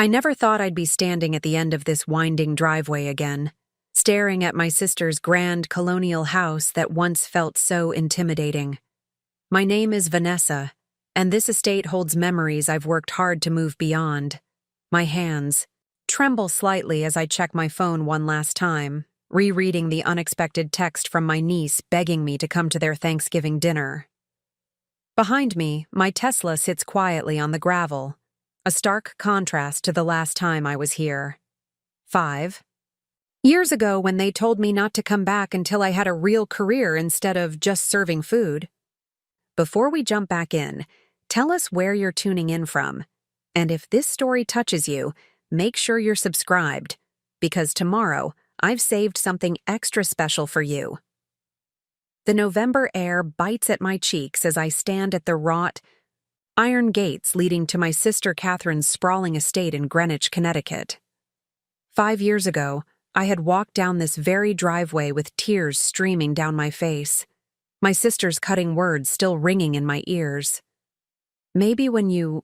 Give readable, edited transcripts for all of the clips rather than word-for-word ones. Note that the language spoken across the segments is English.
I never thought I'd be standing at the end of this winding driveway again, staring at my sister's grand colonial house that once felt so intimidating. My name is Vanessa, and this estate holds memories I've worked hard to move beyond. My hands tremble slightly as I check my phone one last time, rereading the unexpected text from my niece begging me to come to their Thanksgiving dinner. Behind me, my Tesla sits quietly on the gravel, a stark contrast to the last time I was here. 5 years ago, when they told me not to come back until I had a real career instead of just serving food. Before we jump back in, tell us where you're tuning in from. And if this story touches you, make sure you're subscribed, because tomorrow I've saved something extra special for you. The November air bites at my cheeks as I stand at the wrought iron gates leading to my sister Catherine's sprawling estate in Greenwich, Connecticut. 5 years ago, I had walked down this very driveway with tears streaming down my face, my sister's cutting words still ringing in my ears. Maybe when you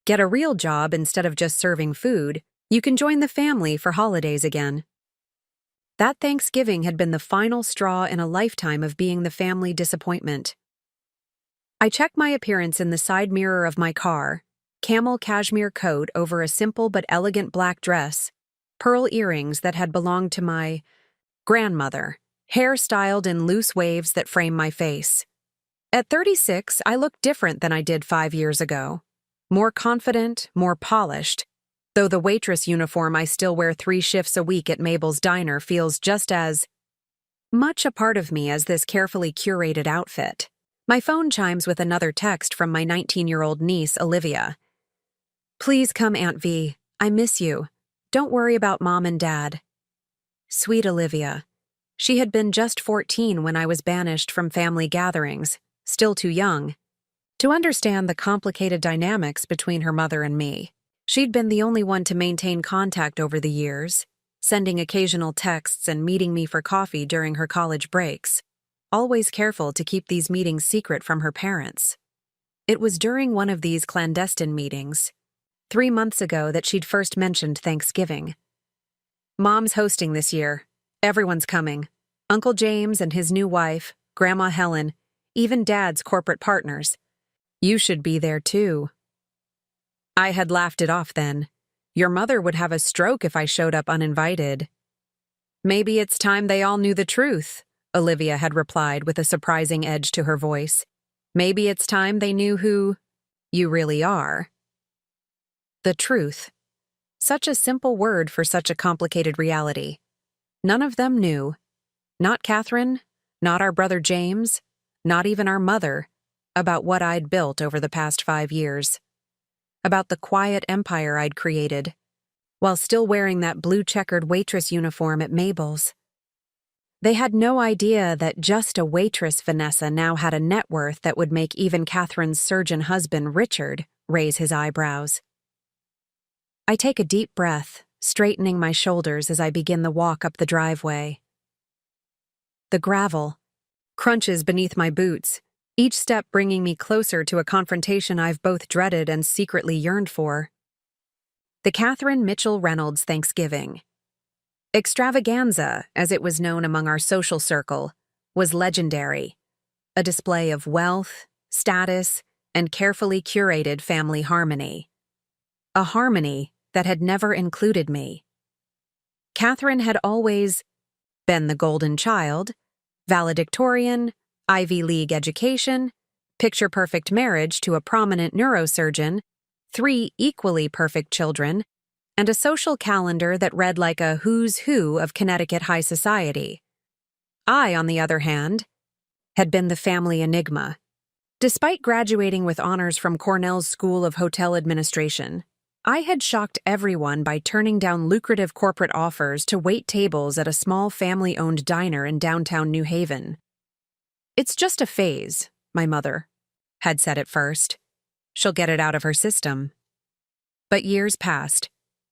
get a real job instead of just serving food, you can join the family for holidays again. That Thanksgiving had been the final straw in a lifetime of being the family disappointment. I checked my appearance in the side mirror of my car, camel cashmere coat over a simple but elegant black dress, pearl earrings that had belonged to my grandmother, hair styled in loose waves that frame my face. At 36, I looked different than I did 5 years ago. More confident, more polished, though the waitress uniform I still wear 3 shifts a week at Mabel's Diner feels just as much a part of me as this carefully curated outfit. My phone chimes with another text from my 19-year-old niece, Olivia. "Please come, Aunt V. I miss you. Don't worry about Mom and Dad." Sweet Olivia. She had been just 14 when I was banished from family gatherings, still too young to understand the complicated dynamics between her mother and me. She'd been the only one to maintain contact over the years, sending occasional texts and meeting me for coffee during her college breaks, always careful to keep these meetings secret from her parents. It was during one of these clandestine meetings, 3 months ago, that she'd first mentioned Thanksgiving. "Mom's hosting this year. Everyone's coming. Uncle James and his new wife, Grandma Helen, even Dad's corporate partners. You should be there too." I had laughed it off then. Your mother would have a stroke if I showed up uninvited. "Maybe it's time they all knew the truth," Olivia had replied with a surprising edge to her voice. "Maybe it's time they knew who you really are." The truth. Such a simple word for such a complicated reality. None of them knew. Not Catherine, not our brother James, not even our mother, about what I'd built over the past 5 years. About the quiet empire I'd created, while still wearing that blue-checkered waitress uniform at Mabel's. They had no idea that just a waitress Vanessa now had a net worth that would make even Catherine's surgeon husband, Richard, raise his eyebrows. I take a deep breath, straightening my shoulders as I begin the walk up the driveway. The gravel crunches beneath my boots, each step bringing me closer to a confrontation I've both dreaded and secretly yearned for. The Catherine Mitchell Reynolds Thanksgiving. Extravaganza, as it was known among our social circle, was legendary, a display of wealth, status, and carefully curated family harmony. A harmony that had never included me. Catherine had always been the golden child, valedictorian, Ivy League education, picture-perfect marriage to a prominent neurosurgeon, 3 equally perfect children, and a social calendar that read like a who's who of Connecticut high society. I, on the other hand, had been the family enigma. Despite graduating with honors from Cornell's School of Hotel Administration, I had shocked everyone by turning down lucrative corporate offers to wait tables at a small family-owned diner in downtown New Haven. "It's just a phase," my mother had said at first. "She'll get it out of her system." But years passed,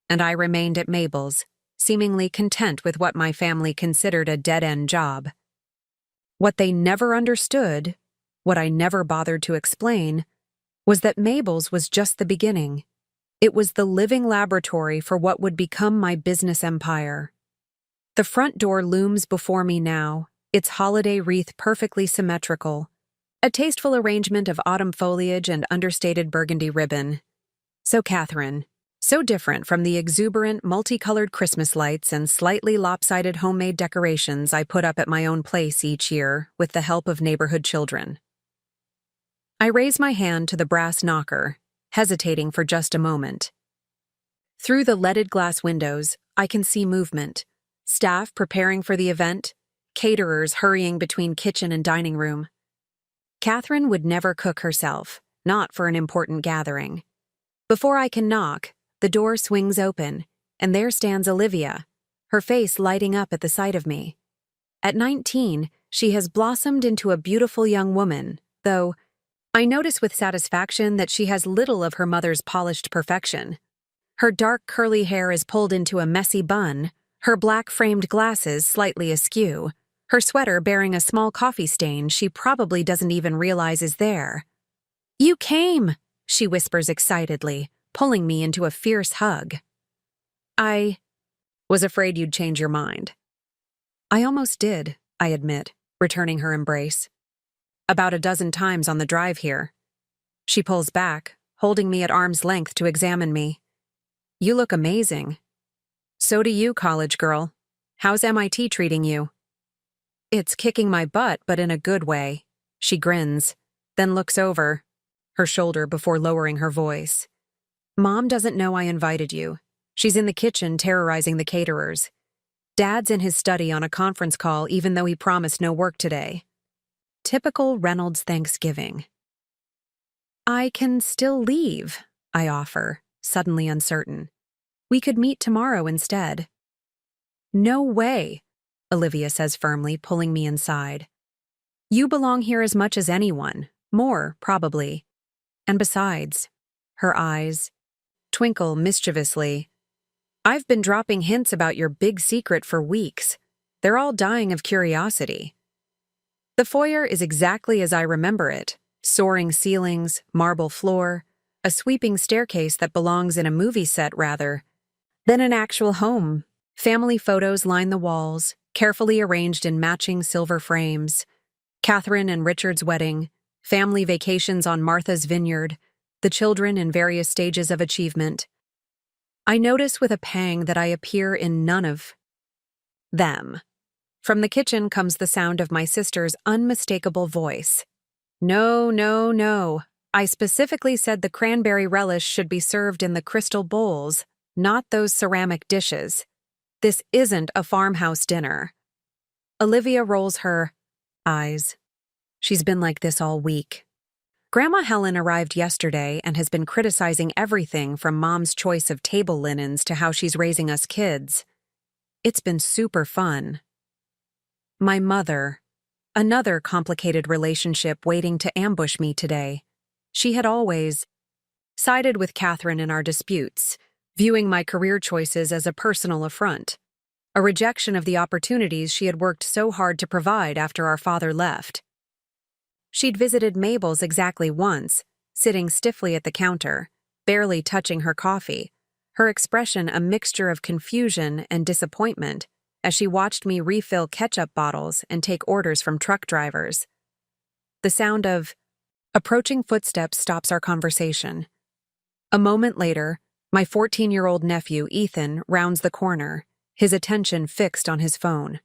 and I remained at Mabel's, seemingly content with what my family considered a dead-end job. What they never understood, what I never bothered to explain, was that Mabel's was just the beginning. It was the living laboratory for what would become my business empire. The front door looms before me now, its holiday wreath perfectly symmetrical, a tasteful arrangement of autumn foliage and understated burgundy ribbon. So Catherine, so different from the exuberant, multicolored Christmas lights and slightly lopsided homemade decorations I put up at my own place each year with the help of neighborhood children. I raise my hand to the brass knocker, hesitating for just a moment. Through the leaded glass windows, I can see movement. Staff preparing for the event, caterers hurrying between kitchen and dining room. Catherine would never cook herself, not for an important gathering. Before I can knock, the door swings open, and there stands Olivia, her face lighting up at the sight of me. At 19, she has blossomed into a beautiful young woman, though I notice with satisfaction that she has little of her mother's polished perfection. Her dark curly hair is pulled into a messy bun, her black-framed glasses slightly askew, her sweater bearing a small coffee stain she probably doesn't even realize is there. "You came!" she whispers excitedly, pulling me into a fierce hug. "I was afraid you'd change your mind." "I almost did," I admit, returning her embrace. "About a dozen times on the drive here." She pulls back, holding me at arm's length to examine me. "You look amazing." "So do you, college girl. How's MIT treating you?" "It's kicking my butt, but in a good way." She grins, then looks over her shoulder before lowering her voice. "Mom doesn't know I invited you. She's in the kitchen terrorizing the caterers. Dad's in his study on a conference call even though he promised no work today. Typical Reynolds Thanksgiving." "I can still leave," I offer, suddenly uncertain. "We could meet tomorrow instead." "No way," Olivia says firmly, pulling me inside. "You belong here as much as anyone, more, probably. And besides," her eyes twinkle mischievously, "I've been dropping hints about your big secret for weeks. They're all dying of curiosity." The foyer is exactly as I remember it. Soaring ceilings, marble floor, a sweeping staircase that belongs in a movie set rather than an actual home. Family photos line the walls, carefully arranged in matching silver frames. Catherine and Richard's wedding, family vacations on Martha's Vineyard, the children in various stages of achievement. I notice with a pang that I appear in none of them. From the kitchen comes the sound of my sister's unmistakable voice. "No, no, no. I specifically said the cranberry relish should be served in the crystal bowls, not those ceramic dishes. This isn't a farmhouse dinner." Olivia rolls her eyes. She's been like this all week. Grandma Helen arrived yesterday and has been criticizing everything from Mom's choice of table linens to how she's raising us kids. It's been super fun. My mother, another complicated relationship waiting to ambush me today. She had always sided with Catherine in our disputes, viewing my career choices as a personal affront, a rejection of the opportunities she had worked so hard to provide after our father left. She'd visited Mabel's exactly once, sitting stiffly at the counter, barely touching her coffee, her expression a mixture of confusion and disappointment as she watched me refill ketchup bottles and take orders from truck drivers. The sound of approaching footsteps stops our conversation. A moment later, my 14-year-old nephew, Ethan, rounds the corner, his attention fixed on his phone.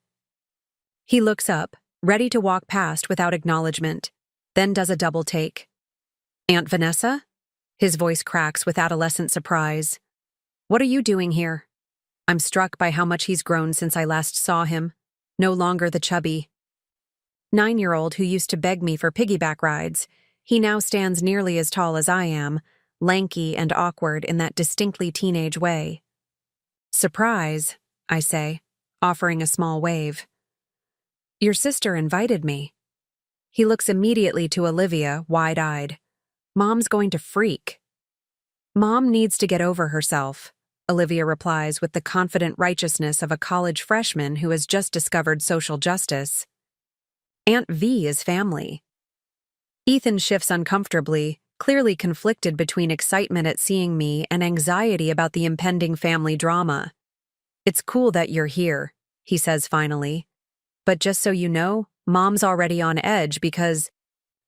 He looks up, ready to walk past without acknowledgement, then does a double take. "Aunt Vanessa?" His voice cracks with adolescent surprise. "What are you doing here?" I'm struck by how much he's grown since I last saw him, no longer the chubby 9-year-old who used to beg me for piggyback rides. He now stands nearly as tall as I am, lanky and awkward in that distinctly teenage way. "Surprise," I say, offering a small wave. "Your sister invited me." He looks immediately to Olivia, wide-eyed. "Mom's going to freak." "Mom needs to get over herself," Olivia replies with the confident righteousness of a college freshman who has just discovered social justice. "Aunt V is family." Ethan shifts uncomfortably, clearly conflicted between excitement at seeing me and anxiety about the impending family drama. "It's cool that you're here," he says finally. "But just so you know, Mom's already on edge because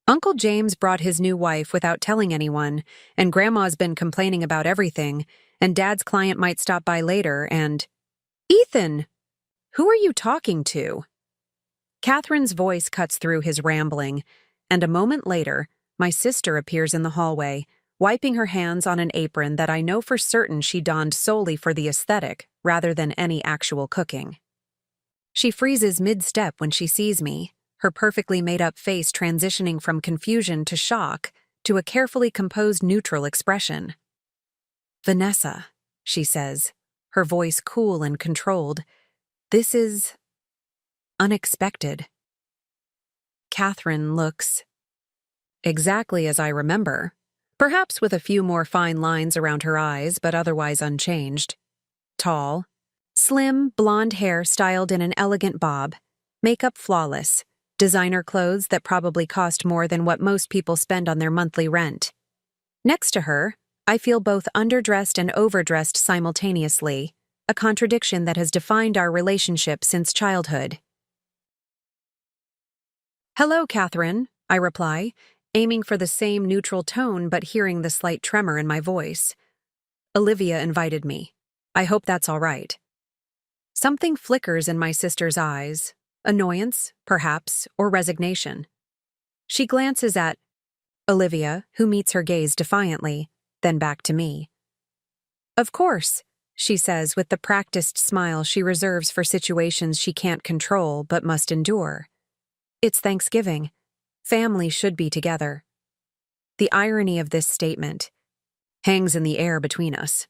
Uncle James brought his new wife without telling anyone, and Grandma's been complaining about everything, and Dad's client might stop by later, and—" "Ethan! Who are you talking to?" Catherine's voice cuts through his rambling, and a moment later, my sister appears in the hallway, wiping her hands on an apron that I know for certain she donned solely for the aesthetic rather than any actual cooking. She freezes mid-step when she sees me, her perfectly made-up face transitioning from confusion to shock to a carefully composed neutral expression. "Vanessa," she says, her voice cool and controlled, "this is unexpected." Catherine looks exactly as I remember, perhaps with a few more fine lines around her eyes, but otherwise unchanged. Tall, slim, blonde hair styled in an elegant bob, makeup flawless, designer clothes that probably cost more than what most people spend on their monthly rent. Next to her, I feel both underdressed and overdressed simultaneously, a contradiction that has defined our relationship since childhood. "Hello, Catherine," I reply, aiming for the same neutral tone but hearing the slight tremor in my voice. "Olivia invited me. I hope that's all right." Something flickers in my sister's eyes, annoyance, perhaps, or resignation. She glances at Olivia, who meets her gaze defiantly, then back to me. "Of course," she says with the practiced smile she reserves for situations she can't control but must endure. "It's Thanksgiving. Family should be together." The irony of this statement hangs in the air between us.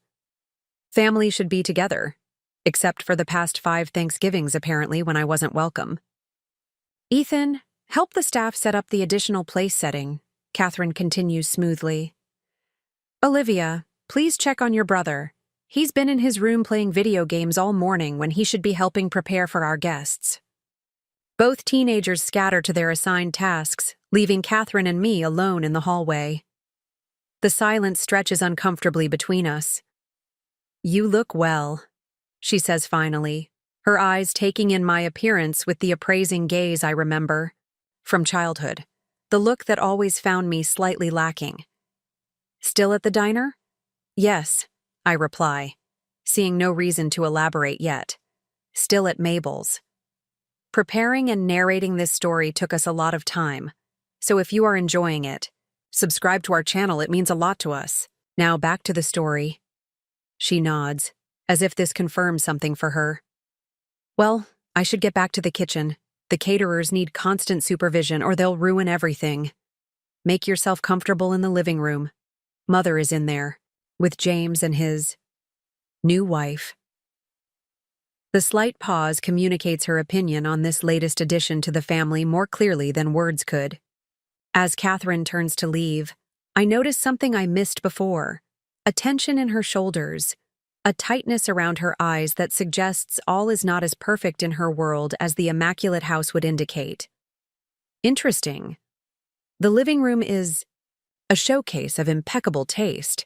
Family should be together, except for the past 5 Thanksgivings apparently when I wasn't welcome. "Ethan, help the staff set up the additional place setting," Catherine continues smoothly. "Olivia, please check on your brother. He's been in his room playing video games all morning when he should be helping prepare for our guests." Both teenagers scatter to their assigned tasks, leaving Catherine and me alone in the hallway. The silence stretches uncomfortably between us. "You look well," she says finally, her eyes taking in my appearance with the appraising gaze I remember from childhood, the look that always found me slightly lacking. "Still at the diner?" "Yes," I reply, seeing no reason to elaborate yet. "Still at Mabel's." Preparing and narrating this story took us a lot of time, so if you are enjoying it, subscribe to our channel, it means a lot to us. Now back to the story. She nods, as if this confirms something for her. "Well, I should get back to the kitchen. The caterers need constant supervision or they'll ruin everything. Make yourself comfortable in the living room. Mother is in there, with James and his new wife." The slight pause communicates her opinion on this latest addition to the family more clearly than words could. As Catherine turns to leave, I notice something I missed before, a tension in her shoulders, a tightness around her eyes that suggests all is not as perfect in her world as the immaculate house would indicate. Interesting. The living room is a showcase of impeccable taste.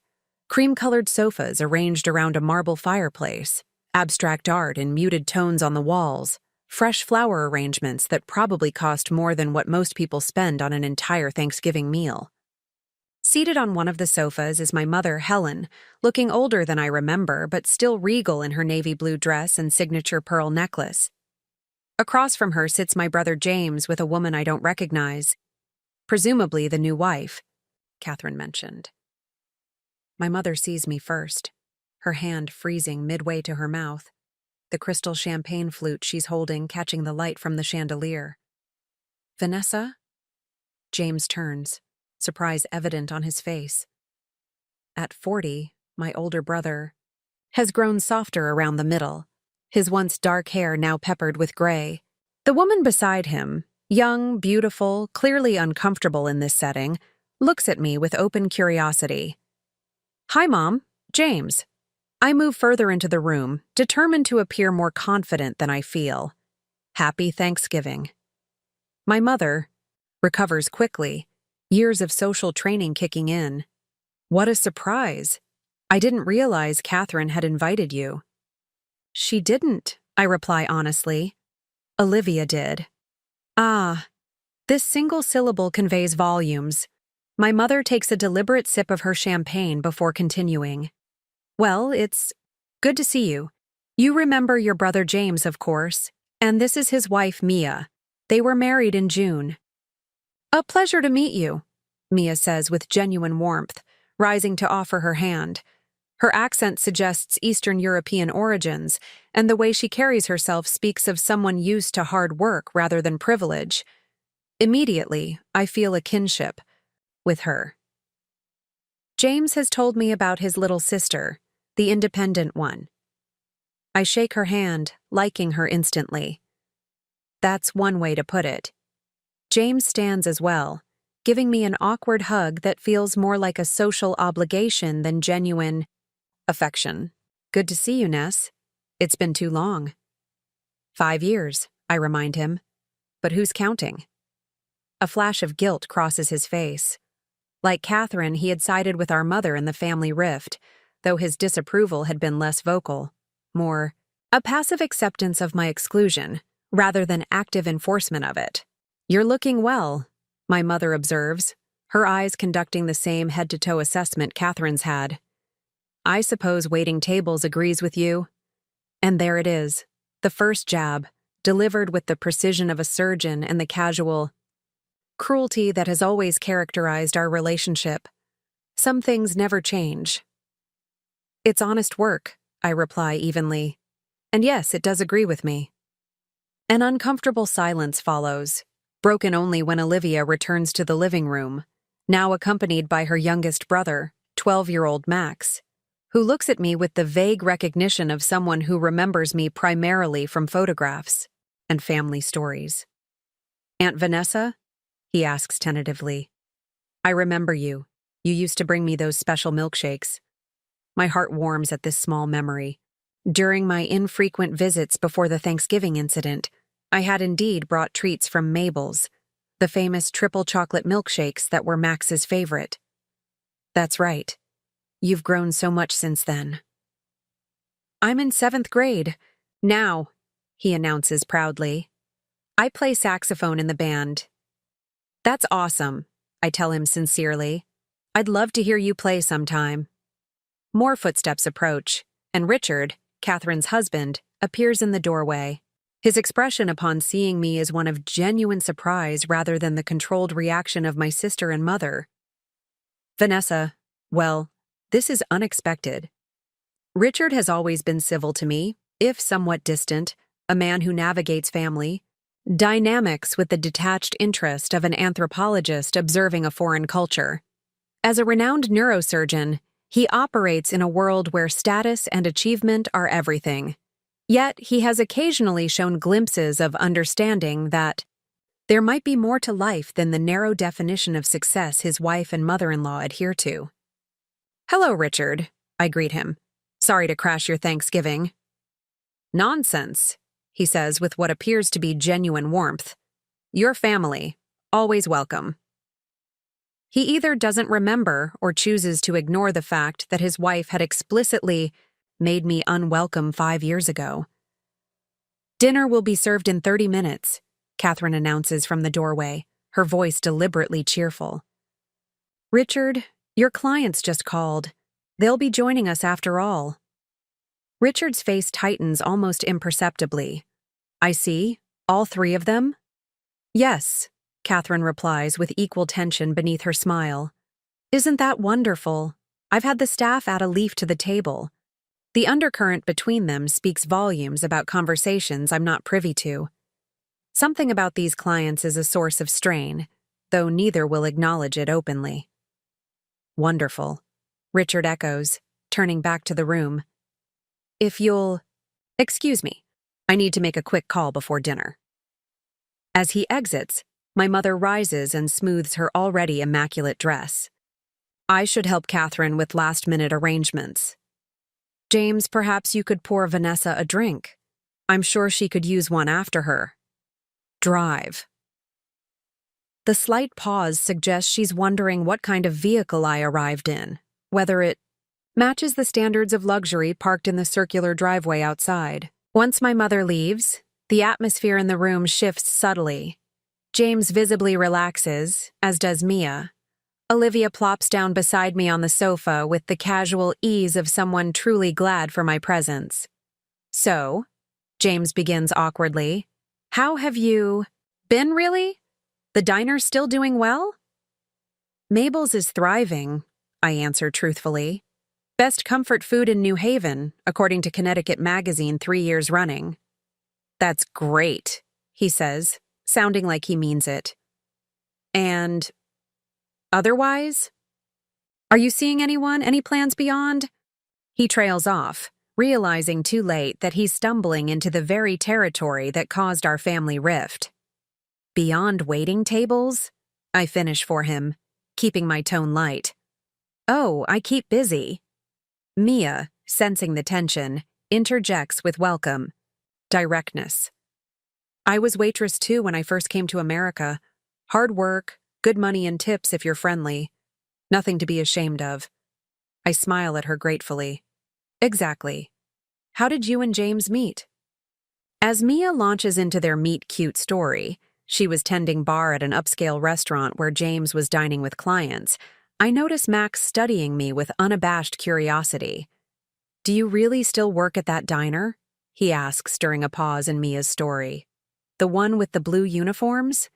Cream-colored sofas arranged around a marble fireplace, abstract art in muted tones on the walls, fresh flower arrangements that probably cost more than what most people spend on an entire Thanksgiving meal. Seated on one of the sofas is my mother, Helen, looking older than I remember, but still regal in her navy blue dress and signature pearl necklace. Across from her sits my brother James with a woman I don't recognize, presumably the new wife, Catherine mentioned. My mother sees me first, her hand freezing midway to her mouth, the crystal champagne flute she's holding catching the light from the chandelier. "Vanessa?" James turns, surprise evident on his face. At 40, my older brother has grown softer around the middle, his once dark hair now peppered with gray. The woman beside him, young, beautiful, clearly uncomfortable in this setting, looks at me with open curiosity. "Hi, Mom. James." I move further into the room, determined to appear more confident than I feel. "Happy Thanksgiving." My mother recovers quickly, Years of social training kicking in. What a surprise. I didn't realize Catherine had invited you. She didn't, I reply honestly. Olivia did. Ah, this single syllable conveys volumes. My mother takes a deliberate sip of her champagne before continuing. Well, it's good to see you. You remember your brother James, of course, and this is his wife, Mia. They were married in June. A pleasure to meet you, Mia says with genuine warmth, rising to offer her hand. Her accent suggests Eastern European origins, and the way she carries herself speaks of someone used to hard work rather than privilege. Immediately, I feel a kinship with her. James has told me about his little sister, the independent one. I shake her hand, liking her instantly. That's one way to put it. James stands as well, giving me an awkward hug that feels more like a social obligation than genuine affection. Good to see you, Ness. It's been too long. 5 years, I remind him. But who's counting? A flash of guilt crosses his face. Like Catherine, he had sided with our mother in the family rift, though his disapproval had been less vocal, more a passive acceptance of my exclusion, rather than active enforcement of it. You're looking well, my mother observes, her eyes conducting the same head-to-toe assessment Catherine's had. I suppose waiting tables agrees with you. And there it is, the first jab, delivered with the precision of a surgeon and the casual cruelty that has always characterized our relationship. Some things never change. It's honest work, I reply evenly. And yes, it does agree with me. An uncomfortable silence follows, broken only when Olivia returns to the living room, now accompanied by her youngest brother, 12-year-old Max, who looks at me with the vague recognition of someone who remembers me primarily from photographs and family stories. Aunt Vanessa? He asks tentatively. I remember you. You used to bring me those special milkshakes. My heart warms at this small memory. During my infrequent visits before the Thanksgiving incident, I had indeed brought treats from Mabel's, the famous triple chocolate milkshakes that were Max's favorite. That's right. You've grown so much since then. I'm in 7th grade. Now, he announces proudly. I play saxophone in the band. That's awesome, I tell him sincerely. I'd love to hear you play sometime. More footsteps approach, and Richard, Catherine's husband, appears in the doorway. His expression upon seeing me is one of genuine surprise rather than the controlled reaction of my sister and mother. Vanessa, well, this is unexpected. Richard has always been civil to me, if somewhat distant, a man who navigates family dynamics with the detached interest of an anthropologist observing a foreign culture. As a renowned neurosurgeon, he operates in a world where status and achievement are everything. Yet he has occasionally shown glimpses of understanding that there might be more to life than the narrow definition of success his wife and mother-in-law adhere to. Hello, Richard, I greet him. Sorry to crash your Thanksgiving. Nonsense, he says with what appears to be genuine warmth. Your family, always welcome. He either doesn't remember or chooses to ignore the fact that his wife had explicitly made me unwelcome 5 years ago. Dinner will be served in 30 minutes, Catherine announces from the doorway, her voice deliberately cheerful. Richard, your clients just called. They'll be joining us after all. Richard's face tightens almost imperceptibly. I see. All 3 of them? Yes, Catherine replies with equal tension beneath her smile. Isn't that wonderful? I've had the staff add a leaf to the table. The undercurrent between them speaks volumes about conversations I'm not privy to. Something about these clients is a source of strain, though neither will acknowledge it openly. Wonderful, Richard echoes, turning back to the room. If you'll... Excuse me, I need to make a quick call before dinner. As he exits, my mother rises and smooths her already immaculate dress. I should help Catherine with last-minute arrangements. James, perhaps you could pour Vanessa a drink. I'm sure she could use one after her drive. The slight pause suggests she's wondering what kind of vehicle I arrived in, whether it matches the standards of luxury parked in the circular driveway outside. Once my mother leaves, the atmosphere in the room shifts subtly. James visibly relaxes, as does Mia. Olivia plops down beside me on the sofa with the casual ease of someone truly glad for my presence. "So," James begins awkwardly, "how have you been, really? The diner's still doing well?" "Mabel's is thriving," I answer truthfully. "Best comfort food in New Haven, according to Connecticut Magazine 3 years running." "That's great," he says, sounding like he means it. "And otherwise? Are you seeing anyone? Any plans beyond?" He trails off, realizing too late that he's stumbling into the very territory that caused our family rift. "Beyond waiting tables?" I finish for him, keeping my tone light. "Oh, I keep busy." Mia, sensing the tension, interjects with welcome directness. "I was waitress too when I first came to America. Hard work, good money and tips if you're friendly. Nothing to be ashamed of." I smile at her gratefully. "Exactly. How did you and James meet?" As Mia launches into their meet-cute story, she was tending bar at an upscale restaurant where James was dining with clients, I notice Max studying me with unabashed curiosity. "Do you really still work at that diner?" he asks during a pause in Mia's story. "The one with the blue uniforms?"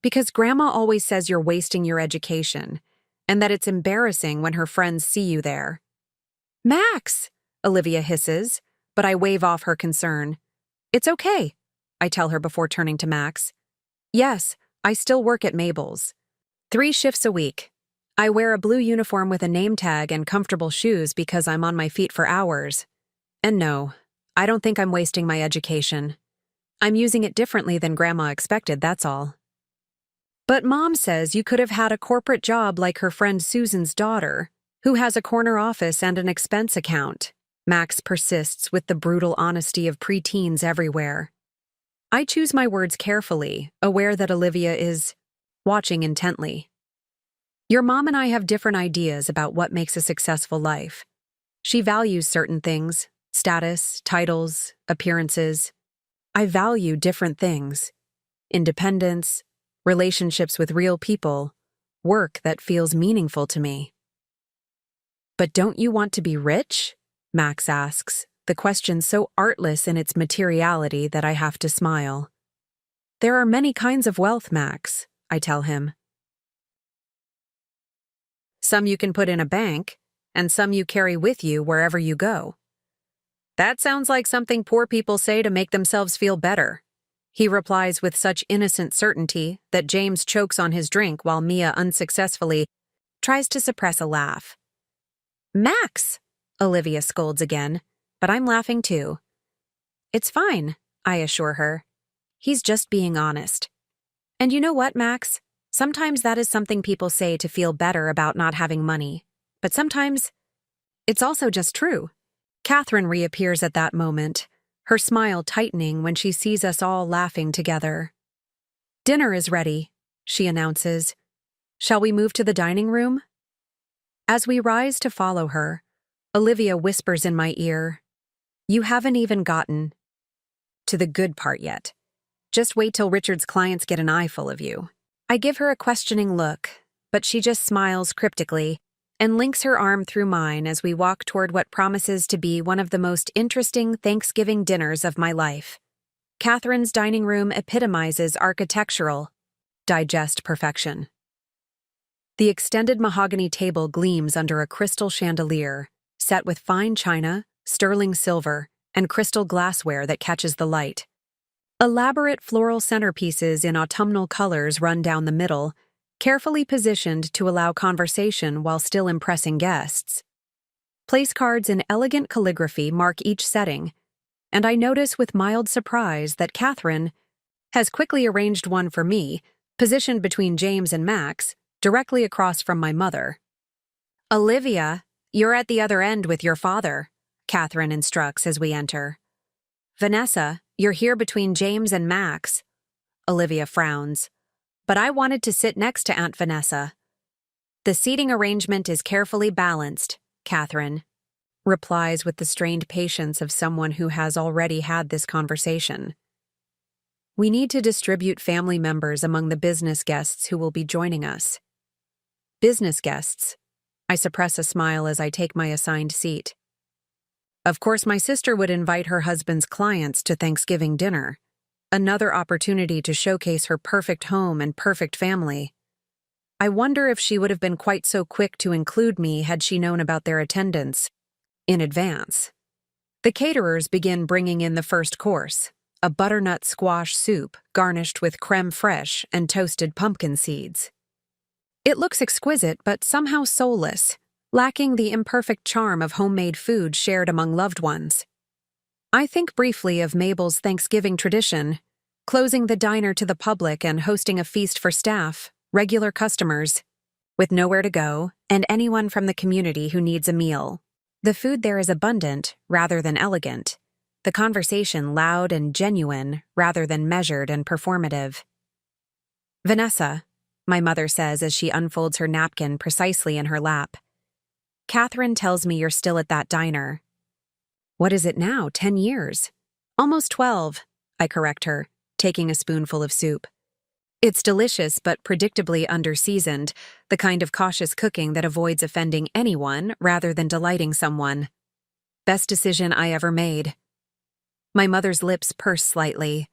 "Because Grandma always says you're wasting your education, and that it's embarrassing when her friends see you there." "Max!" Olivia hisses, but I wave off her concern. "It's okay," I tell her before turning to Max. "Yes, I still work at Mabel's. 3 shifts a week. I wear a blue uniform with a name tag and comfortable shoes because I'm on my feet for hours. And no, I don't think I'm wasting my education. I'm using it differently than Grandma expected, that's all." "But Mom says you could have had a corporate job like her friend Susan's daughter, who has a corner office and an expense account," Max persists with the brutal honesty of preteens everywhere. I choose my words carefully, aware that Olivia is watching intently. "Your mom and I have different ideas about what makes a successful life. She values certain things, status, titles, appearances. I value different things. Independence, relationships with real people, work that feels meaningful to me." "But don't you want to be rich?" Max asks, the question so artless in its materiality that I have to smile. "There are many kinds of wealth, Max," I tell him. "Some you can put in a bank, and some you carry with you wherever you go." "That sounds like something poor people say to make themselves feel better," he replies with such innocent certainty that James chokes on his drink while Mia unsuccessfully tries to suppress a laugh. "Max!" Olivia scolds again, but I'm laughing too. "It's fine," I assure her. "He's just being honest. And you know what, Max? Sometimes that is something people say to feel better about not having money. But sometimes it's also just true." Catherine reappears at that moment, her smile tightening when she sees us all laughing together. "Dinner is ready," she announces. "Shall we move to the dining room?" As we rise to follow her, Olivia whispers in my ear, "You haven't even gotten to the good part yet. Just wait till Richard's clients get an eyeful of you." I give her a questioning look, but she just smiles cryptically and links her arm through mine as we walk toward what promises to be one of the most interesting Thanksgiving dinners of my life. Catherine's dining room epitomizes architectural digest perfection. The extended mahogany table gleams under a crystal chandelier, set with fine china, sterling silver, and crystal glassware that catches the light. Elaborate floral centerpieces in autumnal colors run down the middle, carefully positioned to allow conversation while still impressing guests. Place cards in elegant calligraphy mark each setting, and I notice with mild surprise that Catherine has quickly arranged one for me, positioned between James and Max, directly across from my mother. "Olivia, you're at the other end with your father," Catherine instructs as we enter. "Vanessa, you're here between James and Max." Olivia frowns. but I wanted to sit next to Aunt Vanessa. The seating arrangement is carefully balanced, Catherine replies with the strained patience of someone who has already had this conversation. We need to distribute family members among the business guests who will be joining us. Business guests. I suppress a smile as I take my assigned seat. Of course, my sister would invite her husband's clients to Thanksgiving dinner. Another opportunity to showcase her perfect home and perfect family. I wonder if she would have been quite so quick to include me had she known about their attendance in advance. The caterers begin bringing in the first course, a butternut squash soup garnished with crème fraîche and toasted pumpkin seeds. It looks exquisite but somehow soulless, lacking the imperfect charm of homemade food shared among loved ones. I think briefly of Mabel's Thanksgiving tradition, closing the diner to the public and hosting a feast for staff, regular customers, with nowhere to go, and anyone from the community who needs a meal. The food there is abundant rather than elegant, the conversation loud and genuine rather than measured and performative. Vanessa, my mother says as she unfolds her napkin precisely in her lap. Catherine tells me you're still at that diner. What is it now, 10 years? Almost 12, I correct her, taking a spoonful of soup. It's delicious but predictably under-seasoned, the kind of cautious cooking that avoids offending anyone rather than delighting someone. Best decision I ever made. My mother's lips purse slightly.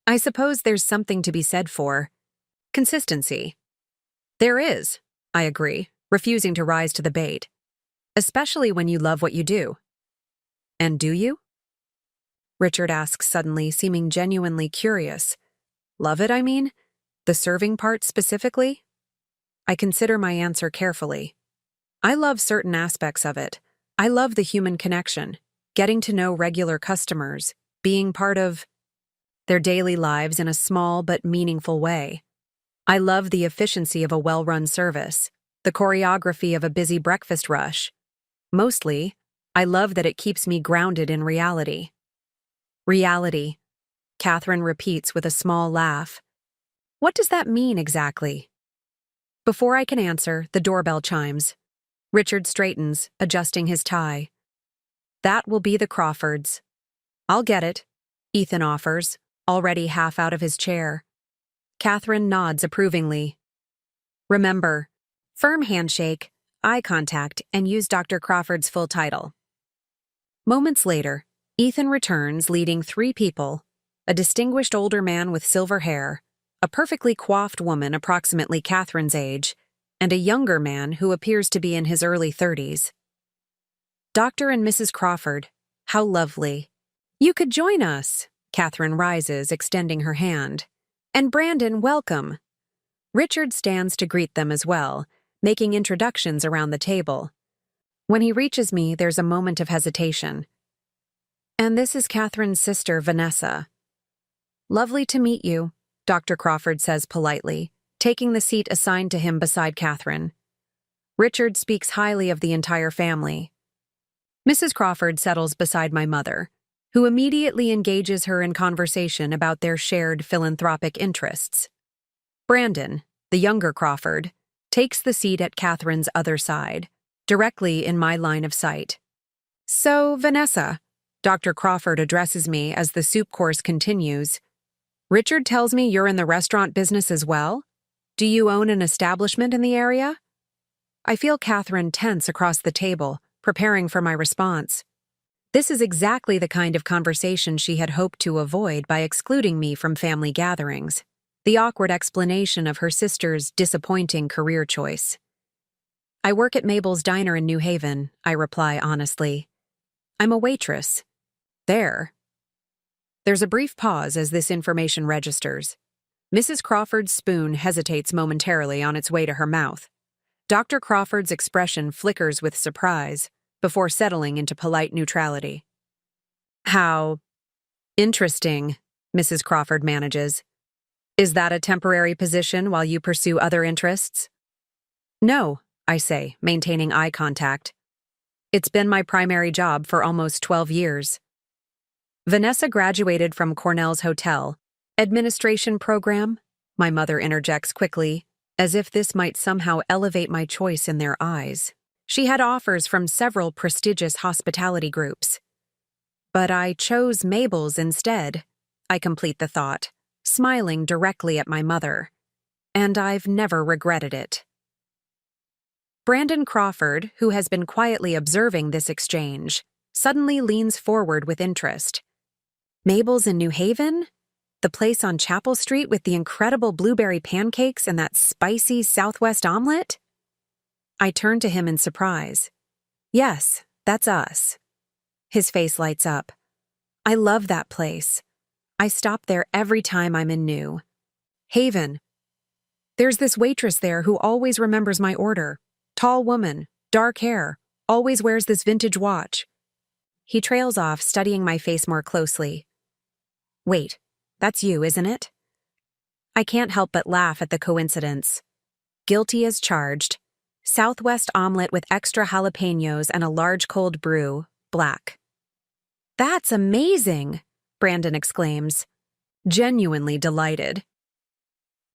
I suppose there's something to be said for consistency. There is, I agree, refusing to rise to the bait. Especially when you love what you do. And do you? Richard asks suddenly, seeming genuinely curious. Love it, I mean? The serving part specifically? I consider my answer carefully. I love certain aspects of it. I love the human connection, getting to know regular customers, being part of their daily lives in a small but meaningful way. I love the efficiency of a well-run service, the choreography of a busy breakfast rush. Mostly, I love that it keeps me grounded in reality. Reality, Catherine repeats with a small laugh. What does that mean exactly? Before I can answer, the doorbell chimes. Richard straightens, adjusting his tie. That will be the Crawfords. I'll get it, Ethan offers, already half out of his chair. Catherine nods approvingly. Remember, firm handshake, eye contact, and use Dr. Crawford's full title. Moments later, Ethan returns leading 3 people, a distinguished older man with silver hair, a perfectly coiffed woman approximately Catherine's age, and a younger man who appears to be in his early 30s. Dr. and Mrs. Crawford, how lovely. You could join us. Catherine rises, extending her hand. And Brandon, welcome. Richard stands to greet them as well, making introductions around the table. When he reaches me, there's a moment of hesitation. And this is Catherine's sister, Vanessa. Lovely to meet you, Dr. Crawford says politely, taking the seat assigned to him beside Catherine. Richard speaks highly of the entire family. Mrs. Crawford settles beside my mother, who immediately engages her in conversation about their shared philanthropic interests. Brandon, the younger Crawford, takes the seat at Catherine's other side, directly in my line of sight. So, Vanessa, Dr. Crawford addresses me as the soup course continues. Richard tells me you're in the restaurant business as well? Do you own an establishment in the area? I feel Catherine tense across the table, preparing for my response. This is exactly the kind of conversation she had hoped to avoid by excluding me from family gatherings. The awkward explanation of her sister's disappointing career choice. I work at Mabel's Diner in New Haven, I reply honestly. I'm a waitress. There. There's a brief pause as this information registers. Mrs. Crawford's spoon hesitates momentarily on its way to her mouth. Dr. Crawford's expression flickers with surprise before settling into polite neutrality. How interesting, Mrs. Crawford manages. Is that a temporary position while you pursue other interests? No, I say, maintaining eye contact. It's been my primary job for almost 12 years. Vanessa graduated from Cornell's hotel administration program, My mother interjects quickly, as if this might somehow elevate my choice in their eyes. She had offers from several prestigious hospitality groups. But I chose Mabel's instead, I complete the thought, smiling directly at my mother. And I've never regretted it. Brandon Crawford, who has been quietly observing this exchange, suddenly leans forward with interest. Mabel's in New Haven? The place on Chapel Street with the incredible blueberry pancakes and that spicy Southwest omelet? I turn to him in surprise. Yes, that's us. His face lights up. I love that place. I stop there every time I'm in New Haven. There's this waitress there who always remembers my order. Tall woman, dark hair, always wears this vintage watch. He trails off, studying my face more closely. Wait, that's you, isn't it? I can't help but laugh at the coincidence. Guilty as charged. Southwest omelet with extra jalapenos and a large cold brew, black. That's amazing, Brandon exclaims, genuinely delighted.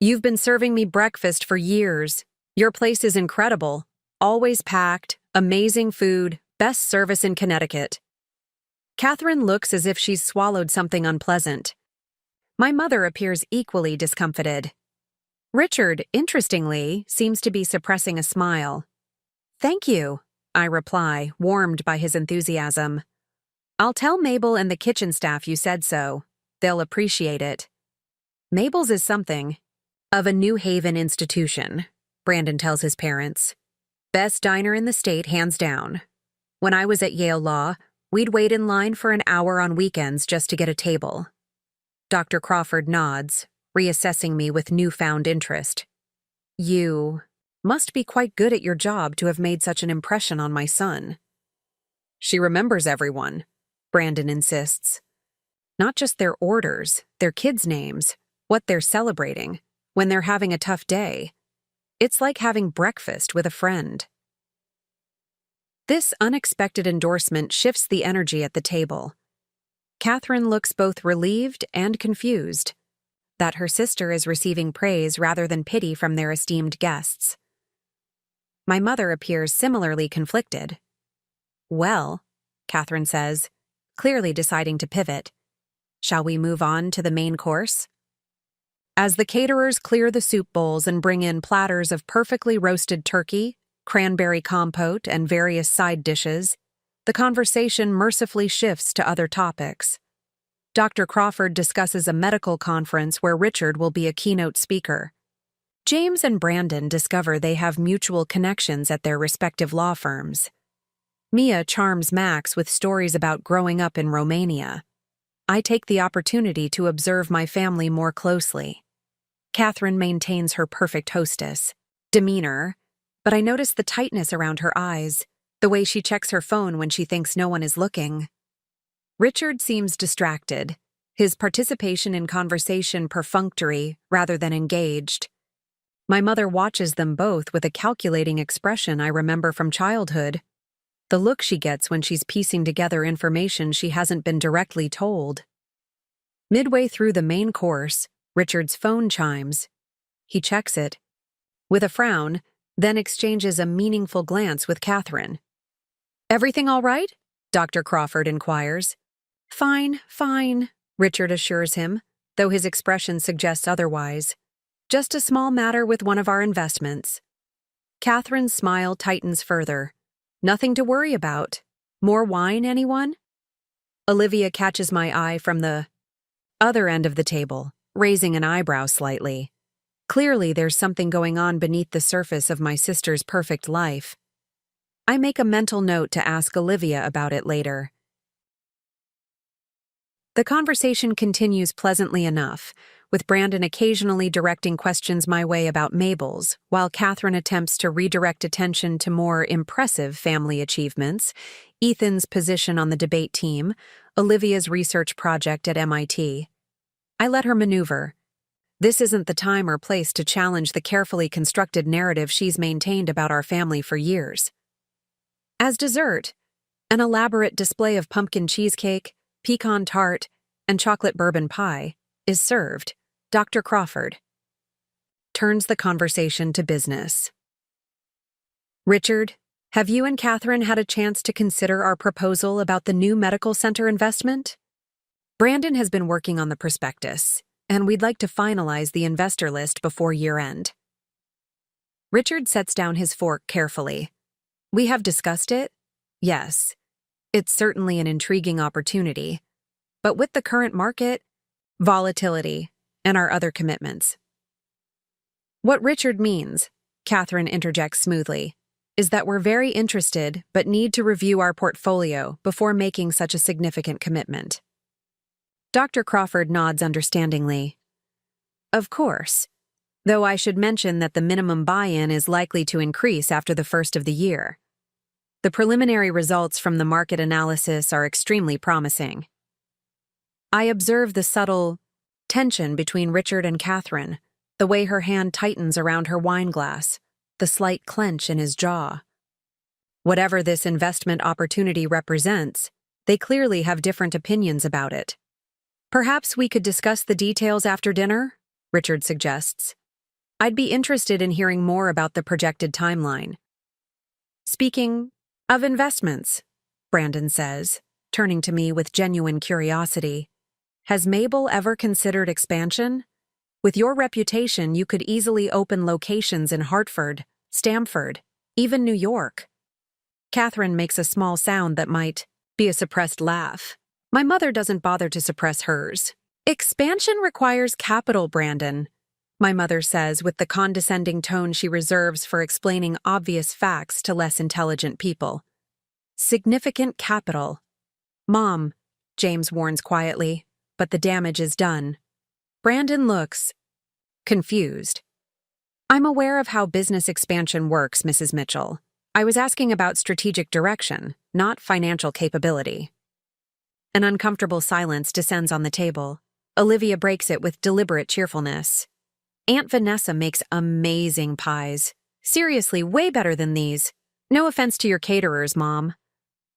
You've been serving me breakfast for years. Your place is incredible. Always packed, amazing food, best service in Connecticut. Catherine looks as if she's swallowed something unpleasant. My mother appears equally discomfited. Richard, interestingly, seems to be suppressing a smile. Thank you, I reply, warmed by his enthusiasm. I'll tell Mabel and the kitchen staff you said so. They'll appreciate it. Mabel's is something of a New Haven institution, Brandon tells his parents. Best diner in the state, hands down. When I was at Yale Law, we'd wait in line for an hour on weekends just to get a table. Dr. Crawford nods, reassessing me with newfound interest. You must be quite good at your job to have made such an impression on my son. She remembers everyone, Brandon insists. Not just their orders, their kids' names, what they're celebrating, when they're having a tough day. It's like having breakfast with a friend. This unexpected endorsement shifts the energy at the table. Catherine looks both relieved and confused that her sister is receiving praise rather than pity from their esteemed guests. My mother appears similarly conflicted. Well, Catherine says, clearly deciding to pivot. Shall we move on to the main course? As the caterers clear the soup bowls and bring in platters of perfectly roasted turkey, cranberry compote, and various side dishes, the conversation mercifully shifts to other topics. Dr. Crawford discusses a medical conference where Richard will be a keynote speaker. James and Brandon discover they have mutual connections at their respective law firms. Mia charms Max with stories about growing up in Romania. I take the opportunity to observe my family more closely. Catherine maintains her perfect hostess demeanor, but I notice the tightness around her eyes, the way she checks her phone when she thinks no one is looking. Richard seems distracted, his participation in conversation perfunctory rather than engaged. My mother watches them both with a calculating expression I remember from childhood. The look she gets when she's piecing together information she hasn't been directly told. Midway through the main course, Richard's phone chimes. He checks it, with a frown, then exchanges a meaningful glance with Catherine. Everything all right? Dr. Crawford inquires. Fine, fine, Richard assures him, though his expression suggests otherwise. Just a small matter with one of our investments. Catherine's smile tightens further. Nothing to worry about. More wine, anyone? Olivia catches my eye from the other end of the table, raising an eyebrow slightly. Clearly, there's something going on beneath the surface of my sister's perfect life. I make a mental note to ask Olivia about it later. The conversation continues pleasantly enough, with Brandon occasionally directing questions my way about Mabel's, while Catherine attempts to redirect attention to more impressive family achievements, Ethan's position on the debate team, Olivia's research project at MIT. I let her maneuver. This isn't the time or place to challenge the carefully constructed narrative she's maintained about our family for years. As dessert, an elaborate display of pumpkin cheesecake, pecan tart, and chocolate bourbon pie is served. Dr. Crawford. turns the conversation to business. Richard, have you and Catherine had a chance to consider our proposal about the new medical center investment? Brandon has been working on the prospectus, and we'd like to finalize the investor list before year-end. Richard sets down his fork carefully. We have discussed it? Yes. It's certainly an intriguing opportunity. But with the current market, volatility, and our other commitments. What Richard means, Catherine interjects smoothly, is that we're very interested but need to review our portfolio before making such a significant commitment. Dr. Crawford nods understandingly. Of course, though I should mention that the minimum buy-in is likely to increase after the first of the year. The preliminary results from the market analysis are extremely promising. I observe the subtle tension between Richard and Catherine, the way her hand tightens around her wine glass, the slight clench in his jaw. Whatever this investment opportunity represents, they clearly have different opinions about it. Perhaps we could discuss the details after dinner, Richard suggests. I'd be interested in hearing more about the projected timeline. Speaking of investments, Brandon says, turning to me with genuine curiosity. Has Mabel ever considered expansion? With your reputation, you could easily open locations in Hartford, Stamford, even New York. Catherine makes a small sound that might be a suppressed laugh. My mother doesn't bother to suppress hers. Expansion requires capital, Brandon, my mother says with the condescending tone she reserves for explaining obvious facts to less intelligent people. Significant capital. Mom, James warns quietly, but the damage is done. Brandon looks confused. I'm aware of how business expansion works, Mrs. Mitchell. I was asking about strategic direction, not financial capability. An uncomfortable silence descends on the table. Olivia breaks it with deliberate cheerfulness. Aunt Vanessa makes amazing pies. Seriously, way better than these. No offense to your caterers, Mom.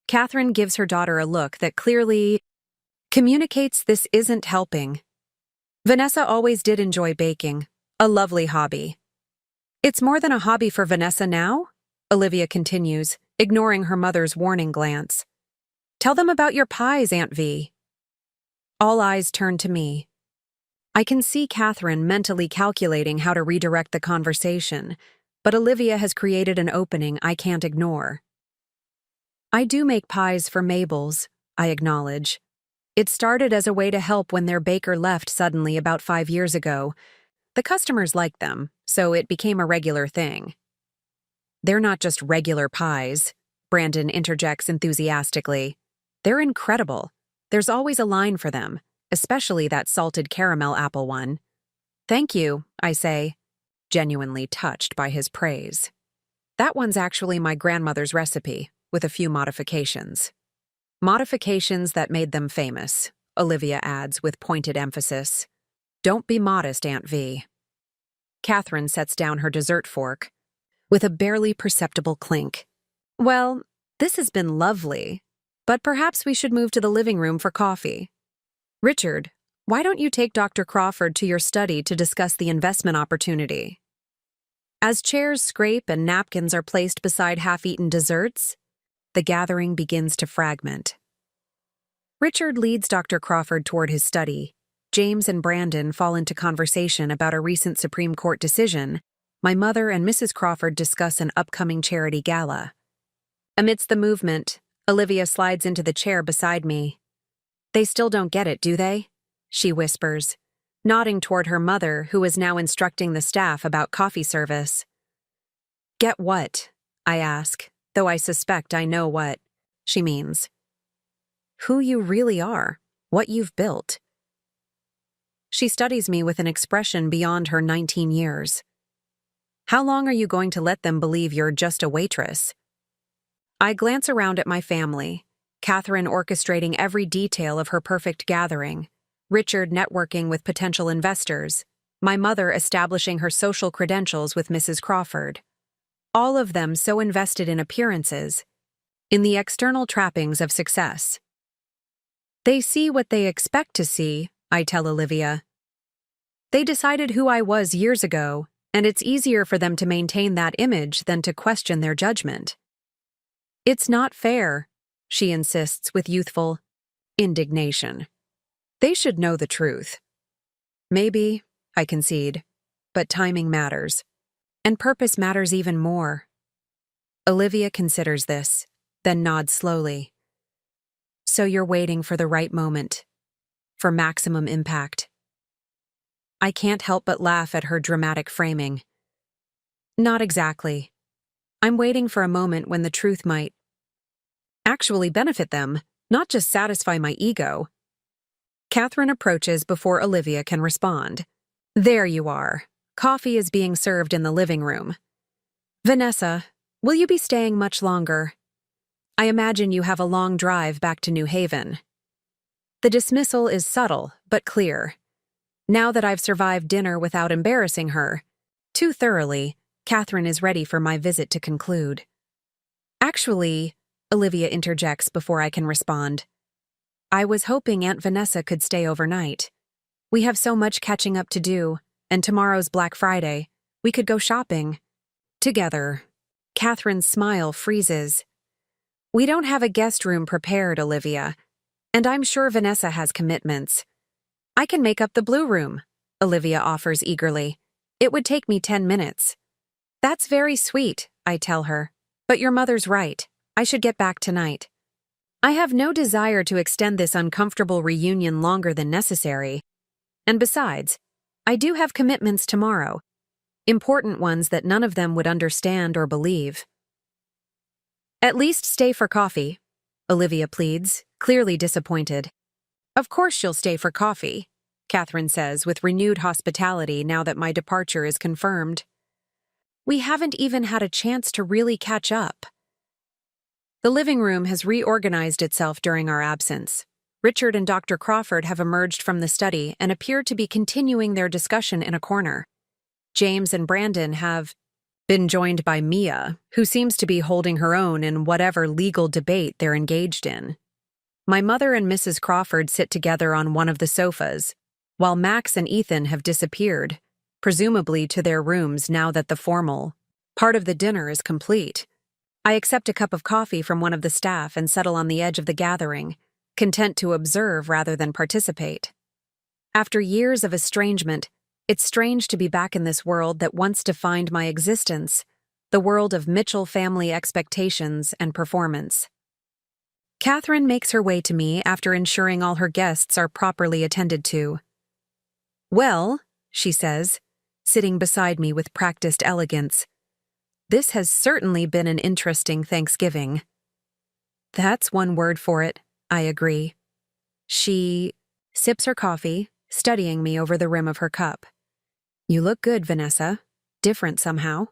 Catherine gives her daughter a look that clearly communicates this isn't helping. Vanessa always did enjoy baking. A lovely hobby. It's more than a hobby for Vanessa now? Olivia continues, ignoring her mother's warning glance. Tell them about your pies, Aunt V. All eyes turn to me. I can see Catherine mentally calculating how to redirect the conversation, but Olivia has created an opening I can't ignore. I do make pies for Mabel's, I acknowledge. It started as a way to help when their baker left suddenly about 5 years ago. The customers liked them, so it became a regular thing. They're not just regular pies, Brandon interjects enthusiastically. They're incredible. There's always a line for them, especially that salted caramel apple one. Thank you, I say, genuinely touched by his praise. That one's actually my grandmother's recipe, with a few modifications. Modifications that made them famous, Olivia adds with pointed emphasis. Don't be modest, Aunt V. Catherine sets down her dessert fork with a barely perceptible clink. Well, this has been lovely, but perhaps we should move to the living room for coffee. Richard, why don't you take Dr. Crawford to your study to discuss the investment opportunity? As chairs scrape and napkins are placed beside half-eaten desserts, the gathering begins to fragment. Richard leads Dr. Crawford toward his study. James and Brandon fall into conversation about a recent Supreme Court decision. My mother and Mrs. Crawford discuss an upcoming charity gala. Amidst the movement, Olivia slides into the chair beside me. They still don't get it, do they? She whispers, nodding toward her mother, who is now instructing the staff about coffee service. Get what? I ask, though I suspect I know what she means. Who you really are, what you've built. She studies me with an expression beyond her 19 years. How long are you going to let them believe you're just a waitress? I glance around at my family, Catherine orchestrating every detail of her perfect gathering, Richard networking with potential investors, my mother establishing her social credentials with Mrs. Crawford. All of them so invested in appearances, in the external trappings of success. They see what they expect to see, I tell Olivia. They decided who I was years ago, and it's easier for them to maintain that image than to question their judgment. It's not fair, she insists with youthful indignation. They should know the truth. Maybe, I concede, but timing matters. And purpose matters even more. Olivia considers this, then nods slowly. So you're waiting for the right moment, for maximum impact. I can't help but laugh at her dramatic framing. Not exactly. I'm waiting for a moment when the truth might actually benefit them, not just satisfy my ego. Catherine approaches before Olivia can respond. There you are. Coffee is being served in the living room. Vanessa, will you be staying much longer? I imagine you have a long drive back to New Haven. The dismissal is subtle, but clear. Now that I've survived dinner without embarrassing her too thoroughly, Catherine is ready for my visit to conclude. Actually, Olivia interjects before I can respond. I was hoping Aunt Vanessa could stay overnight. We have so much catching up to do, and tomorrow's Black Friday. We could go shopping. Together. Catherine's smile freezes. We don't have a guest room prepared, Olivia, and I'm sure Vanessa has commitments. I can make up the blue room, Olivia offers eagerly. It would take me 10 minutes. That's very sweet, I tell her. But your mother's right. I should get back tonight. I have no desire to extend this uncomfortable reunion longer than necessary. And besides, I do have commitments tomorrow. Important ones that none of them would understand or believe. At least stay for coffee, Olivia pleads, clearly disappointed. Of course she'll stay for coffee, Catherine says with renewed hospitality now that my departure is confirmed. We haven't even had a chance to really catch up. The living room has reorganized itself during our absence. Richard and Dr. Crawford have emerged from the study and appear to be continuing their discussion in a corner. James and Brandon have been joined by Mia, who seems to be holding her own in whatever legal debate they're engaged in. My mother and Mrs. Crawford sit together on one of the sofas, while Max and Ethan have disappeared, presumably to their rooms now that the formal part of the dinner is complete. I accept a cup of coffee from one of the staff and settle on the edge of the gathering, content to observe rather than participate. After years of estrangement, it's strange to be back in this world that once defined my existence, the world of Mitchell family expectations and performance. Catherine makes her way to me after ensuring all her guests are properly attended to. Well, she says, sitting beside me with practiced elegance, this has certainly been an interesting Thanksgiving. That's one word for it, I agree. She sips her coffee, studying me over the rim of her cup. You look good, Vanessa. Different somehow.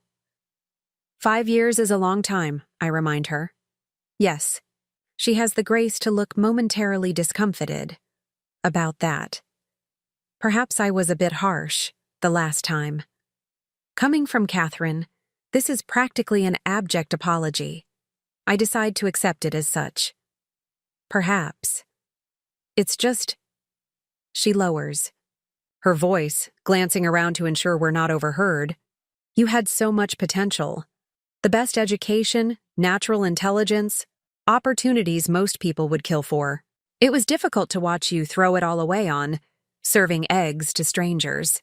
5 years is a long time, I remind her. Yes. She has the grace to look momentarily discomfited about that. Perhaps I was a bit harsh the last time. Coming from Catherine, this is practically an abject apology. I decide to accept it as such. Perhaps. It's just... She lowers. Her voice, glancing around to ensure we're not overheard. You had so much potential. The best education, natural intelligence, opportunities most people would kill for. It was difficult to watch you throw it all away on serving eggs to strangers.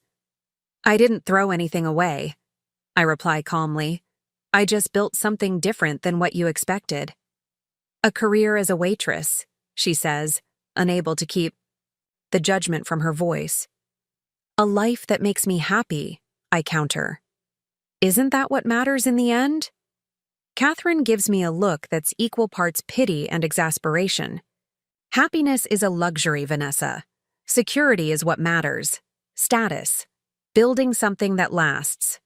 I didn't throw anything away, I reply calmly. I just built something different than what you expected. A career as a waitress, she says, unable to keep the judgment from her voice. A life that makes me happy, I counter. Isn't that what matters in the end? Catherine gives me a look that's equal parts pity and exasperation. Happiness is a luxury, Vanessa. Security is what matters. Status. Building something that lasts.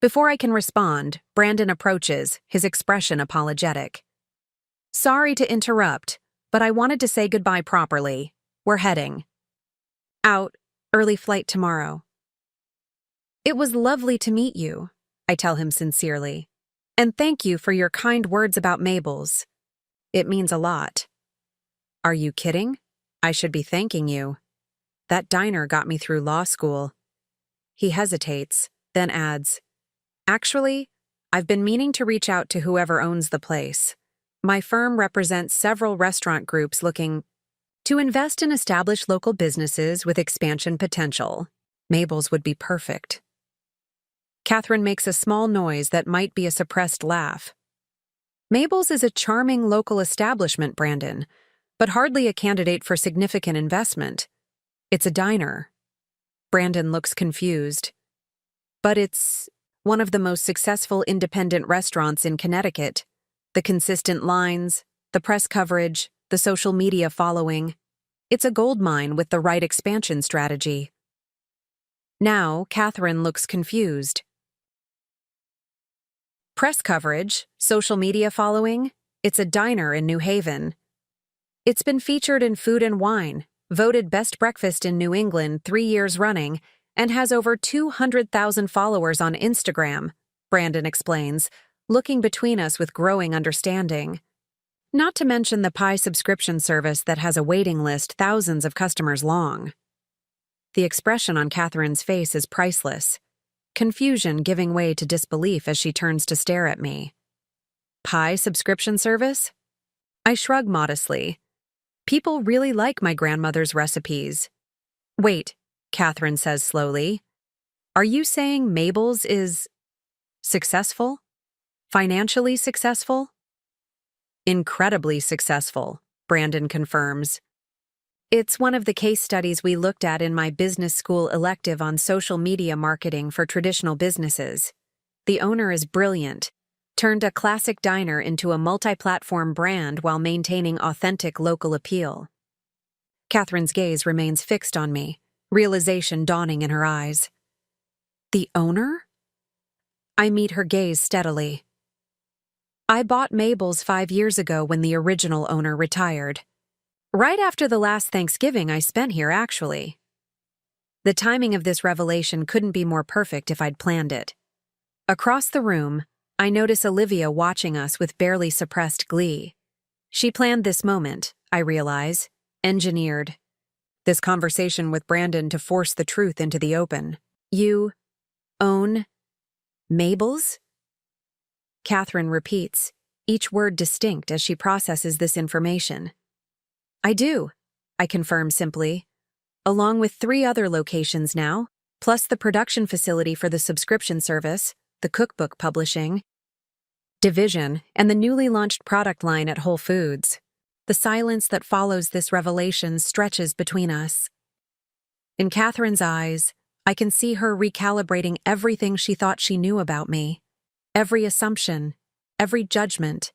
Before I can respond, Brandon approaches, his expression apologetic. Sorry to interrupt, but I wanted to say goodbye properly. We're heading out, early flight tomorrow. It was lovely to meet you, I tell him sincerely. And thank you for your kind words about Mabel's. It means a lot. Are you kidding? I should be thanking you. That diner got me through law school. He hesitates, then adds, "Actually, I've been meaning to reach out to whoever owns the place. My firm represents several restaurant groups looking to invest in established local businesses with expansion potential. Mabel's would be perfect." Catherine makes a small noise that might be a suppressed laugh. "Mabel's is a charming local establishment, Brandon, but hardly a candidate for significant investment. It's a diner." Brandon looks confused. "But it's one of the most successful independent restaurants in Connecticut. The consistent lines, the press coverage, the social media following. It's a goldmine with the right expansion strategy." Now, Catherine looks confused. "Press coverage, social media following, it's a diner in New Haven. It's been featured in Food and Wine, voted best breakfast in New England 3 years running, and has over 200,000 followers on Instagram," Brandon explains, looking between us with growing understanding. "Not to mention the Pi subscription service that has a waiting list thousands of customers long." The expression on Catherine's face is priceless, confusion giving way to disbelief as she turns to stare at me. "Pi subscription service?" I shrug modestly. "People really like my grandmother's recipes." "Wait," Catherine says slowly. "Are you saying Mabel's is successful? Financially successful?" "Incredibly successful," Brandon confirms. "It's one of the case studies we looked at in my business school elective on social media marketing for traditional businesses. The owner is brilliant, turned a classic diner into a multi-platform brand while maintaining authentic local appeal." Catherine's gaze remains fixed on me, realization dawning in her eyes. "The owner?" I meet her gaze steadily. "I bought Mabel's 5 years ago when the original owner retired. Right after the last Thanksgiving I spent here, actually." The timing of this revelation couldn't be more perfect if I'd planned it. Across the room, I notice Olivia watching us with barely suppressed glee. She planned this moment, I realize, engineered this conversation with Brandon to force the truth into the open. "You own Mabel's?" Catherine repeats, each word distinct as she processes this information. "I do," I confirm simply, "along with 3 other locations now, plus the production facility for the subscription service, the cookbook publishing division, and the newly launched product line at Whole Foods." The silence that follows this revelation stretches between us. In Catherine's eyes, I can see her recalibrating everything she thought she knew about me. Every assumption, every judgment,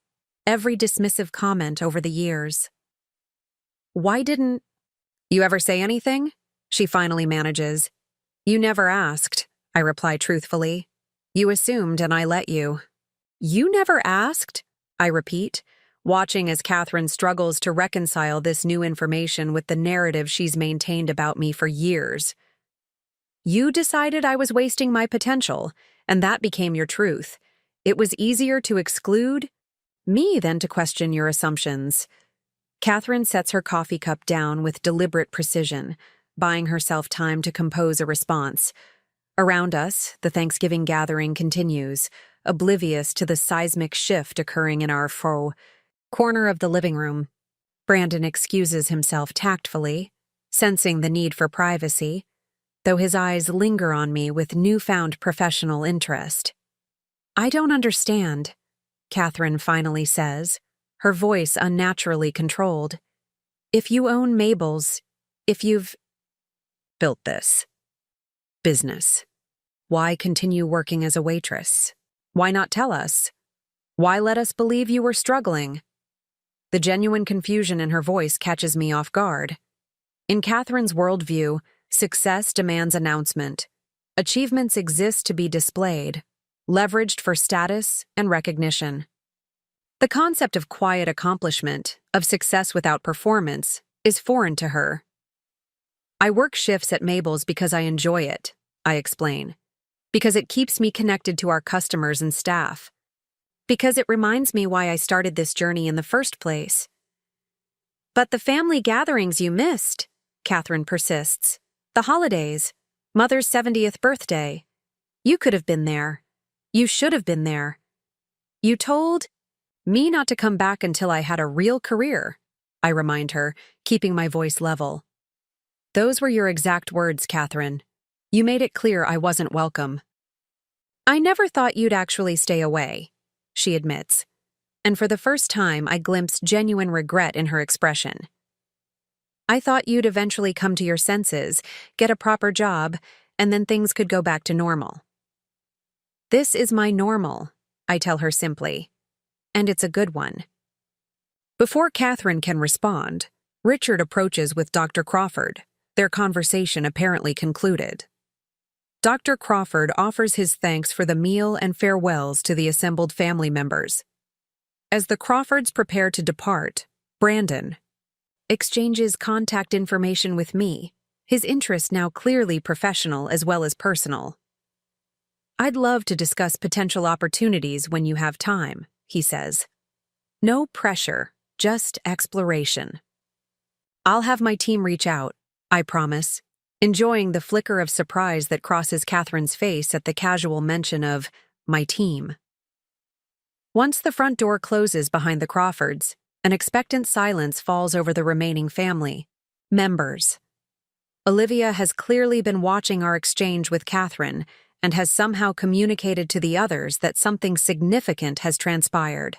every dismissive comment over the years. "Why didn't you ever say anything?" she finally manages. "You never asked," I reply truthfully. "You assumed and I let you." "You never asked?" I repeat, watching as Catherine struggles to reconcile this new information with the narrative she's maintained about me for years. "You decided I was wasting my potential, and that became your truth. It was easier to exclude me than to question your assumptions." Catherine sets her coffee cup down with deliberate precision, buying herself time to compose a response. Around us, the Thanksgiving gathering continues, oblivious to the seismic shift occurring in our corner of the living room. Brandon excuses himself tactfully, sensing the need for privacy, though his eyes linger on me with newfound professional interest. "I don't understand," Catherine finally says, her voice unnaturally controlled. "If you own Mabel's, if you've built this business, why continue working as a waitress? Why not tell us? Why let us believe you were struggling?" The genuine confusion in her voice catches me off guard. In Catherine's worldview, success demands announcement. Achievements exist to be displayed, leveraged for status and recognition. The concept of quiet accomplishment, of success without performance, is foreign to her. "I work shifts at Mabel's because I enjoy it," I explain. "Because it keeps me connected to our customers and staff. Because it reminds me why I started this journey in the first place." "But the family gatherings you missed," Catherine persists. "The holidays, Mother's 70th birthday." You could have been there. You should have been there. You told me not to come back until I had a real career, I remind her, keeping my voice level. Those were your exact words, Catherine. You made it clear I wasn't welcome. I never thought you'd actually stay away, she admits, and for the first time I glimpse genuine regret in her expression. I thought you'd eventually come to your senses, get a proper job, and then things could go back to normal. This is my normal, I tell her simply, and it's a good one. Before Catherine can respond, Richard approaches with Dr. Crawford, their conversation apparently concluded. Dr. Crawford offers his thanks for the meal and farewells to the assembled family members. As the Crawfords prepare to depart, Brandon exchanges contact information with me, his interest now clearly professional as well as personal. I'd love to discuss potential opportunities when you have time, he says. No pressure, just exploration. I'll have my team reach out, I promise, enjoying the flicker of surprise that crosses Catherine's face at the casual mention of my team. Once the front door closes behind the Crawfords, an expectant silence falls over the remaining family members. Olivia has clearly been watching our exchange with Catherine and has somehow communicated to the others that something significant has transpired.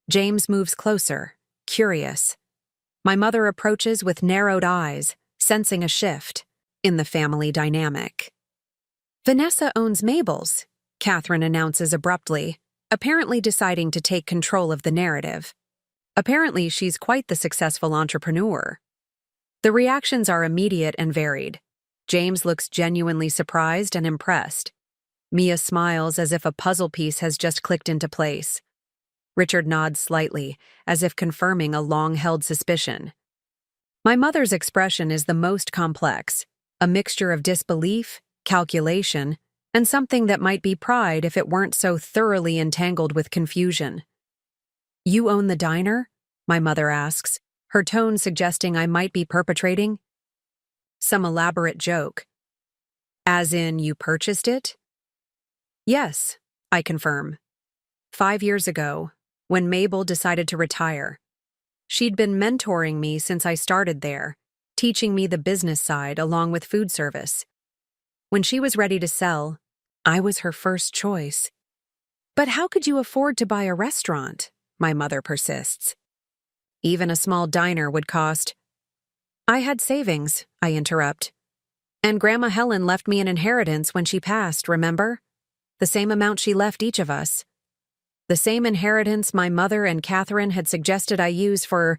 James moves closer, curious. My mother approaches with narrowed eyes, sensing a shift in the family dynamic. Vanessa owns Mabel's, Catherine announces abruptly, apparently deciding to take control of the narrative. Apparently, she's quite the successful entrepreneur. The reactions are immediate and varied. James looks genuinely surprised and impressed. Mia smiles as if a puzzle piece has just clicked into place. Richard nods slightly, as if confirming a long-held suspicion. My mother's expression is the most complex, a mixture of disbelief, calculation, and something that might be pride if it weren't so thoroughly entangled with confusion. You own the diner? My mother asks, her tone suggesting I might be perpetrating some elaborate joke. As in, you purchased it? Yes, I confirm. 5 years ago, when Mabel decided to retire. She'd been mentoring me since I started there, teaching me the business side along with food service. When she was ready to sell, I was her first choice. But how could you afford to buy a restaurant? My mother persists. Even a small diner would cost. I had savings, I interrupt. And Grandma Helen left me an inheritance when she passed, remember? The same amount she left each of us. The same inheritance my mother and Catherine had suggested I use for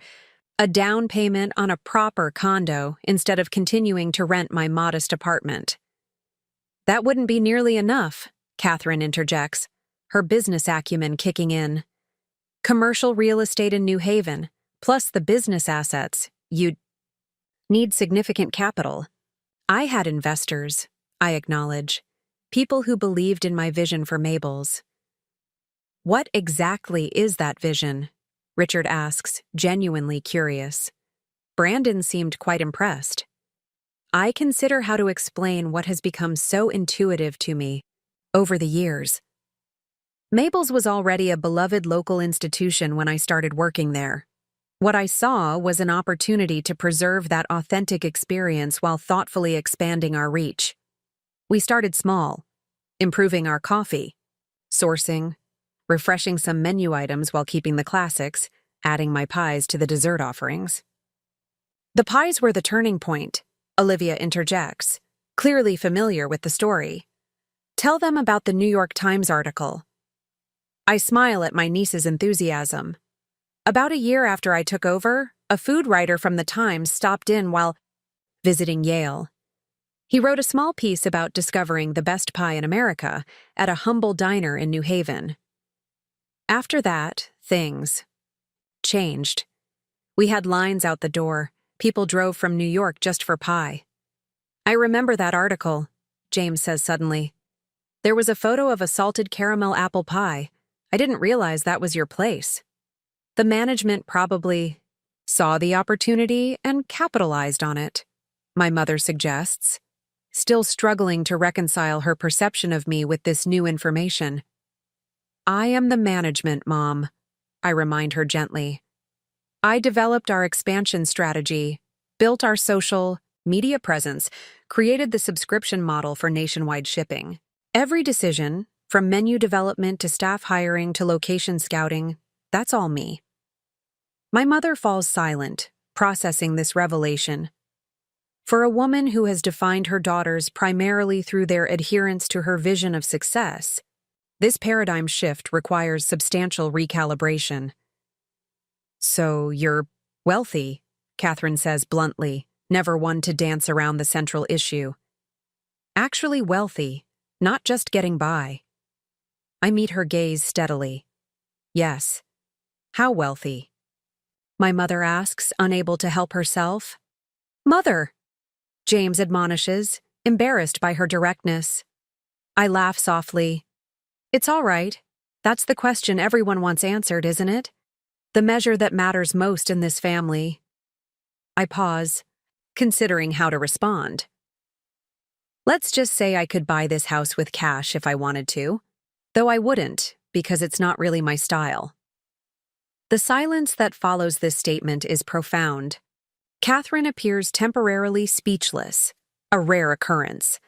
a down payment on a proper condo instead of continuing to rent my modest apartment. That wouldn't be nearly enough, Catherine interjects, her business acumen kicking in. Commercial real estate in New Haven, plus the business assets, you'd need significant capital. I had investors, I acknowledge, people who believed in my vision for Mabel's. What exactly is that vision? Richard asks, genuinely curious. Brandon seemed quite impressed. I consider how to explain what has become so intuitive to me over the years. Mabel's was already a beloved local institution when I started working there. What I saw was an opportunity to preserve that authentic experience while thoughtfully expanding our reach. We started small, improving our coffee, sourcing, refreshing some menu items while keeping the classics, adding my pies to the dessert offerings. The pies were the turning point, Olivia interjects, clearly familiar with the story. Tell them about the New York Times article. I smile at my niece's enthusiasm. About a year after I took over, a food writer from the Times stopped in while visiting Yale. He wrote a small piece about discovering the best pie in America at a humble diner in New Haven. After that, things changed. We had lines out the door. People drove from New York just for pie. I remember that article, James says suddenly. There was a photo of a salted caramel apple pie. I didn't realize that was your place. The management probably saw the opportunity and capitalized on it, my mother suggests. still struggling to reconcile her perception of me with this new information. I am the management, Mom, I remind her gently. I developed our expansion strategy, built our social media presence, created the subscription model for nationwide shipping. Every decision, from menu development to staff hiring to location scouting, that's all me. My mother falls silent, processing this revelation. For a woman who has defined her daughters primarily through their adherence to her vision of success, this paradigm shift requires substantial recalibration. So you're wealthy, Catherine says bluntly, never one to dance around the central issue. Actually wealthy, not just getting by. I meet her gaze steadily. Yes. How wealthy? My mother asks, unable to help herself. Mother, James admonishes, embarrassed by her directness. I laugh softly. It's all right. That's the question everyone wants answered, isn't it? The measure that matters most in this family. I pause, considering how to respond. Let's just say I could buy this house with cash if I wanted to, though I wouldn't, because it's not really my style. The silence that follows this statement is profound. Catherine appears temporarily speechless, a rare occurrence.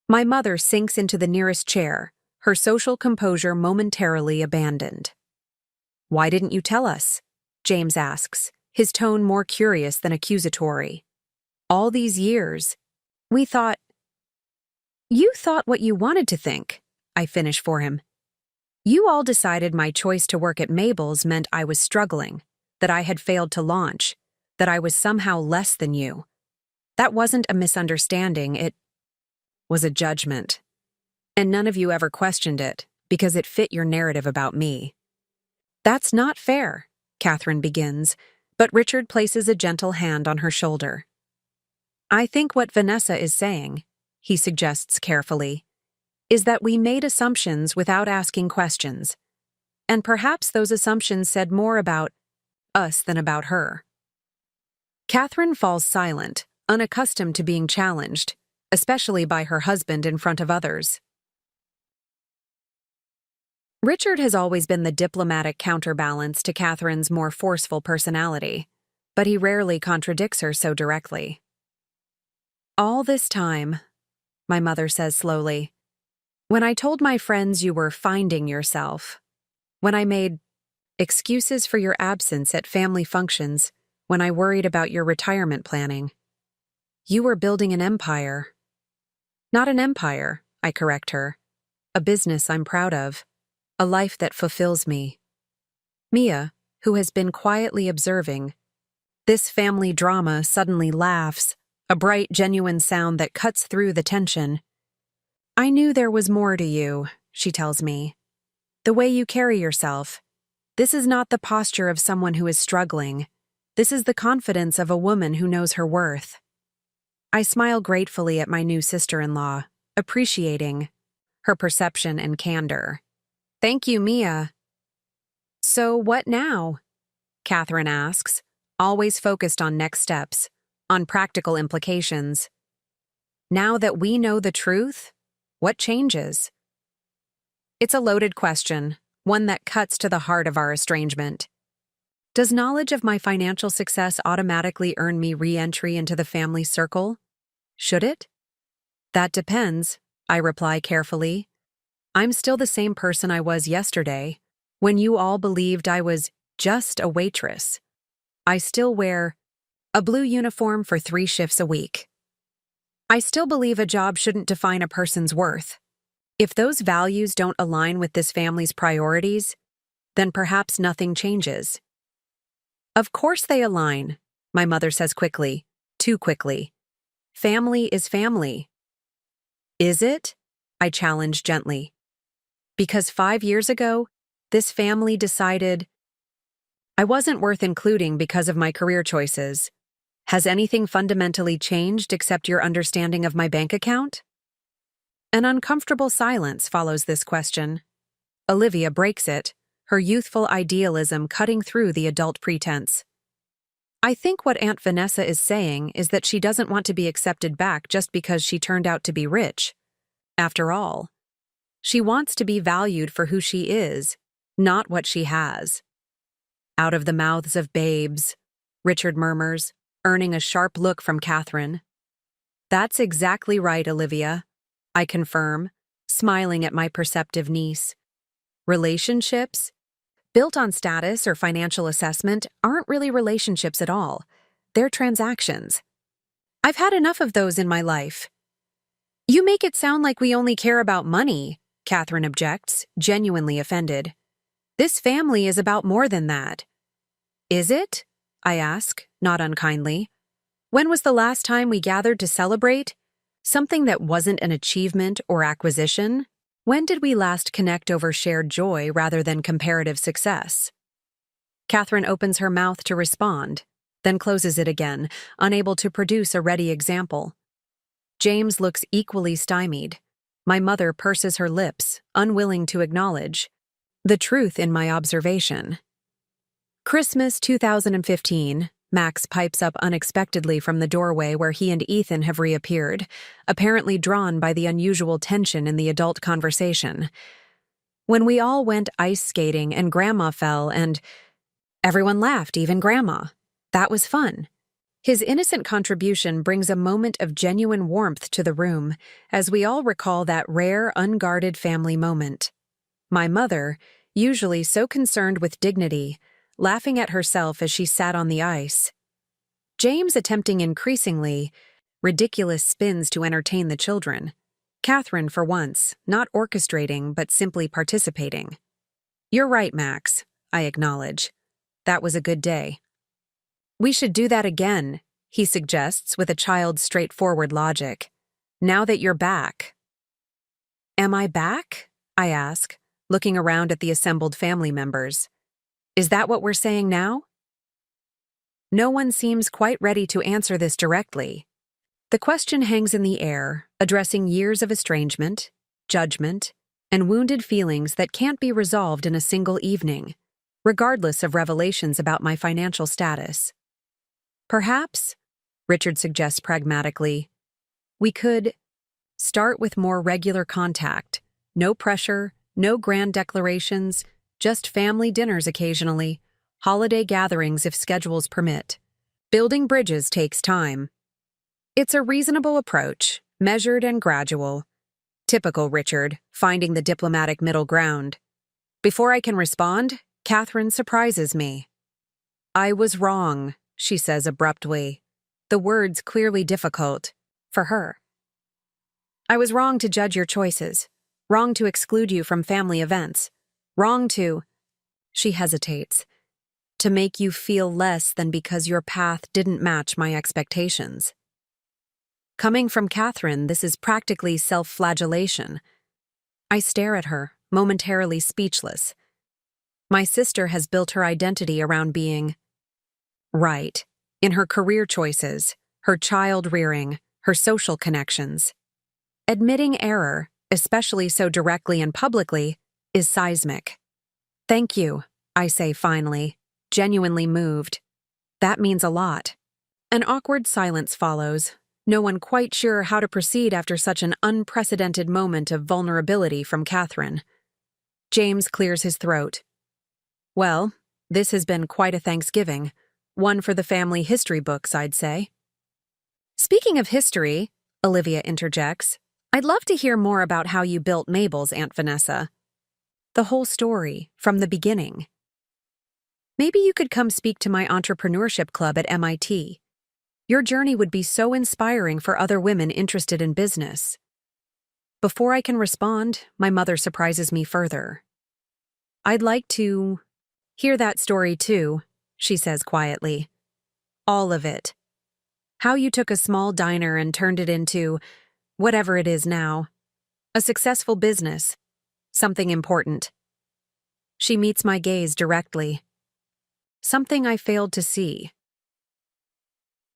My mother sinks into the nearest chair, her social composure momentarily abandoned. Why didn't you tell us? James asks, his tone more curious than accusatory. All these years, we thought... You thought what you wanted to think, I finish for him. You all decided my choice to work at Mabel's meant I was struggling, that I had failed to launch, that I was somehow less than you. That wasn't a misunderstanding, it was a judgment. And none of you ever questioned it, because it fit your narrative about me. That's not fair, Catherine begins, but Richard places a gentle hand on her shoulder. I think what Vanessa is saying, he suggests carefully, is that we made assumptions without asking questions, and perhaps those assumptions said more about us than about her. Catherine falls silent, unaccustomed to being challenged, especially by her husband in front of others. Richard has always been the diplomatic counterbalance to Catherine's more forceful personality, but he rarely contradicts her so directly. All this time, my mother says slowly, when I told my friends you were finding yourself, when I made excuses for your absence at family functions, when I worried about your retirement planning, you were building an empire. Not an empire, I correct her, a business I'm proud of. A life that fulfills me. Mia, who has been quietly observing, this family drama suddenly laughs, a bright, genuine sound that cuts through the tension. I knew there was more to you, she tells me. The way you carry yourself. This is not the posture of someone who is struggling. This is the confidence of a woman who knows her worth. I smile gratefully at my new sister-in-law, appreciating her perception and candor. Thank you, Mia. So what now? Catherine asks, always focused on next steps, on practical implications. Now that we know the truth, what changes? It's a loaded question, one that cuts to the heart of our estrangement. Does knowledge of my financial success automatically earn me re-entry into the family circle? Should it? That depends, I reply carefully. I'm still the same person I was yesterday, when you all believed I was just a waitress. I still wear a blue uniform for 3 shifts a week. I still believe a job shouldn't define a person's worth. If those values don't align with this family's priorities, then perhaps nothing changes. Of course they align, my mother says quickly, too quickly. Family is family. Is it? I challenge gently. Because 5 years ago, this family decided I wasn't worth including because of my career choices. Has anything fundamentally changed except your understanding of my bank account? An uncomfortable silence follows this question. Olivia breaks it, her youthful idealism cutting through the adult pretense. I think what Aunt Vanessa is saying is that she doesn't want to be accepted back just because she turned out to be rich. After all, she wants to be valued for who she is, not what she has. Out of the mouths of babes, Richard murmurs, earning a sharp look from Catherine. That's exactly right, Olivia, I confirm, smiling at my perceptive niece. Relationships, built on status or financial assessment, aren't really relationships at all. They're transactions. I've had enough of those in my life. You make it sound like we only care about money, Catherine objects, genuinely offended. This family is about more than that. Is it? I ask, not unkindly. When was the last time we gathered to celebrate? Something that wasn't an achievement or acquisition? When did we last connect over shared joy rather than comparative success? Catherine opens her mouth to respond, then closes it again, unable to produce a ready example. James looks equally stymied. My mother purses her lips, unwilling to acknowledge the truth in my observation. Christmas 2015, Max pipes up unexpectedly from the doorway where he and Ethan have reappeared, apparently drawn by the unusual tension in the adult conversation. When we all went ice skating and Grandma fell and everyone laughed, even Grandma. That was fun. His innocent contribution brings a moment of genuine warmth to the room as we all recall that rare, unguarded family moment. My mother, usually so concerned with dignity, laughing at herself as she sat on the ice. James attempting increasingly ridiculous spins to entertain the children. Catherine, for once, not orchestrating but simply participating. You're right, Max, I acknowledge. That was a good day. We should do that again, he suggests with a child's straightforward logic. Now that you're back. Am I back? I ask, looking around at the assembled family members. Is that what we're saying now? No one seems quite ready to answer this directly. The question hangs in the air, addressing years of estrangement, judgment, and wounded feelings that can't be resolved in a single evening, regardless of revelations about my financial status. Perhaps, Richard suggests pragmatically, we could start with more regular contact, no pressure, no grand declarations, just family dinners occasionally, holiday gatherings if schedules permit. Building bridges takes time. It's a reasonable approach, measured and gradual. Typical Richard, finding the diplomatic middle ground. Before I can respond, Catherine surprises me. I was wrong, she says abruptly, the words clearly difficult for her. I was wrong to judge your choices, wrong to exclude you from family events. Wrong to, she hesitates, to make you feel less than because your path didn't match my expectations. Coming from Catherine, this is practically self-flagellation. I stare at her, momentarily speechless. My sister has built her identity around being right, in her career choices, her child rearing, her social connections. Admitting error, especially so directly and publicly, is seismic. Thank you, I say finally, genuinely moved. That means a lot. An awkward silence follows, no one quite sure how to proceed after such an unprecedented moment of vulnerability from Catherine. James clears his throat. Well, this has been quite a Thanksgiving. One for the family history books, I'd say. Speaking of history, Olivia interjects, I'd love to hear more about how you built Mabel's, Aunt Vanessa. The whole story, from the beginning. Maybe you could come speak to my entrepreneurship club at MIT. Your journey would be so inspiring for other women interested in business. Before I can respond, my mother surprises me further. I'd like to hear that story too, she says quietly. All of it. How you took a small diner and turned it into whatever it is now. A successful business. Something important. She meets my gaze directly. Something I failed to see.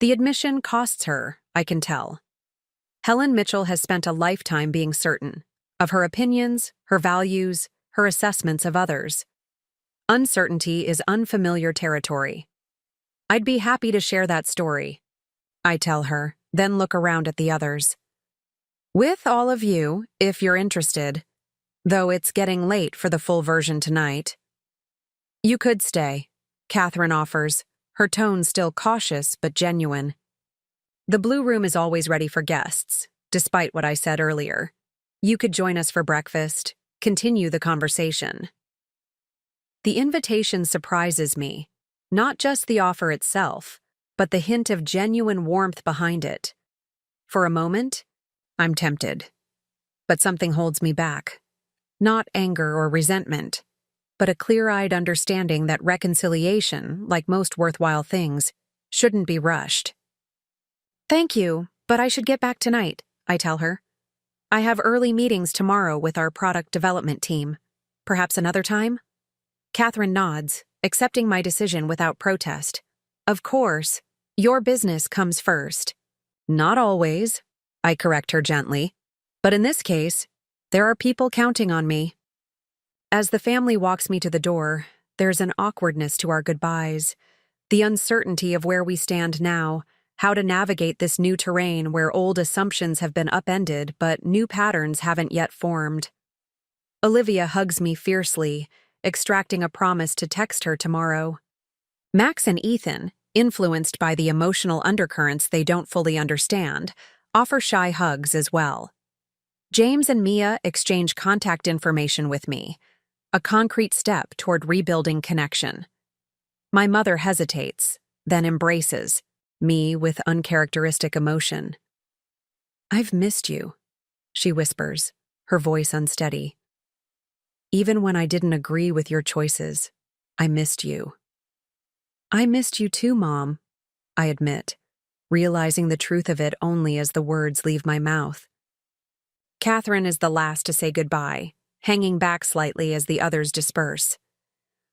The admission costs her, I can tell. Helen Mitchell has spent a lifetime being certain of her opinions, her values, her assessments of others. Uncertainty is unfamiliar territory. I'd be happy to share that story, I tell her, then look around at the others. With all of you, if you're interested, though it's getting late for the full version tonight. You could stay, Catherine offers, her tone still cautious but genuine. The Blue Room is always ready for guests, despite what I said earlier. You could join us for breakfast, continue the conversation. The invitation surprises me, not just the offer itself, but the hint of genuine warmth behind it. For a moment, I'm tempted. But something holds me back. Not anger or resentment, but a clear-eyed understanding that reconciliation, like most worthwhile things, shouldn't be rushed. Thank you, but I should get back tonight, I tell her. I have early meetings tomorrow with our product development team. Perhaps another time? Catherine nods, accepting my decision without protest. Of course, your business comes first. Not always, I correct her gently. But in this case, there are people counting on me. As the family walks me to the door, there's an awkwardness to our goodbyes, the uncertainty of where we stand now, how to navigate this new terrain where old assumptions have been upended but new patterns haven't yet formed. Olivia hugs me fiercely, extracting a promise to text her tomorrow. Max and Ethan, influenced by the emotional undercurrents they don't fully understand, offer shy hugs as well. James and Mia exchange contact information with me, a concrete step toward rebuilding connection. My mother hesitates, then embraces, me with uncharacteristic emotion. I've missed you, she whispers, her voice unsteady. Even when I didn't agree with your choices, I missed you. I missed you too, Mom, I admit, realizing the truth of it only as the words leave my mouth. Catherine is the last to say goodbye, hanging back slightly as the others disperse.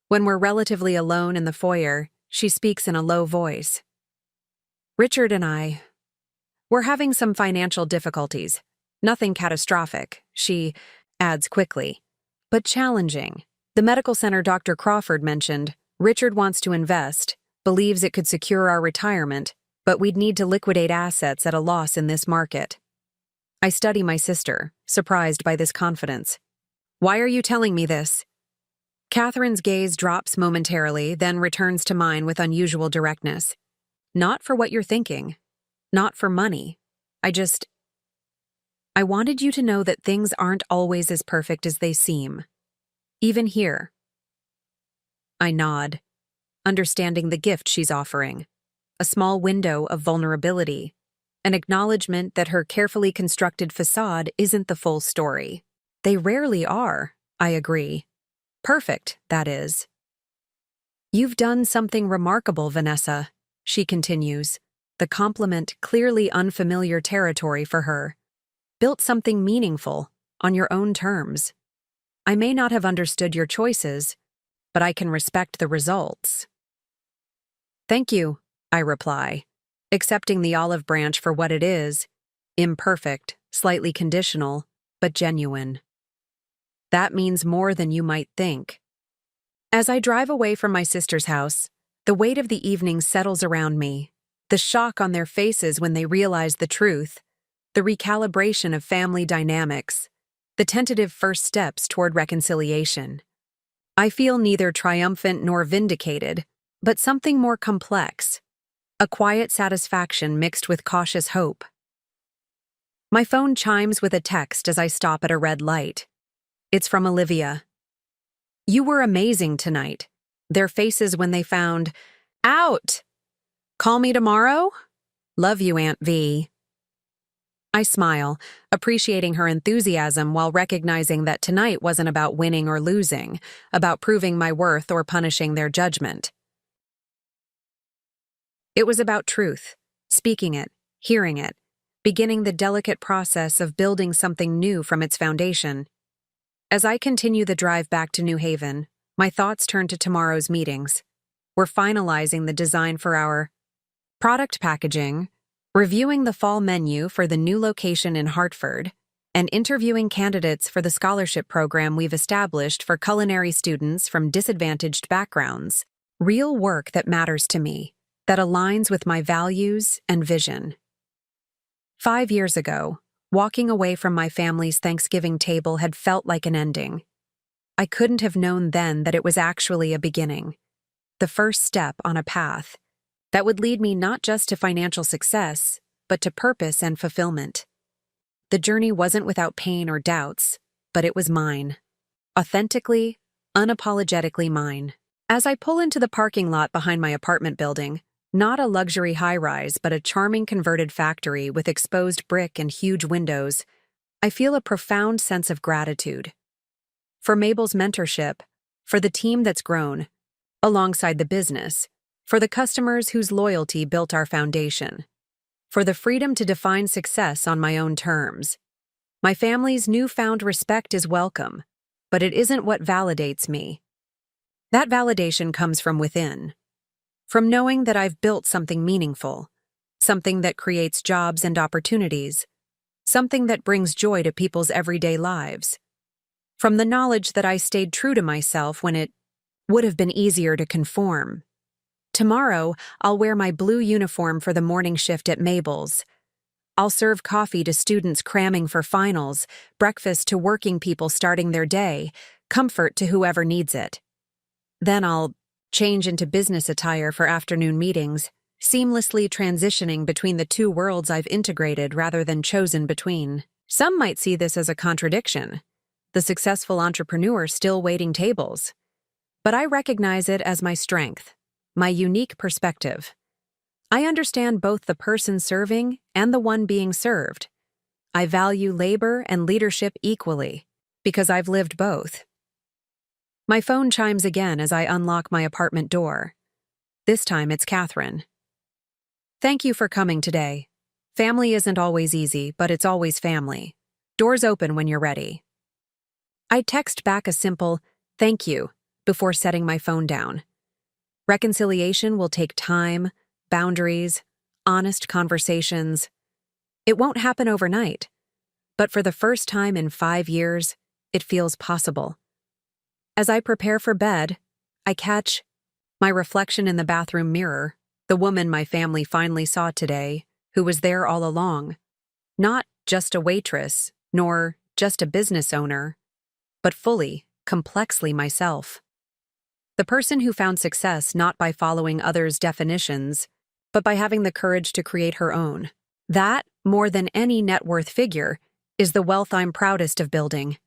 When we're relatively alone in the foyer, she speaks in a low voice. Richard and we're having some financial difficulties. Nothing catastrophic, she adds quickly, but challenging. The medical center Dr. Crawford mentioned, Richard wants to invest, believes it could secure our retirement, but we'd need to liquidate assets at a loss in this market. I study my sister, surprised by this confidence. Why are you telling me this? Catherine's gaze drops momentarily, then returns to mine with unusual directness. Not for what you're thinking. Not for money. I wanted you to know that things aren't always as perfect as they seem. Even here. I nod, understanding the gift she's offering. A small window of vulnerability. An acknowledgement that her carefully constructed facade isn't the full story. They rarely are, I agree. Perfect, that is. You've done something remarkable, Vanessa, she continues, the compliment clearly unfamiliar territory for her. Built something meaningful, on your own terms. I may not have understood your choices, but I can respect the results. Thank you, I reply, accepting the olive branch for what it is, imperfect, slightly conditional, but genuine. That means more than you might think. As I drive away from my sister's house, the weight of the evening settles around me, the shock on their faces when they realize the truth, the recalibration of family dynamics, the tentative first steps toward reconciliation. I feel neither triumphant nor vindicated, but something more complex, a quiet satisfaction mixed with cautious hope. My phone chimes with a text as I stop at a red light. It's from Olivia. You were amazing tonight. Their faces when they found, out! Call me tomorrow? Love you, Aunt V. I smile, appreciating her enthusiasm while recognizing that tonight wasn't about winning or losing, about proving my worth or punishing their judgment. It was about truth, speaking it, hearing it, beginning the delicate process of building something new from its foundation. As I continue the drive back to New Haven, my thoughts turn to tomorrow's meetings. We're finalizing the design for our product packaging, reviewing the fall menu for the new location in Hartford, and interviewing candidates for the scholarship program we've established for culinary students from disadvantaged backgrounds. Real work that matters to me. that aligns with my values and vision. 5 years ago, walking away from my family's Thanksgiving table had felt like an ending. I couldn't have known then that it was actually a beginning, the first step on a path that would lead me not just to financial success, but to purpose and fulfillment. The journey wasn't without pain or doubts, but it was mine. Authentically, unapologetically mine. As I pull into the parking lot behind my apartment building, not a luxury high-rise but a charming converted factory with exposed brick and huge windows, I feel a profound sense of gratitude. For Mabel's mentorship, for the team that's grown, alongside the business, for the customers whose loyalty built our foundation, for the freedom to define success on my own terms. My family's newfound respect is welcome, but it isn't what validates me. That validation comes from within, from knowing that I've built something meaningful, something that creates jobs and opportunities, something that brings joy to people's everyday lives, from the knowledge that I stayed true to myself when it would have been easier to conform. Tomorrow, I'll wear my blue uniform for the morning shift at Mabel's. I'll serve coffee to students cramming for finals, breakfast to working people starting their day, comfort to whoever needs it. Then I'll change into business attire for afternoon meetings, seamlessly transitioning between the two worlds I've integrated rather than chosen between. Some might see this as a contradiction, the successful entrepreneur still waiting tables. But I recognize it as my strength, my unique perspective. I understand both the person serving and the one being served. I value labor and leadership equally, because I've lived both. My phone chimes again as I unlock my apartment door. This time it's Catherine. Thank you for coming today. Family isn't always easy, but it's always family. Doors open when you're ready. I text back a simple, "Thank you," before setting my phone down. Reconciliation will take time, boundaries, honest conversations. It won't happen overnight, but for the first time in 5 years, it feels possible. As I prepare for bed, I catch my reflection in the bathroom mirror, the woman my family finally saw today, who was there all along. Not just a waitress, nor just a business owner, but fully, complexly myself. The person who found success not by following others' definitions, but by having the courage to create her own. That, more than any net worth figure, is the wealth I'm proudest of building.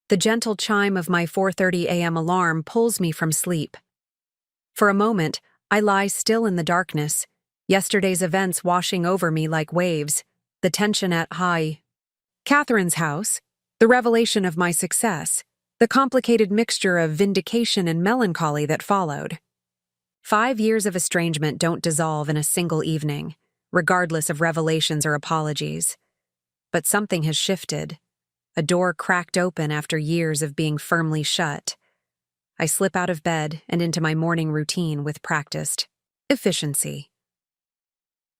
The gentle chime of my 4:30 a.m. alarm pulls me from sleep. For a moment, I lie still in the darkness, yesterday's events washing over me like waves, the tension at high. Catherine's house, the revelation of my success, the complicated mixture of vindication and melancholy that followed. 5 years of estrangement don't dissolve in a single evening, regardless of revelations or apologies. But something has shifted. A door cracked open after years of being firmly shut. I slip out of bed and into my morning routine with practiced efficiency.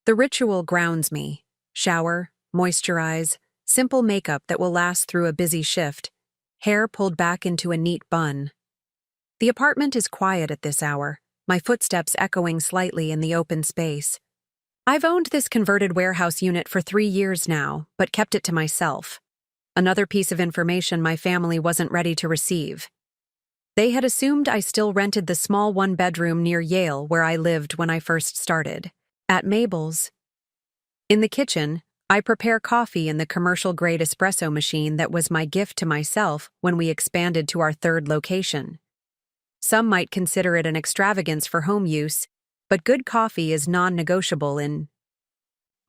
The ritual grounds me. Shower, moisturize, simple makeup that will last through a busy shift, hair pulled back into a neat bun. The apartment is quiet at this hour, my footsteps echoing slightly in the open space. I've owned this converted warehouse unit for 3 years now, but kept it to myself. Another piece of information my family wasn't ready to receive. They had assumed I still rented the small one-bedroom near Yale where I lived when I first started. At Mabel's. In the kitchen, I prepare coffee in the commercial-grade espresso machine that was my gift to myself when we expanded to our 3rd location. Some might consider it an extravagance for home use, but good coffee is non-negotiable in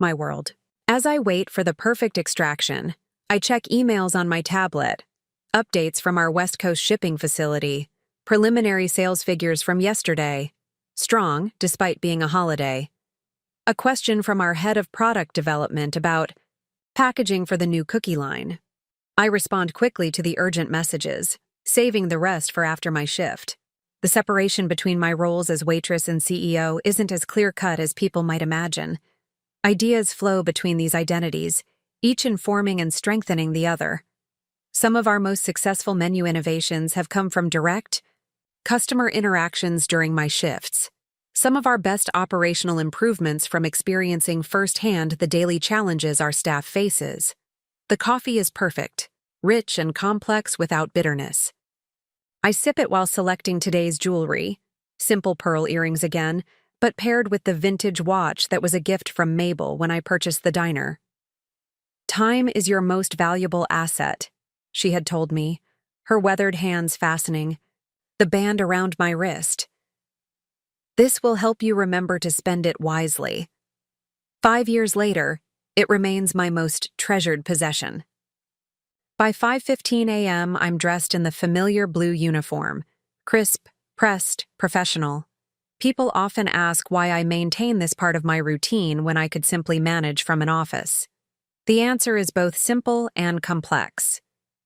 my world. As I wait for the perfect extraction, I check emails on my tablet, updates from our West Coast shipping facility, preliminary sales figures from yesterday, strong despite being a holiday. A question from our head of product development about packaging for the new cookie line. I respond quickly to the urgent messages, saving the rest for after my shift. The separation between my roles as waitress and CEO isn't as clear-cut as people might imagine. Ideas flow between these identities, each informing and strengthening the other. Some of our most successful menu innovations have come from direct, customer interactions during my shifts. Some of our best operational improvements from experiencing firsthand the daily challenges our staff faces. The coffee is perfect, rich and complex without bitterness. I sip it while selecting today's jewelry, simple pearl earrings again, but paired with the vintage watch that was a gift from Mabel when I purchased the diner. Time is your most valuable asset, she had told me, her weathered hands fastening, the band around my wrist. This will help you remember to spend it wisely. 5 years later, it remains my most treasured possession. By 5:15 a.m., I'm dressed in the familiar blue uniform, crisp, pressed, professional. People often ask why I maintain this part of my routine when I could simply manage from an office. The answer is both simple and complex.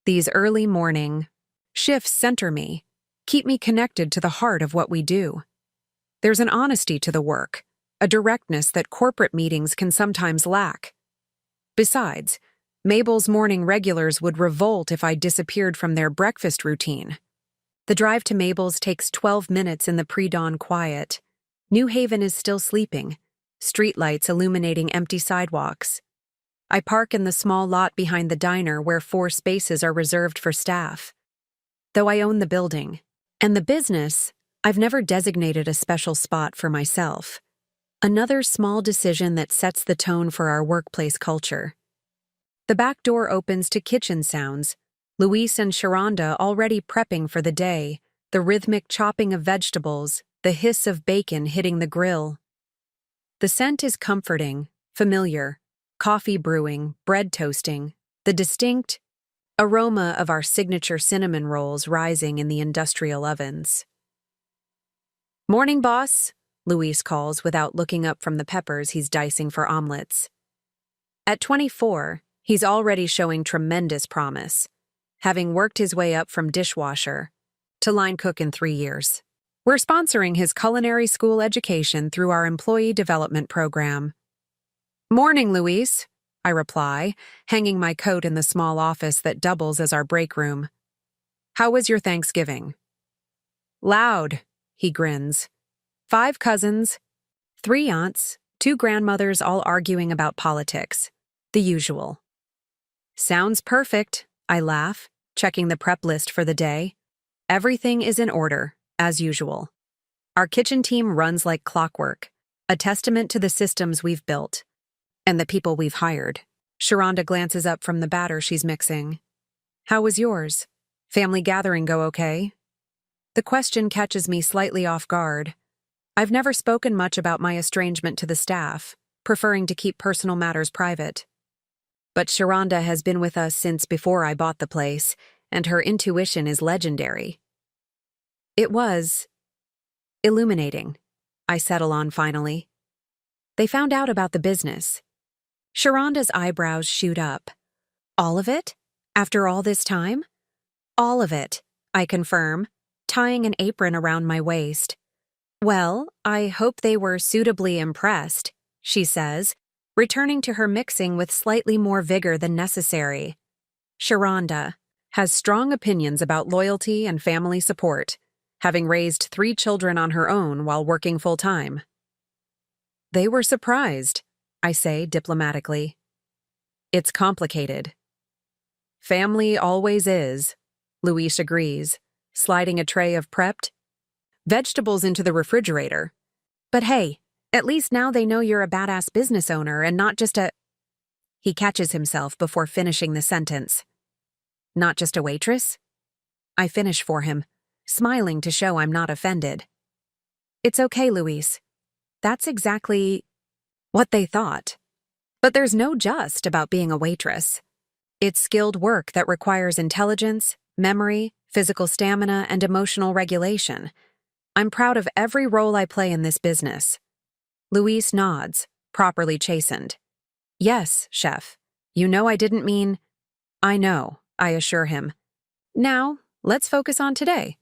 These early morning shifts center me, keep me connected to the heart of what we do. There's an honesty to the work, a directness that corporate meetings can sometimes lack. Besides, Mabel's morning regulars would revolt if I disappeared from their breakfast routine. The drive to Mabel's takes 12 minutes in the pre-dawn quiet. New Haven is still sleeping, streetlights illuminating empty sidewalks. I park in the small lot behind the diner where 4 spaces are reserved for staff. Though I own the building and the business, I've never designated a special spot for myself. Another small decision that sets the tone for our workplace culture. The back door opens to kitchen sounds, Luis and Sharonda already prepping for the day, the rhythmic chopping of vegetables, the hiss of bacon hitting the grill. The scent is comforting, familiar, coffee brewing, bread toasting, the distinct aroma of our signature cinnamon rolls rising in the industrial ovens. "Morning, boss," Luis calls without looking up from the peppers he's dicing for omelets. At 24, he's already showing tremendous promise, having worked his way up from dishwasher to line cook in 3 years. We're sponsoring his culinary school education through our employee development program. "Morning, Luis," I reply, hanging my coat in the small office that doubles as our break room. "How was your Thanksgiving?" "Loud," he grins. 5 cousins, 3 aunts, 2 grandmothers all arguing about politics. The usual. "Sounds perfect," I laugh, checking the prep list for the day. Everything is in order, as usual. Our kitchen team runs like clockwork, a testament to the systems we've built and the people we've hired. Sharonda glances up from the batter she's mixing. "How was yours? Family gathering go okay?" The question catches me slightly off guard. I've never spoken much about my estrangement to the staff, preferring to keep personal matters private. But Sharonda has been with us since before I bought the place, and her intuition is legendary. It was illuminating, I settle on finally. They found out about the business. Sharonda's eyebrows shoot up. All of it? After all this time? All of it, I confirm, tying an apron around my waist. "Well, I hope they were suitably impressed," she says, returning to her mixing with slightly more vigor than necessary. Sharonda has strong opinions about loyalty and family support, having raised 3 children on her own while working full-time. "They were surprised," I say diplomatically. "It's complicated." "Family always is," Luis agrees, sliding a tray of prepped vegetables into the refrigerator. "But hey, at least now they know you're a badass business owner and not just a—" He catches himself before finishing the sentence. "Not just a waitress?" I finish for him, smiling to show I'm not offended. "It's okay, Luis. That's exactly what they thought. But there's no just about being a waitress. It's skilled work that requires intelligence, memory, physical stamina, and emotional regulation. I'm proud of every role I play in this business." Luis nods, properly chastened. "Yes, chef. You know I didn't mean—" "I know," I assure him. "Now, let's focus on today."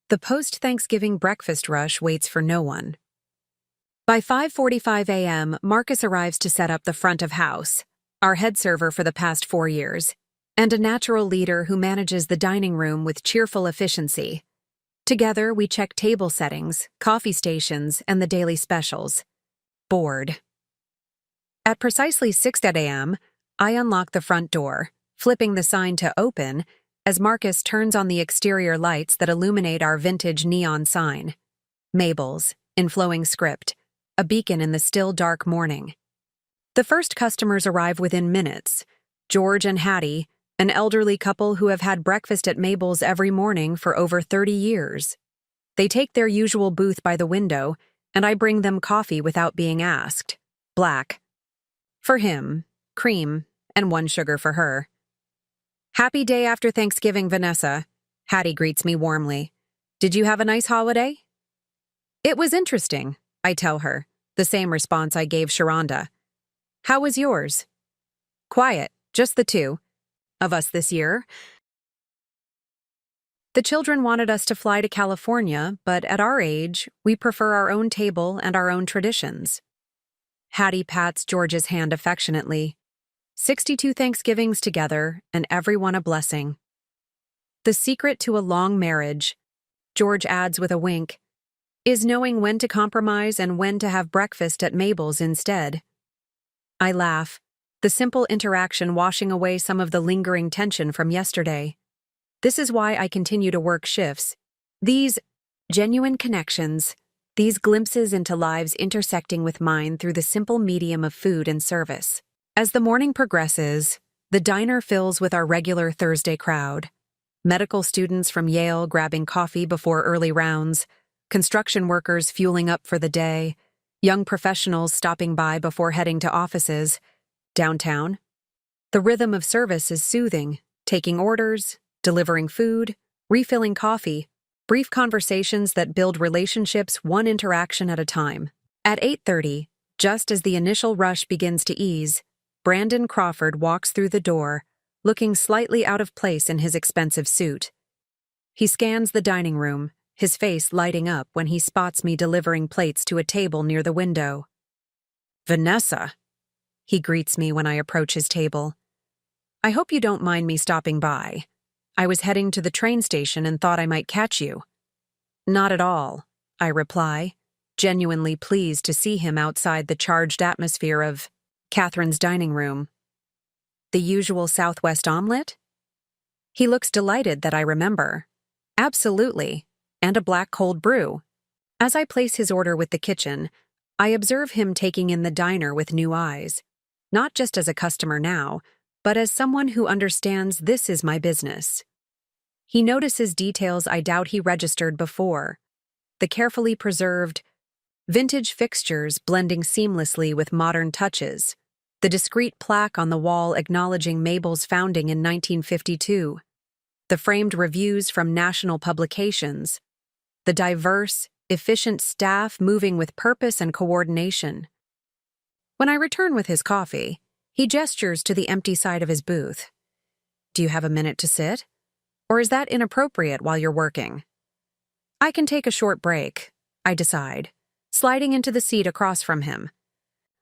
The post-Thanksgiving breakfast rush waits for no one. By 5:45 a.m., Marcus arrives to set up the front of house, our head server for the past 4 years, and a natural leader who manages the dining room with cheerful efficiency. Together, we check table settings, coffee stations, and the daily specials. Bored. At precisely 6 a.m., I unlock the front door, flipping the sign to open as Marcus turns on the exterior lights that illuminate our vintage neon sign. Mabel's, in flowing script, a beacon in the still dark morning. The first customers arrive within minutes. George and Hattie, an elderly couple who have had breakfast at Mabel's every morning for over 30 years. They take their usual booth by the window, and I bring them coffee without being asked. Black. For him, cream, and 1 sugar for her. Happy day after Thanksgiving, Vanessa. Hattie greets me warmly. Did you have a nice holiday? It was interesting, I tell her, the same response I gave Sharonda. How was yours? Quiet, just the two of us this year. The children wanted us to fly to California, but at our age, we prefer our own table and our own traditions. Hattie pats George's hand affectionately. 62 Thanksgivings together, and everyone a blessing. The secret to a long marriage, George adds with a wink, is knowing when to compromise and when to have breakfast at Mabel's instead. I laugh, the simple interaction washing away some of the lingering tension from yesterday. This is why I continue to work shifts. These genuine connections, these glimpses into lives intersecting with mine through the simple medium of food and service. As the morning progresses, the diner fills with our regular Thursday crowd. Medical students from Yale grabbing coffee before early rounds, construction workers fueling up for the day, young professionals stopping by before heading to offices. Downtown, the rhythm of service is soothing, taking orders, delivering food, refilling coffee, brief conversations that build relationships one interaction at a time. At 8:30, just as the initial rush begins to ease, Brandon Crawford walks through the door, looking slightly out of place in his expensive suit. He scans the dining room, his face lighting up when he spots me delivering plates to a table near the window. Vanessa, he greets me when I approach his table. I hope you don't mind me stopping by. I was heading to the train station and thought I might catch you. Not at all, I reply, genuinely pleased to see him outside the charged atmosphere of Catherine's dining room. The usual Southwest omelet? He looks delighted that I remember. Absolutely, and a black cold brew. As I place his order with the kitchen, I observe him taking in the diner with new eyes, not just as a customer now, but as someone who understands this is my business. He notices details I doubt he registered before. The carefully preserved, vintage fixtures blending seamlessly with modern touches, the discreet plaque on the wall acknowledging Mabel's founding in 1952, the framed reviews from national publications, the diverse, efficient staff moving with purpose and coordination. When I return with his coffee, he gestures to the empty side of his booth. Do you have a minute to sit? Or is that inappropriate while you're working? I can take a short break, I decide, sliding into the seat across from him.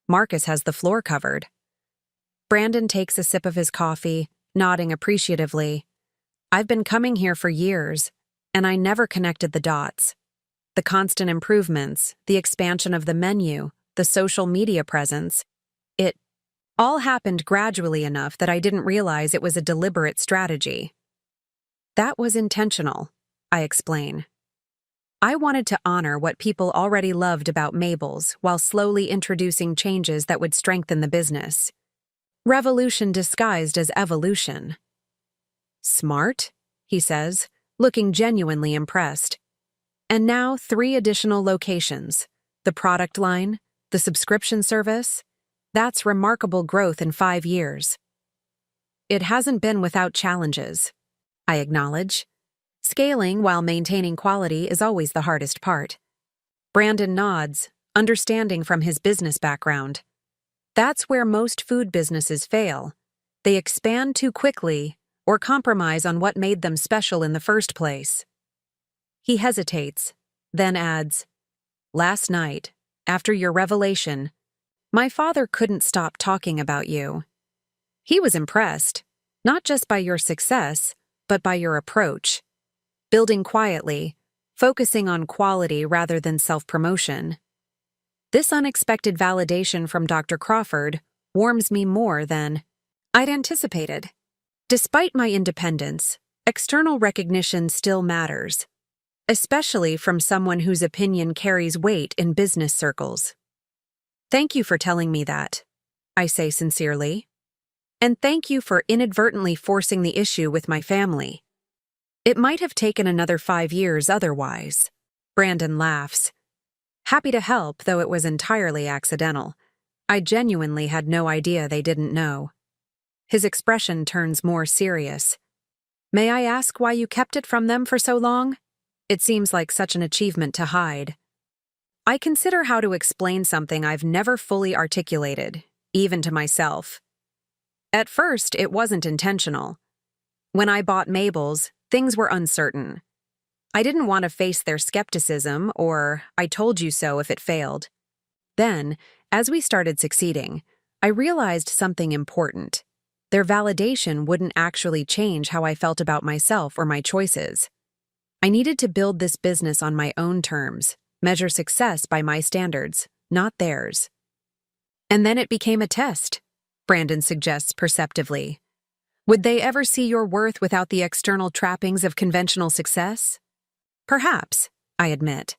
Marcus has the floor covered. Brandon takes a sip of his coffee, nodding appreciatively. I've been coming here for years, and I never connected the dots. The constant improvements, the expansion of the menu, the social media presence, it all happened gradually enough that I didn't realize it was a deliberate strategy. That was intentional, I explain. I wanted to honor what people already loved about Mabel's while slowly introducing changes that would strengthen the business. Revolution disguised as evolution. Smart, he says, looking genuinely impressed. And now 3 additional locations. The product line, the subscription service. That's remarkable growth in 5 years. It hasn't been without challenges, I acknowledge. Scaling while maintaining quality is always the hardest part. Brandon nods, understanding from his business background. That's where most food businesses fail. They expand too quickly or compromise on what made them special in the first place. He hesitates, then adds, Last night, after your revelation, my father couldn't stop talking about you. He was impressed, not just by your success, but by your approach. Building quietly, focusing on quality rather than self-promotion. This unexpected validation from Dr. Crawford warms me more than I'd anticipated. Despite my independence, external recognition still matters, especially from someone whose opinion carries weight in business circles. Thank you for telling me that, I say sincerely. And thank you for inadvertently forcing the issue with my family. It might have taken another 5 years otherwise. Brandon laughs. Happy to help, though it was entirely accidental. I genuinely had no idea they didn't know. His expression turns more serious. May I ask why you kept it from them for so long? It seems like such an achievement to hide. I consider how to explain something I've never fully articulated, even to myself. At first, it wasn't intentional. When I bought Mabel's, things were uncertain. I didn't want to face their skepticism or I told you so if it failed. Then, as we started succeeding, I realized something important. Their validation wouldn't actually change how I felt about myself or my choices. I needed to build this business on my own terms, measure success by my standards, not theirs. And then it became a test, Brandon suggests perceptively. Would they ever see your worth without the external trappings of conventional success? Perhaps, I admit.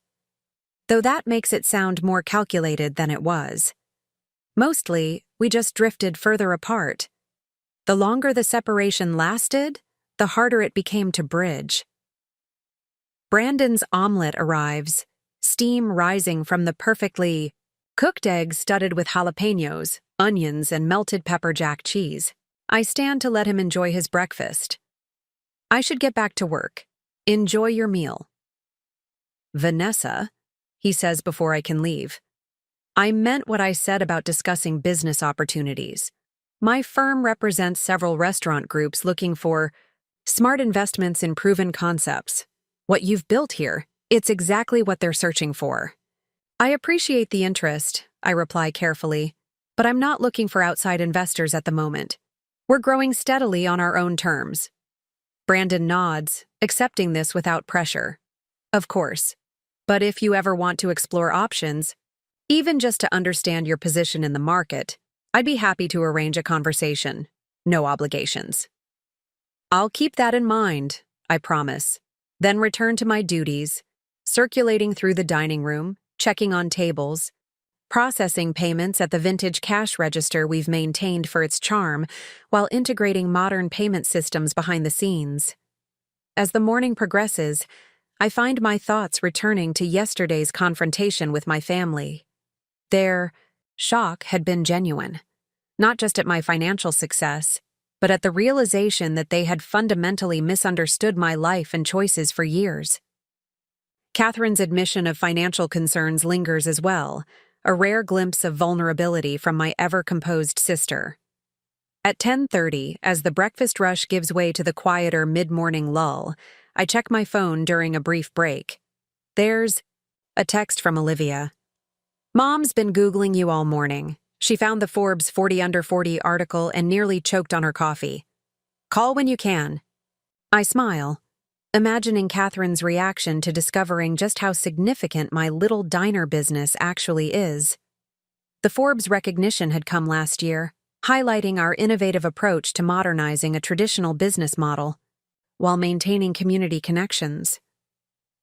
Though that makes it sound more calculated than it was. Mostly, we just drifted further apart. The longer the separation lasted, the harder it became to bridge. Brandon's omelet arrives, steam rising from the perfectly cooked eggs studded with jalapenos, onions, and melted pepper jack cheese. I stand to let him enjoy his breakfast. I should get back to work. Enjoy your meal. Vanessa, he says before I can leave. I meant what I said about discussing business opportunities. My firm represents several restaurant groups looking for smart investments in proven concepts. What you've built here, it's exactly what they're searching for. I appreciate the interest, I reply carefully, but I'm not looking for outside investors at the moment. We're growing steadily on our own terms. Brandon nods, accepting this without pressure. Of course. But if you ever want to explore options, even just to understand your position in the market, I'd be happy to arrange a conversation. No obligations. I'll keep that in mind, I promise, then return to my duties, circulating through the dining room, checking on tables, processing payments at the vintage cash register we've maintained for its charm, while integrating modern payment systems behind the scenes. As the morning progresses, I find my thoughts returning to yesterday's confrontation with my family. Their shock had been genuine, not just at my financial success, but at the realization that they had fundamentally misunderstood my life and choices for years. Catherine's admission of financial concerns lingers as well, a rare glimpse of vulnerability from my ever-composed sister. At 10:30, as the breakfast rush gives way to the quieter mid-morning lull, I check my phone during a brief break. There's a text from Olivia. Mom's been Googling you all morning. She found the Forbes 40 Under 40 article and nearly choked on her coffee. Call when you can. I smile, imagining Catherine's reaction to discovering just how significant my little diner business actually is. The Forbes recognition had come last year, highlighting our innovative approach to modernizing a traditional business model, while maintaining community connections.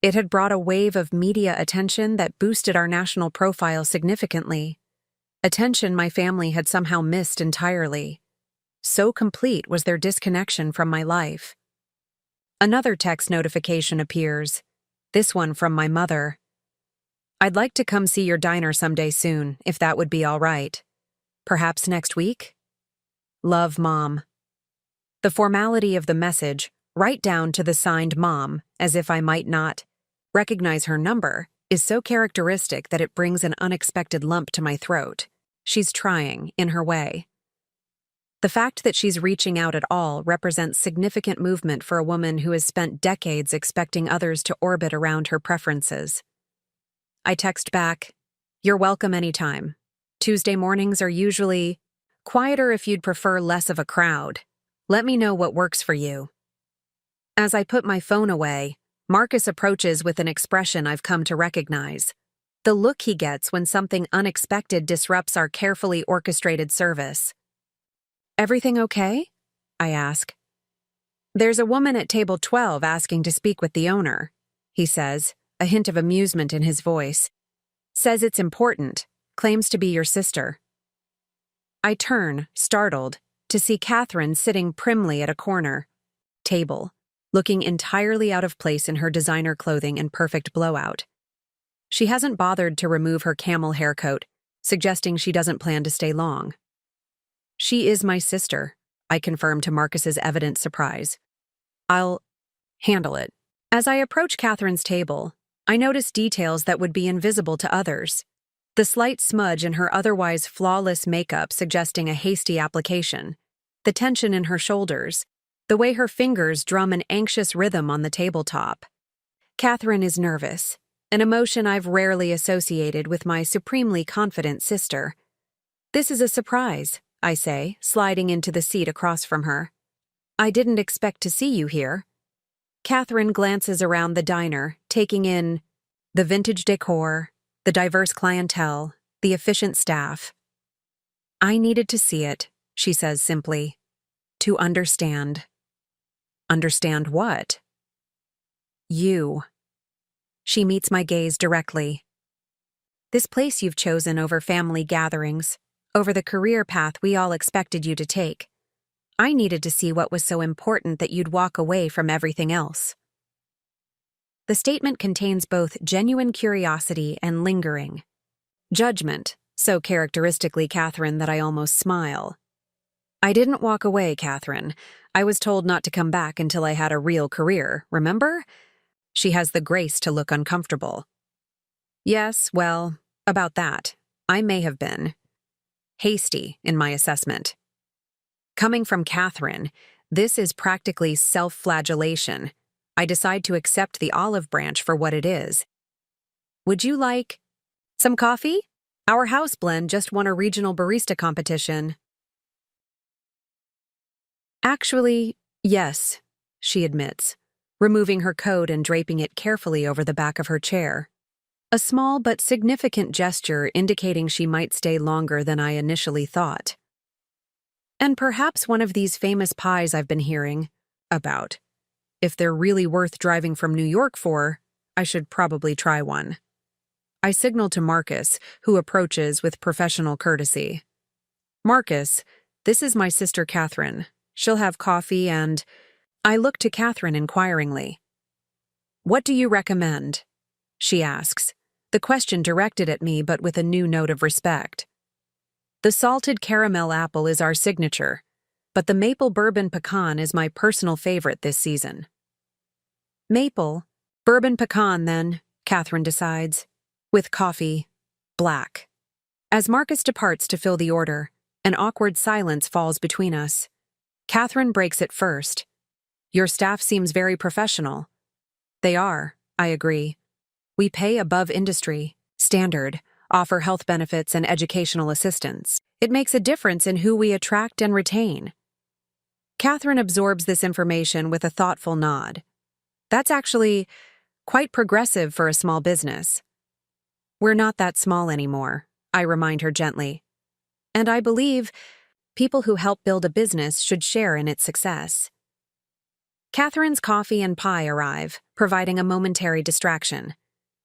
It had brought a wave of media attention that boosted our national profile significantly. Attention my family had somehow missed entirely. So complete was their disconnection from my life. Another text notification appears, this one from my mother. I'd like to come see your diner someday soon, if that would be all right. Perhaps next week? Love, Mom. The formality of the message, right down to the signed Mom, as if I might not recognize her number, is so characteristic that it brings an unexpected lump to my throat. She's trying, in her way. The fact that she's reaching out at all represents significant movement for a woman who has spent decades expecting others to orbit around her preferences. I text back, "You're welcome anytime. Tuesday mornings are usually quieter if you'd prefer less of a crowd. Let me know what works for you." As I put my phone away, Marcus approaches with an expression I've come to recognize. The look he gets when something unexpected disrupts our carefully orchestrated service. "Everything okay?" I ask. "There's a woman at table 12 asking to speak with the owner," he says, a hint of amusement in his voice. "Says it's important, claims to be your sister." I turn, startled, to see Catherine sitting primly at a corner table, looking entirely out of place in her designer clothing and perfect blowout. She hasn't bothered to remove her camel haircoat, suggesting she doesn't plan to stay long. "She is my sister," I confirm to Marcus's evident surprise. "I'll handle it." As I approach Catherine's table, I notice details that would be invisible to others. The slight smudge in her otherwise flawless makeup suggesting a hasty application, the tension in her shoulders, the way her fingers drum an anxious rhythm on the tabletop. Catherine is nervous, an emotion I've rarely associated with my supremely confident sister. "This is a surprise," I say, sliding into the seat across from her. "I didn't expect to see you here." Catherine glances around the diner, taking in the vintage decor, the diverse clientele, the efficient staff. "I needed to see it," she says simply. "To understand." "Understand what?" "You." She meets my gaze directly. "This place you've chosen over family gatherings, over the career path we all expected you to take. I needed to see what was so important that you'd walk away from everything else." The statement contains both genuine curiosity and lingering judgment, so characteristically Catherine that I almost smile. "I didn't walk away, Catherine. I was told not to come back until I had a real career, remember?" She has the grace to look uncomfortable. "Yes, well, about that. I may have been hasty in my assessment." Coming from Catherine, this is practically self-flagellation. I decide to accept the olive branch for what it is. "Would you like some coffee? Our house blend just won a regional barista competition." "Actually, yes," she admits, removing her coat and draping it carefully over the back of her chair. A small but significant gesture indicating she might stay longer than I initially thought. "And perhaps one of these famous pies I've been hearing about. If they're really worth driving from New York for, I should probably try one." I signal to Marcus, who approaches with professional courtesy. "Marcus, this is my sister Catherine. She'll have coffee and—" I look to Catherine inquiringly. "What do you recommend?" she asks, the question directed at me but with a new note of respect. "The salted caramel apple is our signature, but the maple bourbon pecan is my personal favorite this season." "Maple, bourbon pecan then," Catherine decides, "with coffee, black." As Marcus departs to fill the order, an awkward silence falls between us. Catherine breaks it first. "Your staff seems very professional." "They are," I agree. "We pay above industry standard, offer health benefits and educational assistance. It makes a difference in who we attract and retain." Catherine absorbs this information with a thoughtful nod. "That's actually quite progressive for a small business." "We're not that small anymore," I remind her gently. "And I believe people who help build a business should share in its success." Catherine's coffee and pie arrive, providing a momentary distraction.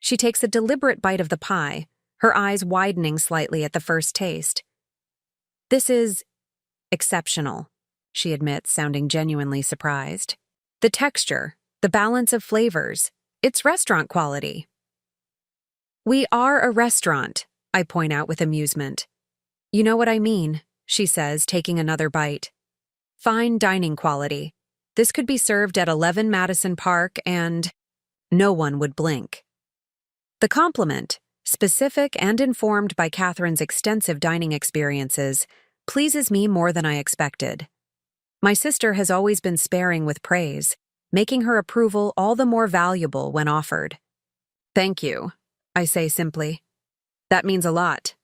She takes a deliberate bite of the pie, her eyes widening slightly at the first taste. "This is exceptional," she admits, sounding genuinely surprised. "The texture, the balance of flavors, it's restaurant quality." "We are a restaurant," I point out with amusement. "You know what I mean," she says, taking another bite. "Fine dining quality. This could be served at 11 Madison Park and no one would blink." The compliment, specific and informed by Catherine's extensive dining experiences, pleases me more than I expected. My sister has always been sparing with praise, making her approval all the more valuable when offered. "Thank you," I say simply. "That means a lot."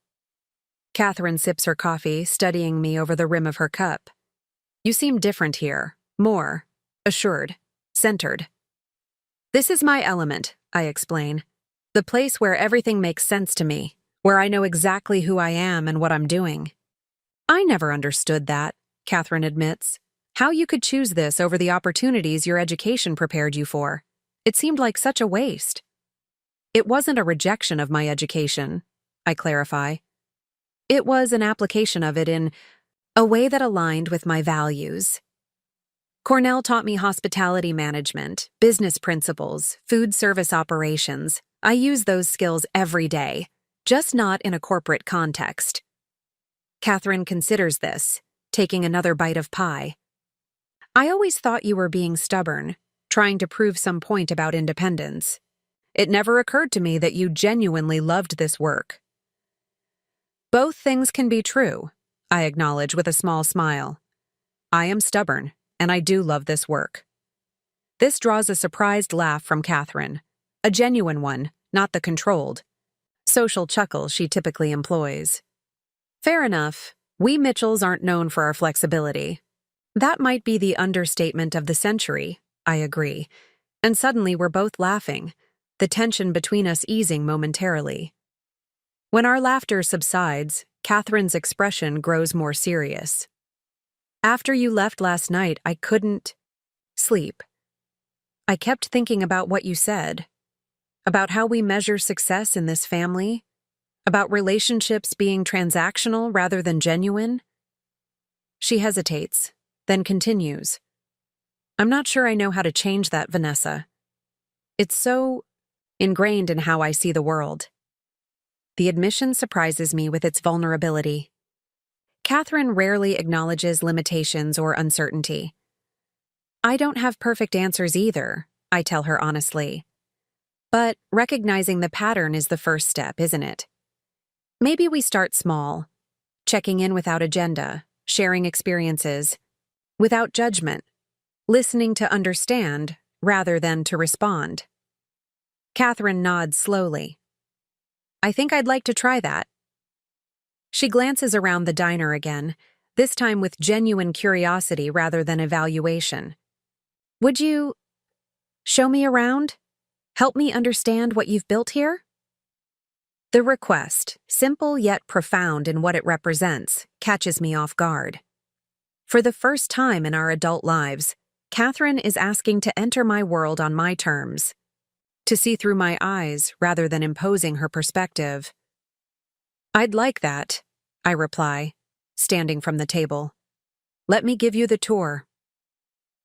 Catherine sips her coffee, studying me over the rim of her cup. "You seem different here, more assured, centered." This is my element, I explain. The place where everything makes sense to me, where I know exactly who I am and what I'm doing. I never understood that, Catherine admits. How you could choose this over the opportunities your education prepared you for. It seemed like such a waste. It wasn't a rejection of my education, I clarify. It was an application of it in a way that aligned with my values. Cornell taught me hospitality management, business principles, food service operations. I use those skills every day, just not in a corporate context. Catherine considers this, taking another bite of pie. I always thought you were being stubborn, trying to prove some point about independence. It never occurred to me that you genuinely loved this work. Both things can be true, I acknowledge with a small smile. I am stubborn, and I do love this work. This draws a surprised laugh from Catherine, a genuine one, not the controlled, social chuckle she typically employs. Fair enough, we Mitchells aren't known for our flexibility. That might be the understatement of the century, I agree, and suddenly we're both laughing, the tension between us easing momentarily. When our laughter subsides, Catherine's expression grows more serious. After you left last night, I couldn't sleep. I kept thinking about what you said, about how we measure success in this family, about relationships being transactional rather than genuine. She hesitates, then continues. I'm not sure I know how to change that, Vanessa. It's so ingrained in how I see the world. The admission surprises me with its vulnerability. Catherine rarely acknowledges limitations or uncertainty. I don't have perfect answers either, I tell her honestly. But recognizing the pattern is the first step, isn't it? Maybe we start small, checking in without agenda, sharing experiences, without judgment, listening to understand rather than to respond. Catherine nods slowly. I think I'd like to try that. She glances around the diner again, this time with genuine curiosity rather than evaluation. Would you show me around? Help me understand what you've built here? The request, simple yet profound in what it represents, catches me off guard. For the first time in our adult lives, Catherine is asking to enter my world on my terms, to see through my eyes rather than imposing her perspective. I'd like that, I reply, standing from the table. Let me give you the tour.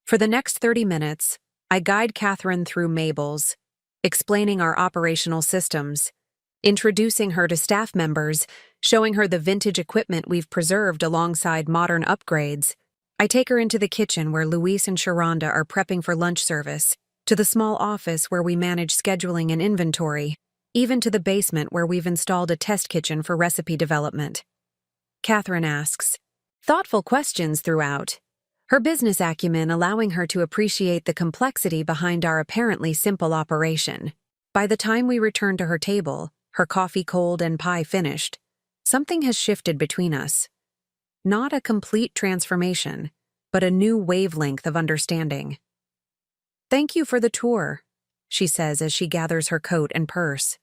For the next 30 minutes, I guide Catherine through Mabel's, explaining our operational systems, introducing her to staff members, showing her the vintage equipment we've preserved alongside modern upgrades. I take her into the kitchen where Luis and Sharonda are prepping for lunch service, to the small office where we manage scheduling and inventory, even to the basement where we've installed a test kitchen for recipe development. Catherine asks, thoughtful questions throughout, her business acumen allowing her to appreciate the complexity behind our apparently simple operation. By the time we return to her table, her coffee cold and pie finished, something has shifted between us. Not a complete transformation, but a new wavelength of understanding. Thank you for the tour, she says as she gathers her coat and purse.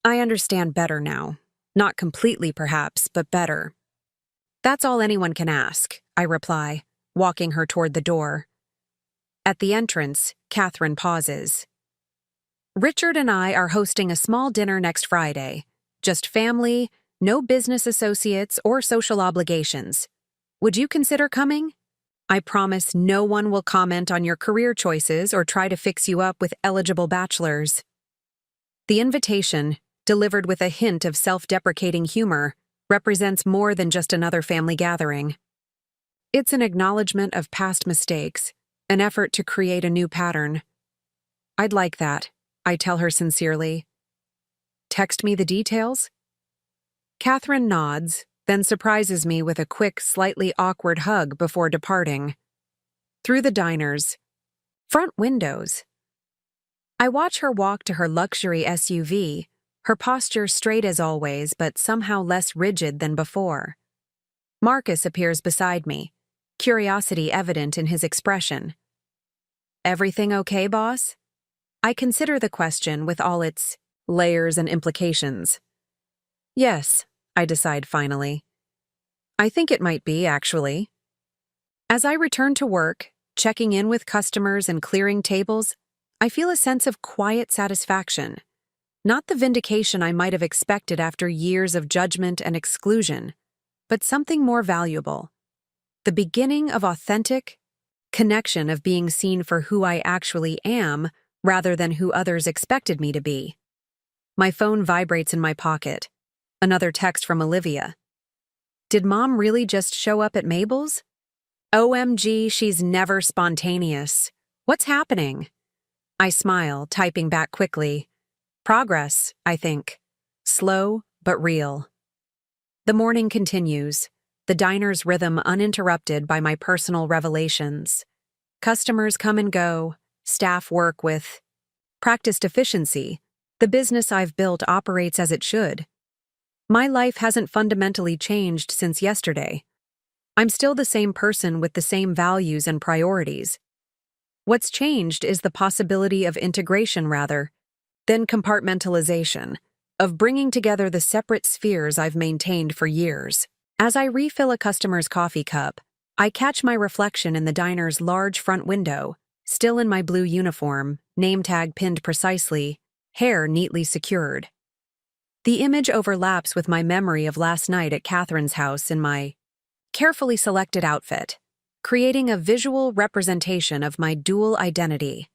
I understand better now. Not completely, perhaps, but better. That's all anyone can ask, I reply, walking her toward the door. At the entrance, Catherine pauses. Richard and I are hosting a small dinner next Friday. Just family, no business associates or social obligations. Would you consider coming? I promise no one will comment on your career choices or try to fix you up with eligible bachelors. The invitation, delivered with a hint of self-deprecating humor, represents more than just another family gathering. It's an acknowledgement of past mistakes, an effort to create a new pattern. I'd like that, I tell her sincerely. Text me the details? Catherine nods, then surprises me with a quick, slightly awkward hug before departing. Through the diner's front windows. I watch her walk to her luxury SUV, her posture straight as always but somehow less rigid than before. Marcus appears beside me, curiosity evident in his expression. Everything okay, boss? I consider the question with all its layers and implications. Yes, I decide finally. I think it might be, actually. As I return to work, checking in with customers and clearing tables, I feel a sense of quiet satisfaction. Not the vindication I might have expected after years of judgment and exclusion, but something more valuable. The beginning of authentic connection, of being seen for who I actually am rather than who others expected me to be. My phone vibrates in my pocket. Another text from Olivia. Did Mom really just show up at Mabel's? OMG, she's never spontaneous. What's happening? I smile, typing back quickly. Progress, I think. Slow, but real. The morning continues, the diner's rhythm uninterrupted by my personal revelations. Customers come and go, staff work with practiced efficiency. The business I've built operates as it should. My life hasn't fundamentally changed since yesterday. I'm still the same person with the same values and priorities. What's changed is the possibility of integration rather than compartmentalization, of bringing together the separate spheres I've maintained for years. As I refill a customer's coffee cup, I catch my reflection in the diner's large front window, still in my blue uniform, name tag pinned precisely, hair neatly secured. The image overlaps with my memory of last night at Catherine's house in my carefully selected outfit, creating a visual representation of my dual identity.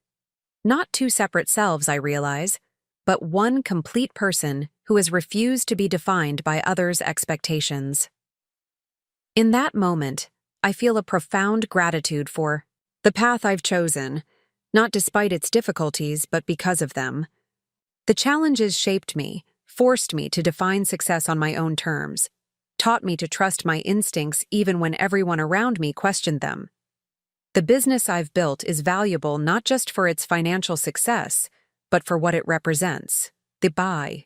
Not two separate selves, I realize, but one complete person who has refused to be defined by others' expectations. In that moment, I feel a profound gratitude for the path I've chosen, not despite its difficulties, but because of them. The challenges shaped me, forced me to define success on my own terms, taught me to trust my instincts even when everyone around me questioned them. The business I've built is valuable not just for its financial success, but for what it represents, the buy.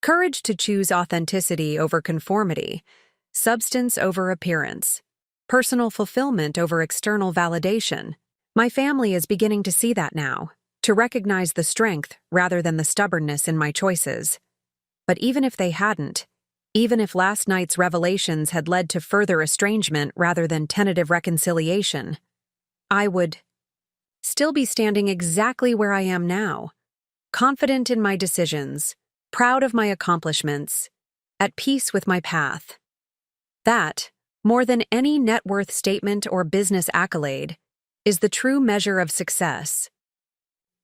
Courage to choose authenticity over conformity, substance over appearance, personal fulfillment over external validation. My family is beginning to see that now, to recognize the strength rather than the stubbornness in my choices. But even if they hadn't, even if last night's revelations had led to further estrangement rather than tentative reconciliation, I would still be standing exactly where I am now, confident in my decisions, proud of my accomplishments, at peace with my path. That, more than any net worth statement or business accolade, is the true measure of success.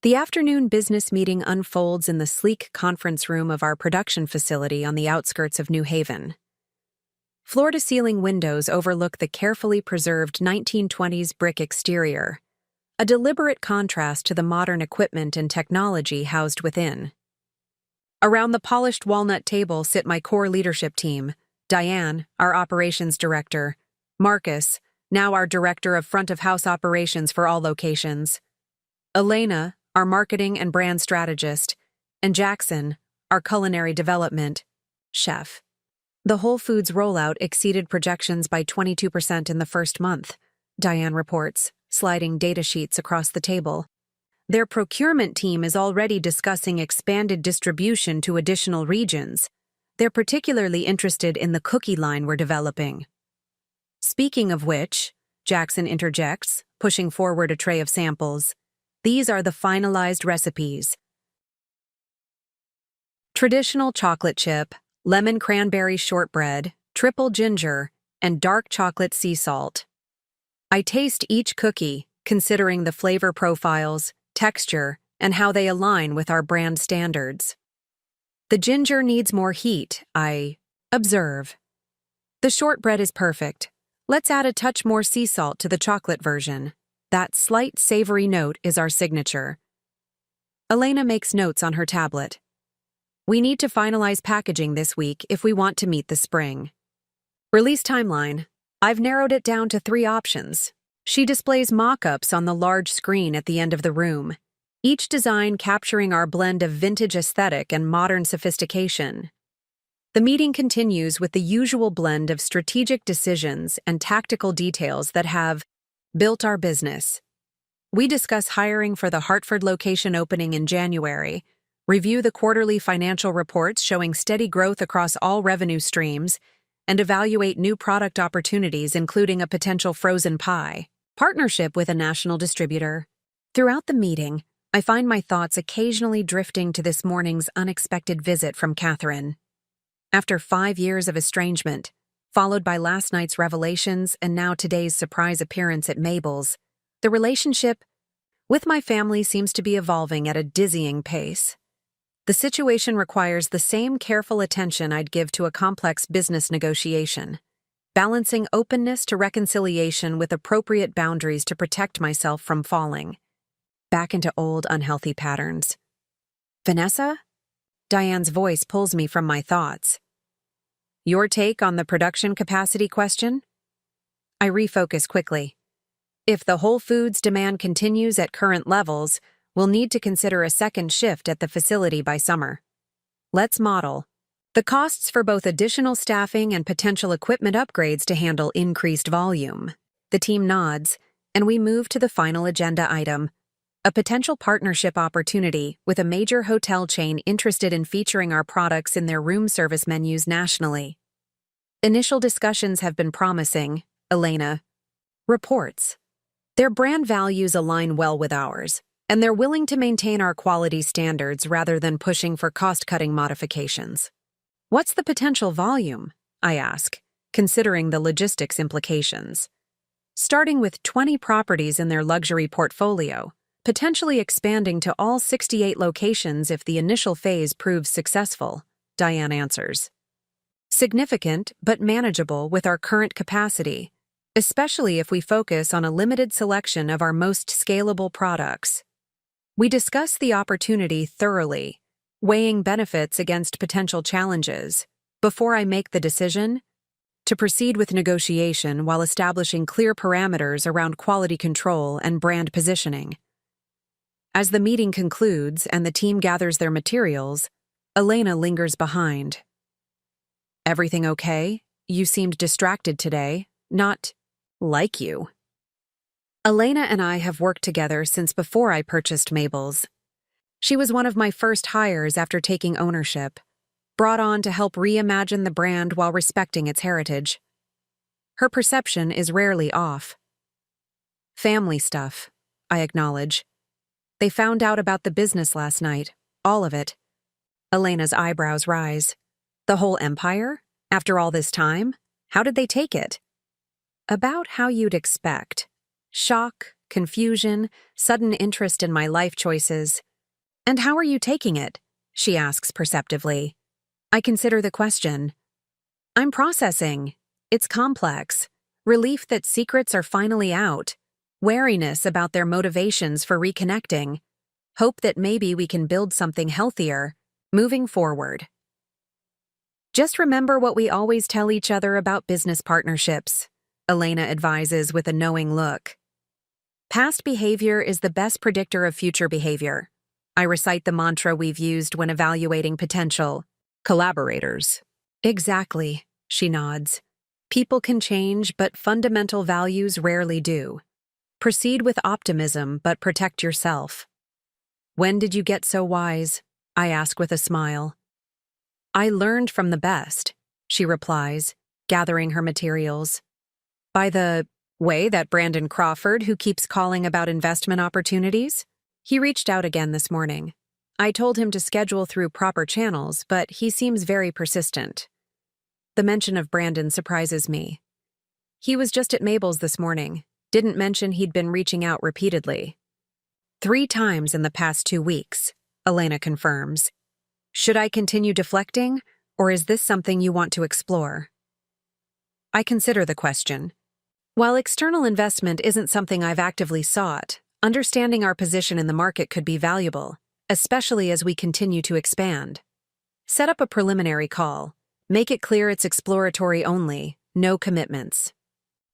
The afternoon business meeting unfolds in the sleek conference room of our production facility on the outskirts of New Haven. Floor-to-ceiling windows overlook the carefully preserved 1920s brick exterior, a deliberate contrast to the modern equipment and technology housed within. Around the polished walnut table sit my core leadership team: Diane, our operations director; Marcus, now our director of front-of-house operations for all locations; Elena, our marketing and brand strategist; and Jackson, our culinary development chef. The Whole Foods rollout exceeded projections by 22% in the first month, Diane reports, sliding data sheets across the table. Their procurement team is already discussing expanded distribution to additional regions. They're particularly interested in the cookie line we're developing. Speaking of which, Jackson interjects, pushing forward a tray of samples. These are the finalized recipes. Traditional chocolate chip, lemon cranberry shortbread, triple ginger, and dark chocolate sea salt. I taste each cookie, considering the flavor profiles, texture, and how they align with our brand standards. The ginger needs more heat, I observe. The shortbread is perfect. Let's add a touch more sea salt to the chocolate version. That slight savory note is our signature. Elena makes notes on her tablet. We need to finalize packaging this week if we want to meet the spring. Release timeline. I've narrowed it down to 3 options. She displays mock-ups on the large screen at the end of the room, each design capturing our blend of vintage aesthetic and modern sophistication. The meeting continues with the usual blend of strategic decisions and tactical details that have built our business. We discuss hiring for the Hartford location opening in January, review the quarterly financial reports showing steady growth across all revenue streams, and evaluate new product opportunities, including a potential frozen pie partnership with a national distributor. Throughout the meeting, I find my thoughts occasionally drifting to this morning's unexpected visit from Catherine. After 5 years of estrangement, followed by last night's revelations and now today's surprise appearance at Mabel's, the relationship with my family seems to be evolving at a dizzying pace. The situation requires the same careful attention I'd give to a complex business negotiation, balancing openness to reconciliation with appropriate boundaries to protect myself from falling back into old, unhealthy patterns. Vanessa? Diane's voice pulls me from my thoughts. Your take on the production capacity question? I refocus quickly. If the Whole Foods demand continues at current levels, we'll need to consider a second shift at the facility by summer. Let's model the costs for both additional staffing and potential equipment upgrades to handle increased volume. The team nods, and we move to the final agenda item, a potential partnership opportunity with a major hotel chain interested in featuring our products in their room service menus nationally. Initial discussions have been promising, Elena reports. Their brand values align well with ours, and they're willing to maintain our quality standards rather than pushing for cost-cutting modifications. What's the potential volume? I ask, considering the logistics implications. Starting with 20 properties in their luxury portfolio, potentially expanding to all 68 locations if the initial phase proves successful, Diane answers. Significant, but manageable with our current capacity, especially if we focus on a limited selection of our most scalable products. We discuss the opportunity thoroughly, weighing benefits against potential challenges, before I make the decision to proceed with negotiation while establishing clear parameters around quality control and brand positioning. As the meeting concludes and the team gathers their materials, Elena lingers behind. Everything okay? You seemed distracted today, not like you. Elena and I have worked together since before I purchased Mabel's. She was one of my first hires after taking ownership, brought on to help reimagine the brand while respecting its heritage. Her perception is rarely off. Family stuff, I acknowledge. They found out about the business last night, all of it. Elena's eyebrows rise. The whole empire? After all this time? How did they take it? About how you'd expect. Shock, confusion, sudden interest in my life choices. And how are you taking it? She asks perceptively. I consider the question. I'm processing. It's complex. Relief that secrets are finally out. Wariness about their motivations for reconnecting. Hope that maybe we can build something healthier, moving forward. Just remember what we always tell each other about business partnerships, Elena advises with a knowing look. Past behavior is the best predictor of future behavior. I recite the mantra we've used when evaluating potential collaborators. Exactly, she nods. People can change, but fundamental values rarely do. Proceed with optimism, but protect yourself. When did you get so wise? I ask with a smile. I learned from the best, she replies, gathering her materials. By the way, that Brandon Crawford who keeps calling about investment opportunities? He reached out again this morning. I told him to schedule through proper channels, but he seems very persistent. The mention of Brandon surprises me. He was just at Mabel's this morning. Didn't mention he'd been reaching out repeatedly. 3 times in the past 2 weeks, Elena confirms. Should I continue deflecting, or is this something you want to explore? I consider the question. While external investment isn't something I've actively sought, understanding our position in the market could be valuable, especially as we continue to expand. Set up a preliminary call. Make it clear it's exploratory only, no commitments.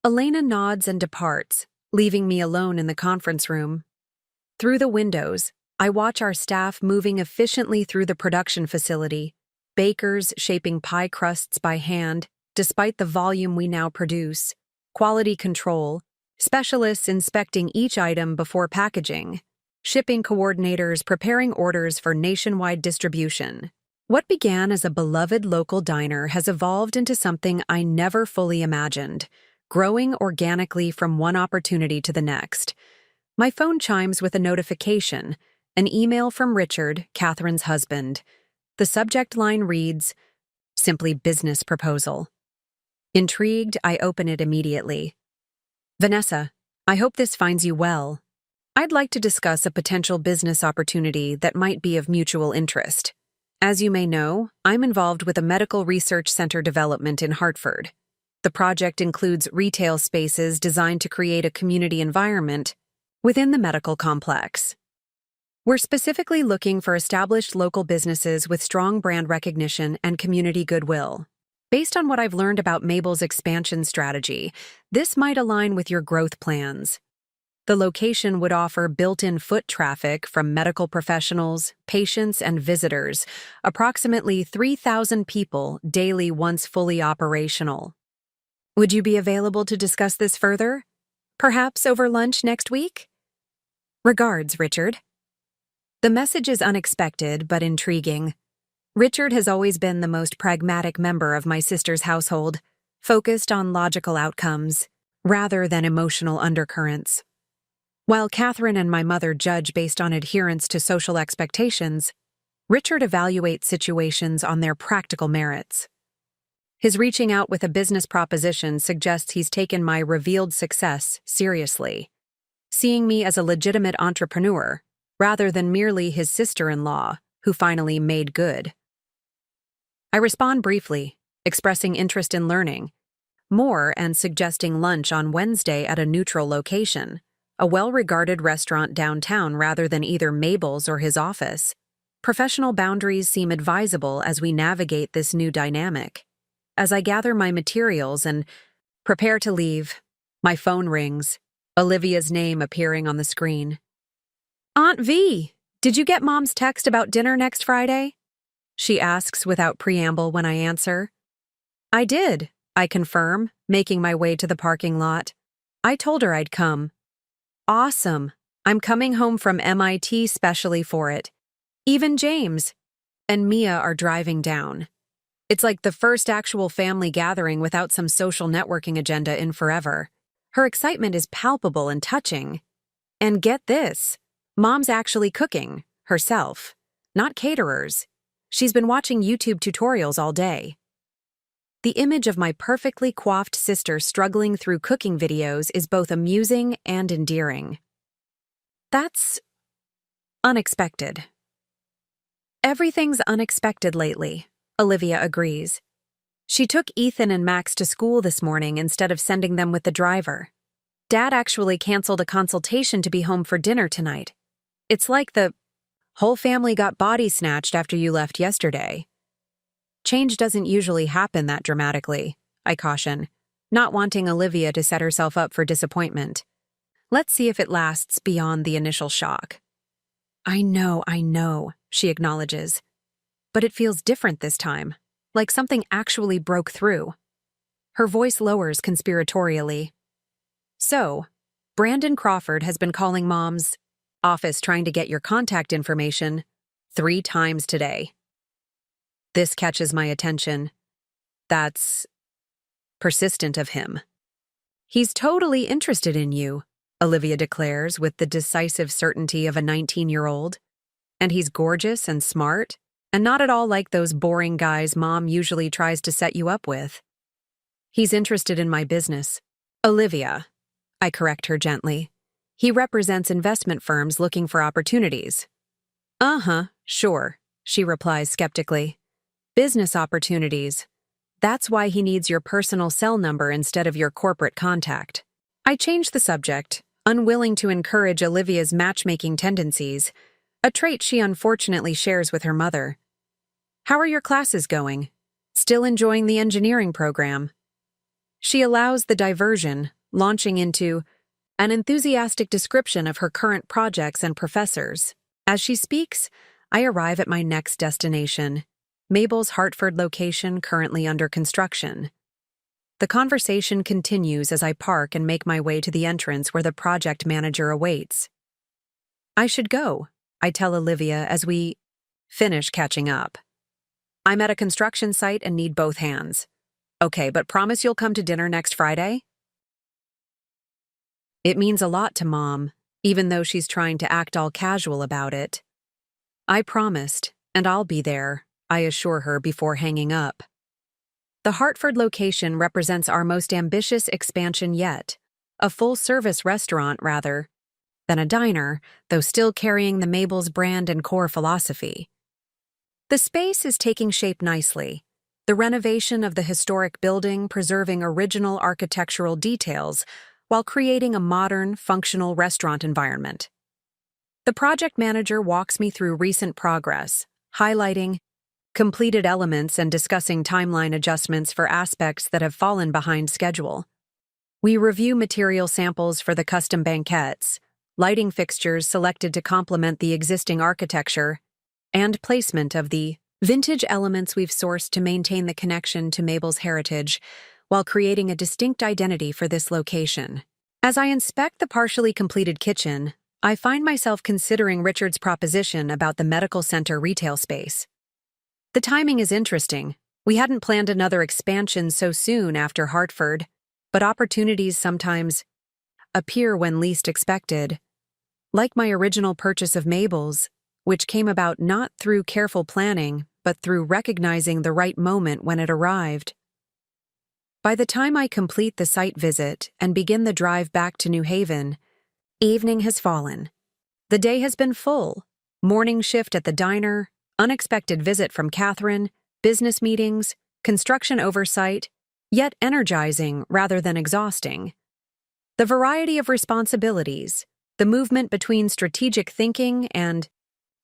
Elena nods and departs, leaving me alone in the conference room. Through the windows, I watch our staff moving efficiently through the production facility, bakers shaping pie crusts by hand, despite the volume we now produce, quality control, specialists inspecting each item before packaging, shipping coordinators preparing orders for nationwide distribution. What began as a beloved local diner has evolved into something I never fully imagined, growing organically from one opportunity to the next. My phone chimes with a notification, an email from Richard, Catherine's husband. The subject line reads, simply business proposal. Intrigued, I open it immediately. Vanessa, I hope this finds you well. I'd like to discuss a potential business opportunity that might be of mutual interest. As you may know, I'm involved with a medical research center development in Hartford. The project includes retail spaces designed to create a community environment within the medical complex. We're specifically looking for established local businesses with strong brand recognition and community goodwill. Based on what I've learned about Mabel's expansion strategy, this might align with your growth plans. The location would offer built-in foot traffic from medical professionals, patients, and visitors, approximately 3,000 people daily once fully operational. Would you be available to discuss this further? Perhaps over lunch next week? Regards, Richard. The message is unexpected but intriguing. Richard has always been the most pragmatic member of my sister's household, focused on logical outcomes rather than emotional undercurrents. While Catherine and my mother judge based on adherence to social expectations, Richard evaluates situations on their practical merits. His reaching out with a business proposition suggests he's taken my revealed success seriously, seeing me as a legitimate entrepreneur rather than merely his sister-in-law who finally made good. I respond briefly, expressing interest in learning more and suggesting lunch on Wednesday at a neutral location, a well-regarded restaurant downtown rather than either Mabel's or his office. Professional boundaries seem advisable as we navigate this new dynamic. As I gather my materials and prepare to leave, my phone rings, Olivia's name appearing on the screen. Aunt V, did you get Mom's text about dinner next Friday? She asks without preamble when I answer. I did, I confirm, making my way to the parking lot. I told her I'd come. Awesome. I'm coming home from MIT specially for it. Even James and Mia are driving down. It's like the first actual family gathering without some social networking agenda in forever. Her excitement is palpable and touching. And get this, Mom's actually cooking, herself, not caterers. She's been watching YouTube tutorials all day. The image of my perfectly coiffed sister struggling through cooking videos is both amusing and endearing. That's unexpected. Everything's unexpected lately, Olivia agrees. She took Ethan and Max to school this morning instead of sending them with the driver. Dad actually canceled a consultation to be home for dinner tonight. It's like the whole family got body snatched after you left yesterday. Change doesn't usually happen that dramatically, I caution, not wanting Olivia to set herself up for disappointment. Let's see if it lasts beyond the initial shock. I know, she acknowledges. But it feels different this time, like something actually broke through. Her voice lowers conspiratorially. So, Brandon Crawford has been calling Mom's office trying to get your contact information 3 times today. This catches my attention. That's persistent of him. He's totally interested in you, Olivia declares with the decisive certainty of a 19-year-old. And he's gorgeous and smart, and not at all like those boring guys Mom usually tries to set you up with. He's interested in my business. Olivia, I correct her gently. He represents investment firms looking for opportunities. Sure, she replies skeptically. Business opportunities. That's why he needs your personal cell number instead of your corporate contact. I change the subject, unwilling to encourage Olivia's matchmaking tendencies, a trait she unfortunately shares with her mother. How are your classes going? Still enjoying the engineering program? She allows the diversion, launching into an enthusiastic description of her current projects and professors. As she speaks, I arrive at my next destination, Mabel's Hartford location currently under construction. The conversation continues as I park and make my way to the entrance where the project manager awaits. I should go, I tell Olivia as we finish catching up. I'm at a construction site and need both hands. Okay, but promise you'll come to dinner next Friday? It means a lot to Mom, even though she's trying to act all casual about it. I promised, and I'll be there, I assure her before hanging up. The Hartford location represents our most ambitious expansion yet, a full-service restaurant rather than a diner, though still carrying the Mabel's brand and core philosophy. The space is taking shape nicely, the renovation of the historic building preserving original architectural details while creating a modern, functional restaurant environment. The project manager walks me through recent progress, highlighting completed elements and discussing timeline adjustments for aspects that have fallen behind schedule. We review material samples for the custom banquettes, lighting fixtures selected to complement the existing architecture, and placement of the vintage elements we've sourced to maintain the connection to Mabel's heritage while creating a distinct identity for this location. As I inspect the partially completed kitchen, I find myself considering Richard's proposition about the medical center retail space. The timing is interesting. We hadn't planned another expansion so soon after Hartford, but opportunities sometimes appear when least expected. Like my original purchase of Mabel's, which came about not through careful planning, but through recognizing the right moment when it arrived. By the time I complete the site visit and begin the drive back to New Haven, evening has fallen. The day has been full. Morning shift at the diner, unexpected visit from Catherine, business meetings, construction oversight, yet energizing rather than exhausting. The variety of responsibilities, the movement between strategic thinking and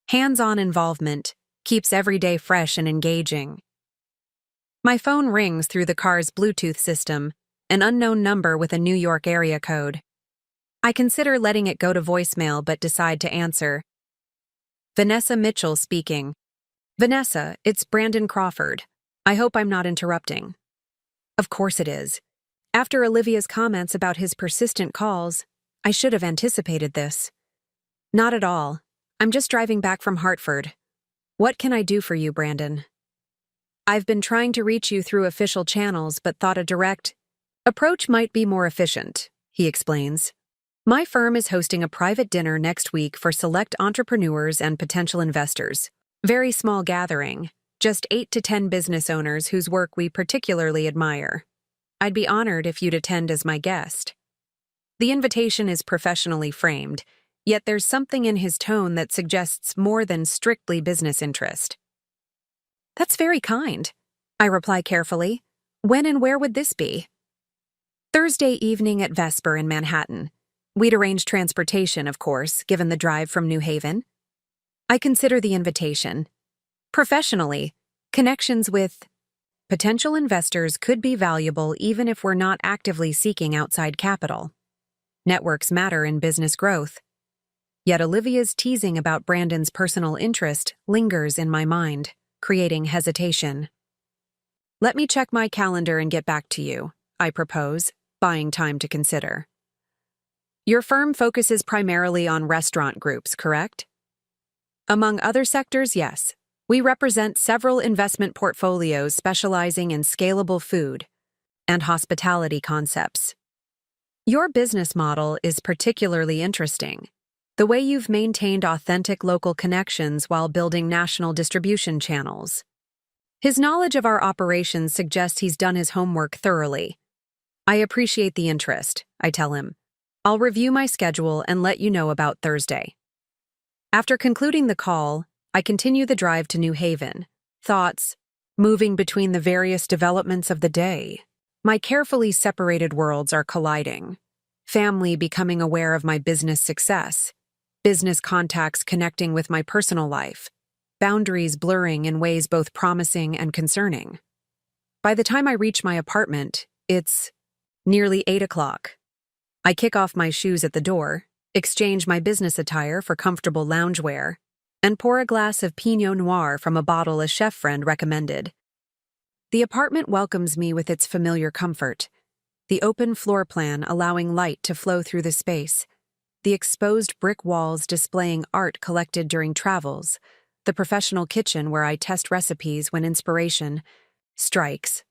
hands-on involvement, keeps every day fresh and engaging. My phone rings through the car's Bluetooth system, an unknown number with a New York area code. I consider letting it go to voicemail but decide to answer. Vanessa Mitchell speaking. Vanessa, it's Brandon Crawford. I hope I'm not interrupting. Of course it is. After Olivia's comments about his persistent calls, I should have anticipated this. Not at all. I'm just driving back from Hartford. What can I do for you, Brandon? I've been trying to reach you through official channels but thought a direct approach might be more efficient, he explains. My firm is hosting a private dinner next week for select entrepreneurs and potential investors. Very small gathering, just 8 to 10 business owners whose work we particularly admire. I'd be honored if you'd attend as my guest. The invitation is professionally framed, yet there's something in his tone that suggests more than strictly business interest. That's very kind, I reply carefully. When and where would this be? Thursday evening at Vesper in Manhattan. We'd arrange transportation, of course, given the drive from New Haven. I consider the invitation. Professionally, connections with potential investors could be valuable even if we're not actively seeking outside capital. Networks matter in business growth. Yet Olivia's teasing about Brandon's personal interest lingers in my mind, creating hesitation. Let me check my calendar and get back to you, I propose, buying time to consider. Your firm focuses primarily on restaurant groups, correct? Among other sectors, yes. We represent several investment portfolios specializing in scalable food and hospitality concepts. Your business model is particularly interesting. The way you've maintained authentic local connections while building national distribution channels. His knowledge of our operations suggests he's done his homework thoroughly. I appreciate the interest, I tell him. I'll review my schedule and let you know about Thursday. After concluding the call, I continue the drive to New Haven, thoughts moving between the various developments of the day. My carefully separated worlds are colliding. Family becoming aware of my business success, business contacts connecting with my personal life, boundaries blurring in ways both promising and concerning. By the time I reach my apartment, it's nearly 8 o'clock. I kick off my shoes at the door, exchange my business attire for comfortable loungewear, and pour a glass of Pinot Noir from a bottle a chef friend recommended. The apartment welcomes me with its familiar comfort. The open floor plan allowing light to flow through the space. The exposed brick walls displaying art collected during travels. The professional kitchen where I test recipes when inspiration strikes.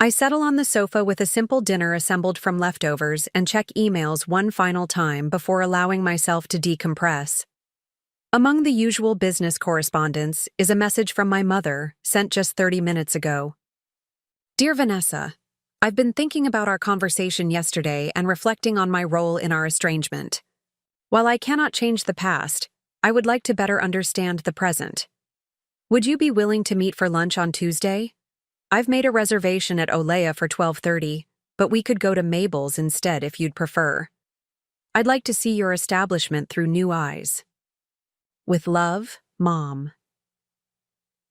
I settle on the sofa with a simple dinner assembled from leftovers and check emails one final time before allowing myself to decompress. Among the usual business correspondence is a message from my mother, sent just 30 minutes ago. Dear Vanessa, I've been thinking about our conversation yesterday and reflecting on my role in our estrangement. While I cannot change the past, I would like to better understand the present. Would you be willing to meet for lunch on Tuesday? I've made a reservation at Olea for 12:30, but we could go to Mabel's instead if you'd prefer. I'd like to see your establishment through new eyes. With love, Mom.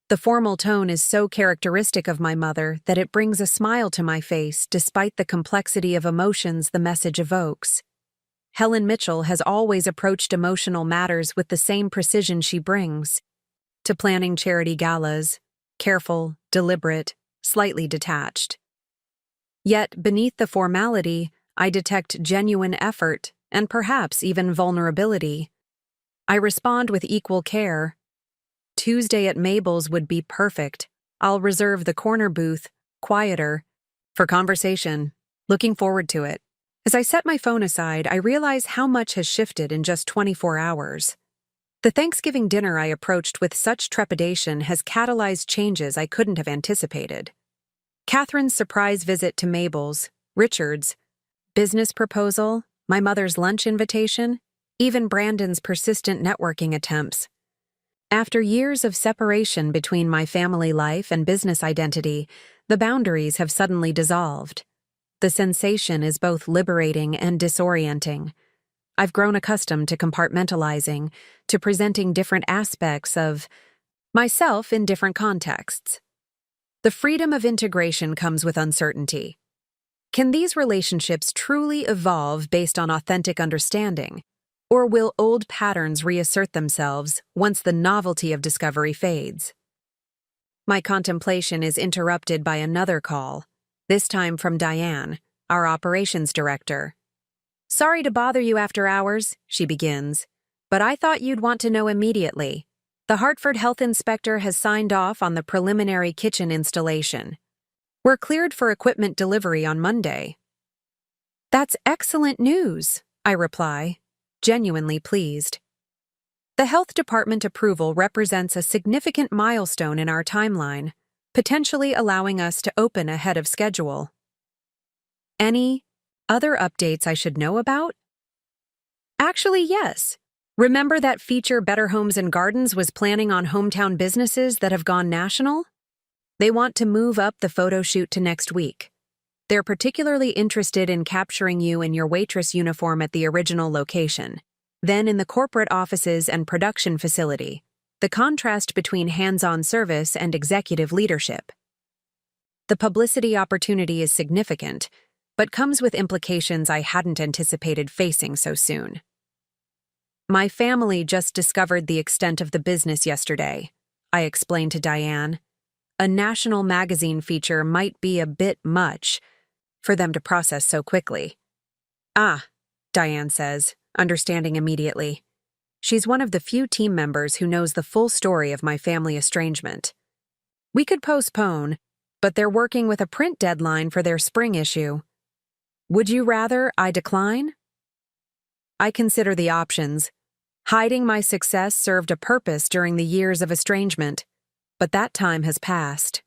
The formal tone is so characteristic of my mother that it brings a smile to my face despite the complexity of emotions the message evokes. Helen Mitchell has always approached emotional matters with the same precision she brings to planning charity galas, careful, deliberate, slightly detached. Yet, beneath the formality, I detect genuine effort and perhaps even vulnerability. I respond with equal care. Tuesday at Mabel's would be perfect. I'll reserve the corner booth, quieter, for conversation. Looking forward to it. As I set my phone aside, I realize how much has shifted in just 24 hours. The Thanksgiving dinner I approached with such trepidation has catalyzed changes I couldn't have anticipated. Catherine's surprise visit to Mabel's, Richard's business proposal, my mother's lunch invitation, even Brandon's persistent networking attempts. After years of separation between my family life and business identity, the boundaries have suddenly dissolved. The sensation is both liberating and disorienting. I've grown accustomed to compartmentalizing, to presenting different aspects of myself in different contexts. The freedom of integration comes with uncertainty. Can these relationships truly evolve based on authentic understanding? Or will old patterns reassert themselves once the novelty of discovery fades? My contemplation is interrupted by another call, this time from Diane, our operations director. Sorry to bother you after hours, she begins, but I thought you'd want to know immediately. The Hartford health inspector has signed off on the preliminary kitchen installation. We're cleared for equipment delivery on Monday. That's excellent news, I reply, genuinely pleased. The health department approval represents a significant milestone in our timeline, potentially allowing us to open ahead of schedule. Any other updates I should know about? Actually, yes. Remember that feature Better Homes and Gardens was planning on hometown businesses that have gone national? They want to move up the photo shoot to next week. They're particularly interested in capturing you in your waitress uniform at the original location, then in the corporate offices and production facility, the contrast between hands-on service and executive leadership. The publicity opportunity is significant, but comes with implications I hadn't anticipated facing so soon. My family just discovered the extent of the business yesterday, I explained to Diane. A national magazine feature might be a bit much for them to process so quickly. Ah, Diane says, understanding immediately. She's one of the few team members who knows the full story of my family estrangement. We could postpone, but they're working with a print deadline for their spring issue. Would you rather I decline? I consider the options. Hiding my success served a purpose during the years of estrangement, but that time has passed.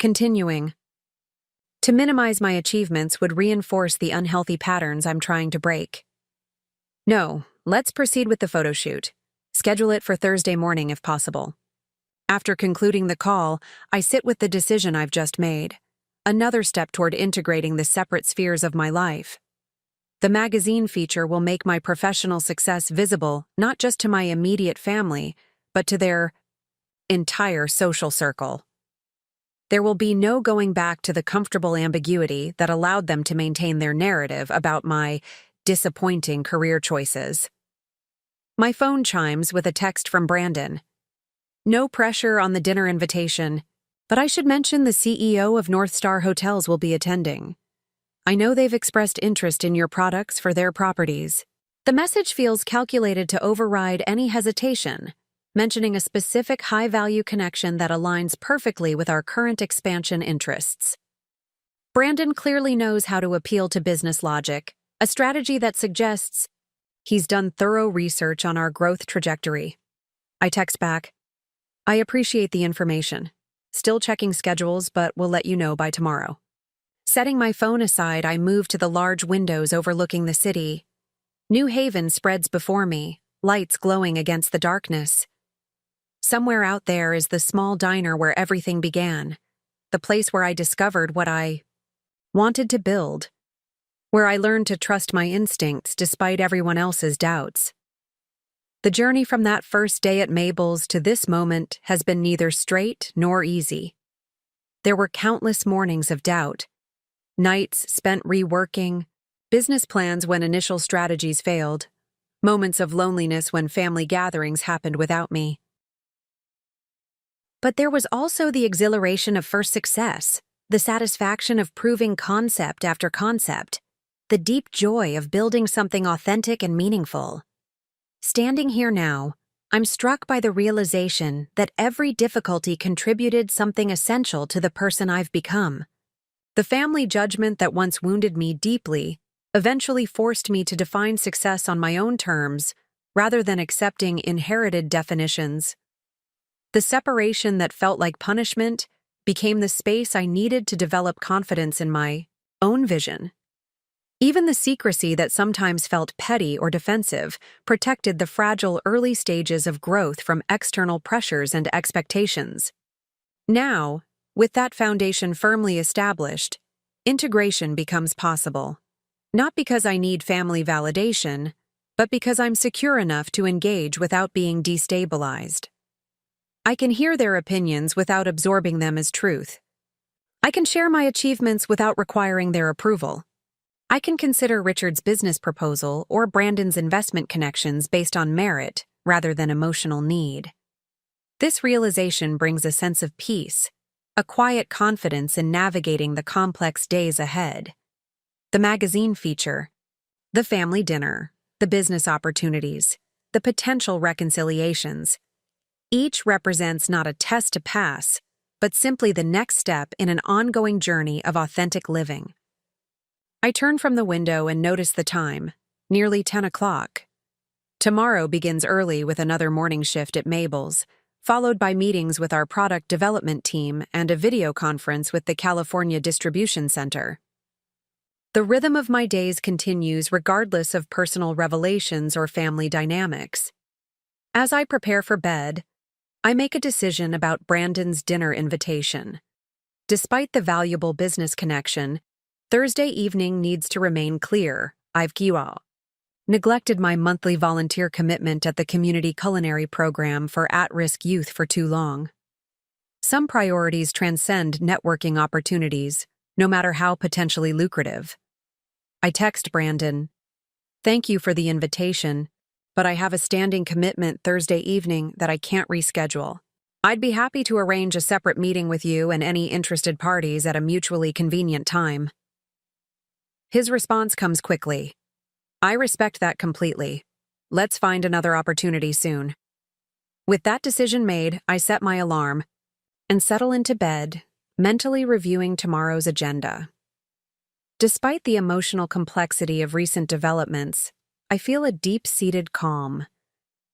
Continuing. To minimize my achievements would reinforce the unhealthy patterns I'm trying to break. No, let's proceed with the photo shoot. Schedule it for Thursday morning if possible. After concluding the call, I sit with the decision I've just made. Another step toward integrating the separate spheres of my life. The magazine feature will make my professional success visible not just to my immediate family, but to their entire social circle. There will be no going back to the comfortable ambiguity that allowed them to maintain their narrative about my disappointing career choices. My phone chimes with a text from Brandon. No pressure on the dinner invitation. But I should mention the CEO of North Star Hotels will be attending. I know they've expressed interest in your products for their properties. The message feels calculated to override any hesitation, mentioning a specific high-value connection that aligns perfectly with our current expansion interests. Brandon clearly knows how to appeal to business logic, a strategy that suggests he's done thorough research on our growth trajectory. I text back, I appreciate the information. Still checking schedules, but will let you know by tomorrow. Setting my phone aside, I move to the large windows overlooking the city. New Haven spreads before me, lights glowing against the darkness. Somewhere out there is the small diner where everything began, the place where I discovered what I wanted to build, where I learned to trust my instincts despite everyone else's doubts. The journey from that first day at Mabel's to this moment has been neither straight nor easy. There were countless mornings of doubt, nights spent reworking, business plans when initial strategies failed, moments of loneliness when family gatherings happened without me. But there was also the exhilaration of first success, the satisfaction of proving concept after concept, the deep joy of building something authentic and meaningful. Standing here now, I'm struck by the realization that every difficulty contributed something essential to the person I've become. The family judgment that once wounded me deeply eventually forced me to define success on my own terms rather than accepting inherited definitions. The separation that felt like punishment became the space I needed to develop confidence in my own vision. Even the secrecy that sometimes felt petty or defensive protected the fragile early stages of growth from external pressures and expectations. Now, with that foundation firmly established, integration becomes possible. Not because I need family validation, but because I'm secure enough to engage without being destabilized. I can hear their opinions without absorbing them as truth. I can share my achievements without requiring their approval. I can consider Richard's business proposal or Brandon's investment connections based on merit rather than emotional need. This realization brings a sense of peace, a quiet confidence in navigating the complex days ahead. The magazine feature, the family dinner, the business opportunities, the potential reconciliations. Each represents not a test to pass, but simply the next step in an ongoing journey of authentic living. I turn from the window and notice the time, nearly 10 o'clock. Tomorrow begins early with another morning shift at Mabel's, followed by meetings with our product development team and a video conference with the California Distribution Center. The rhythm of my days continues regardless of personal revelations or family dynamics. As I prepare for bed, I make a decision about Brandon's dinner invitation. Despite the valuable business connection, Thursday evening needs to remain clear. I've neglected my monthly volunteer commitment at the community culinary program for at-risk youth for too long. Some priorities transcend networking opportunities, no matter how potentially lucrative. I text Brandon, "Thank you for the invitation, but I have a standing commitment Thursday evening that I can't reschedule. I'd be happy to arrange a separate meeting with you and any interested parties at a mutually convenient time." His response comes quickly. "I respect that completely. Let's find another opportunity soon." With that decision made, I set my alarm and settle into bed, mentally reviewing tomorrow's agenda. Despite the emotional complexity of recent developments, I feel a deep-seated calm,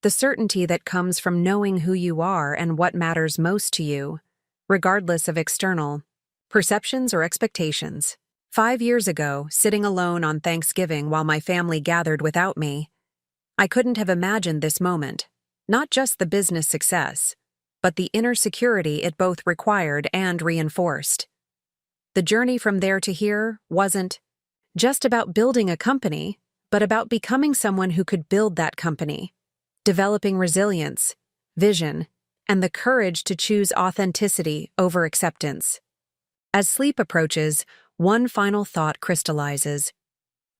the certainty that comes from knowing who you are and what matters most to you, regardless of external perceptions or expectations. 5 years ago, sitting alone on Thanksgiving while my family gathered without me, I couldn't have imagined this moment, not just the business success, but the inner security it both required and reinforced. The journey from there to here wasn't just about building a company, but about becoming someone who could build that company, developing resilience, vision, and the courage to choose authenticity over acceptance. As sleep approaches, one final thought crystallizes.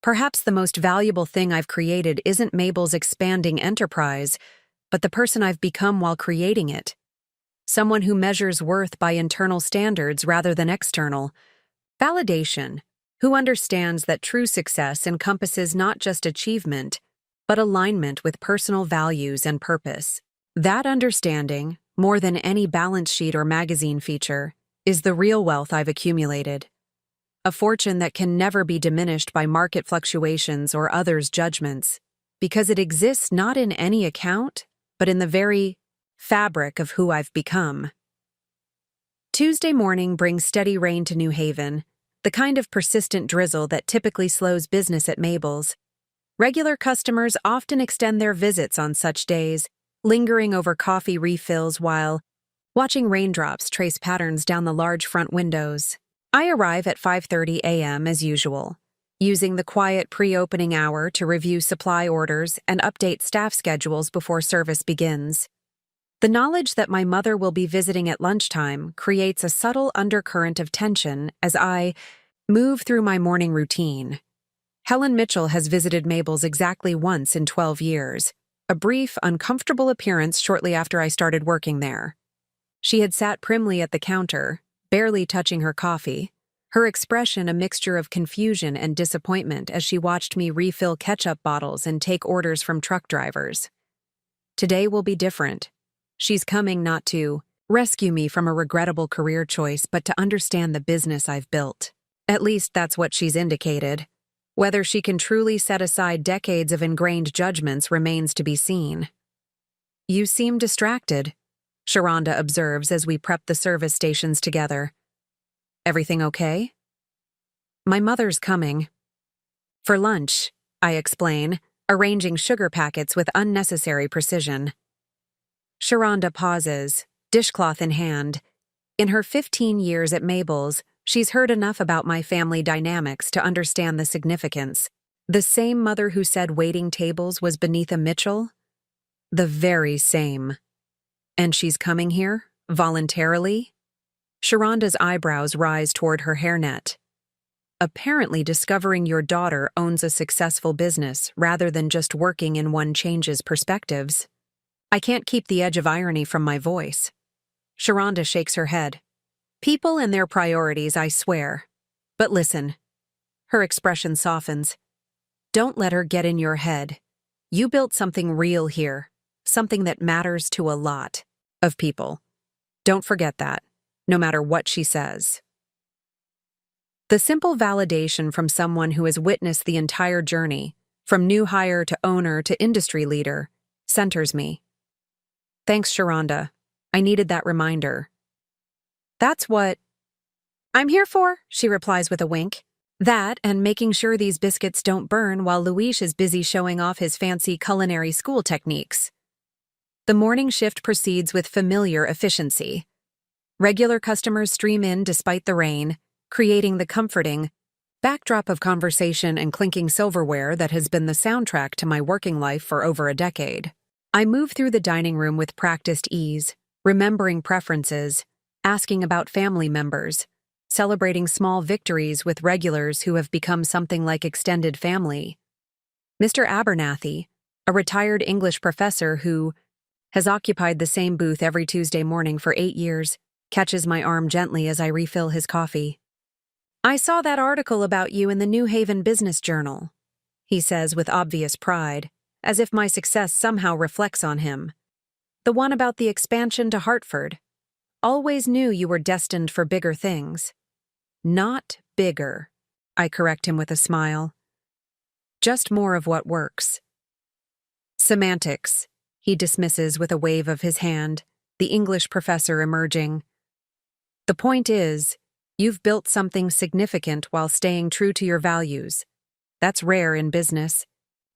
Perhaps the most valuable thing I've created isn't Mabel's expanding enterprise, but the person I've become while creating it. someone who measures worth by internal standards rather than external. Validation, who understands that true success encompasses not just achievement, but alignment with personal values and purpose. That understanding, more than any balance sheet or magazine feature, is the real wealth I've accumulated. A fortune that can never be diminished by market fluctuations or others' judgments, because it exists not in any account, but in the very fabric of who I've become. Tuesday morning brings steady rain to New Haven, the kind of persistent drizzle that typically slows business at Mabel's. Regular customers often extend their visits on such days, lingering over coffee refills while watching raindrops trace patterns down the large front windows. I arrive at 5:30 a.m. as usual, using the quiet pre-opening hour to review supply orders and update staff schedules before service begins. The knowledge that my mother will be visiting at lunchtime creates a subtle undercurrent of tension as I move through my morning routine. Helen Mitchell has visited Mabel's exactly once in 12 years, a brief, uncomfortable appearance shortly after I started working there. She had sat primly at the counter, barely touching her coffee, her expression a mixture of confusion and disappointment as she watched me refill ketchup bottles and take orders from truck drivers. Today will be different. She's coming not to rescue me from a regrettable career choice, but to understand the business I've built. At least that's what she's indicated. Whether she can truly set aside decades of ingrained judgments remains to be seen. You seem distracted, Sharonda observes as we prep the service stations together. Everything okay? My mother's coming. For lunch, I explain, arranging sugar packets with unnecessary precision. Sharonda pauses, dishcloth in hand. In her 15 years at Mabel's, she's heard enough about my family dynamics to understand the significance. The same mother who said waiting tables was beneath a Mitchell? The very same. And she's coming here? Voluntarily? Sharonda's eyebrows rise toward her hairnet. Apparently discovering your daughter owns a successful business rather than just working in one changes perspectives. I can't keep the edge of irony from my voice. Sharonda shakes her head. People and their priorities, I swear. But listen. Her expression softens. Don't let her get in your head. You built something real here, something that matters to a lot of people. Don't forget that, no matter what she says. The simple validation from someone who has witnessed the entire journey, from new hire to owner to industry leader, centers me. Thanks, Sharonda. I needed that reminder. That's what I'm here for, she replies with a wink. That and making sure these biscuits don't burn while Luis is busy showing off his fancy culinary school techniques. The morning shift proceeds with familiar efficiency. Regular customers stream in despite the rain, creating the comforting backdrop of conversation and clinking silverware that has been the soundtrack to my working life for over a decade. I move through the dining room with practiced ease, remembering preferences, asking about family members, celebrating small victories with regulars who have become something like extended family. Mr. Abernathy, a retired English professor who has occupied the same booth every Tuesday morning for 8 years, catches my arm gently as I refill his coffee. I saw that article about you in the New Haven Business Journal, he says with obvious pride, as if my success somehow reflects on him. The one about the expansion to Hartford. Always knew you were destined for bigger things. Not bigger, I correct him with a smile. Just more of what works. Semantics, he dismisses with a wave of his hand, the English professor emerging. The point is, you've built something significant while staying true to your values. That's rare in business.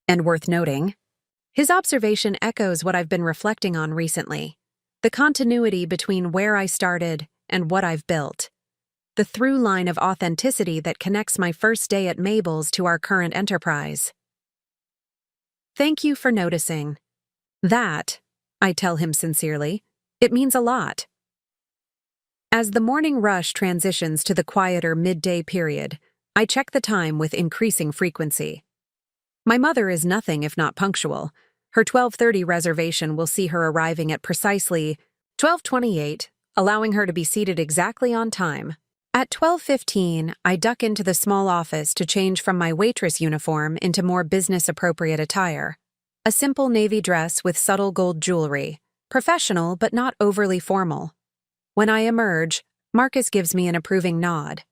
And worth noting. His observation echoes what I've been reflecting on recently. The continuity between where I started and what I've built. The through line of authenticity that connects my first day at Mabel's to our current enterprise. Thank you for noticing. That, I tell him sincerely, it means a lot. As the morning rush transitions to the quieter midday period, I check the time with increasing frequency. My mother is nothing if not punctual. Her 12:30 reservation will see her arriving at precisely 12:28, allowing her to be seated exactly on time. At 12:15, I duck into the small office to change from my waitress uniform into more business-appropriate attire. A simple navy dress with subtle gold jewelry, professional but not overly formal. When I emerge, Marcus gives me an approving nod.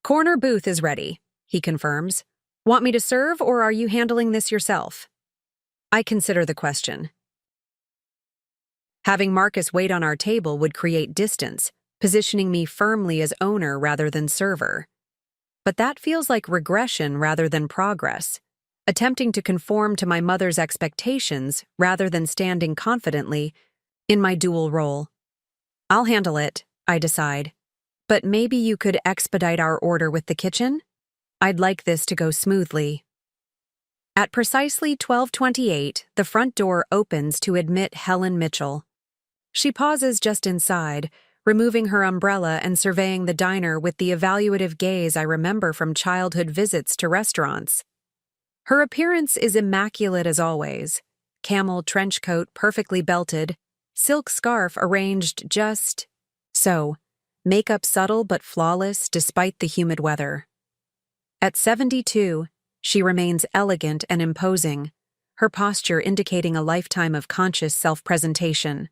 "Corner booth is ready," he confirms. "Want me to serve, or are you handling this yourself?" I consider the question. Having Marcus wait on our table would create distance, positioning me firmly as owner rather than server. But that feels like regression rather than progress, attempting to conform to my mother's expectations rather than standing confidently in my dual role. "I'll handle it," I decide. "But maybe you could expedite our order with the kitchen? I'd like this to go smoothly." At precisely 12:28, the front door opens to admit Helen Mitchell. She pauses just inside, removing her umbrella and surveying the diner with the evaluative gaze I remember from childhood visits to restaurants. Her appearance is immaculate as always. Camel trench coat perfectly belted, silk scarf arranged just so, makeup subtle but flawless despite the humid weather. At 72, she remains elegant and imposing, her posture indicating a lifetime of conscious self-presentation.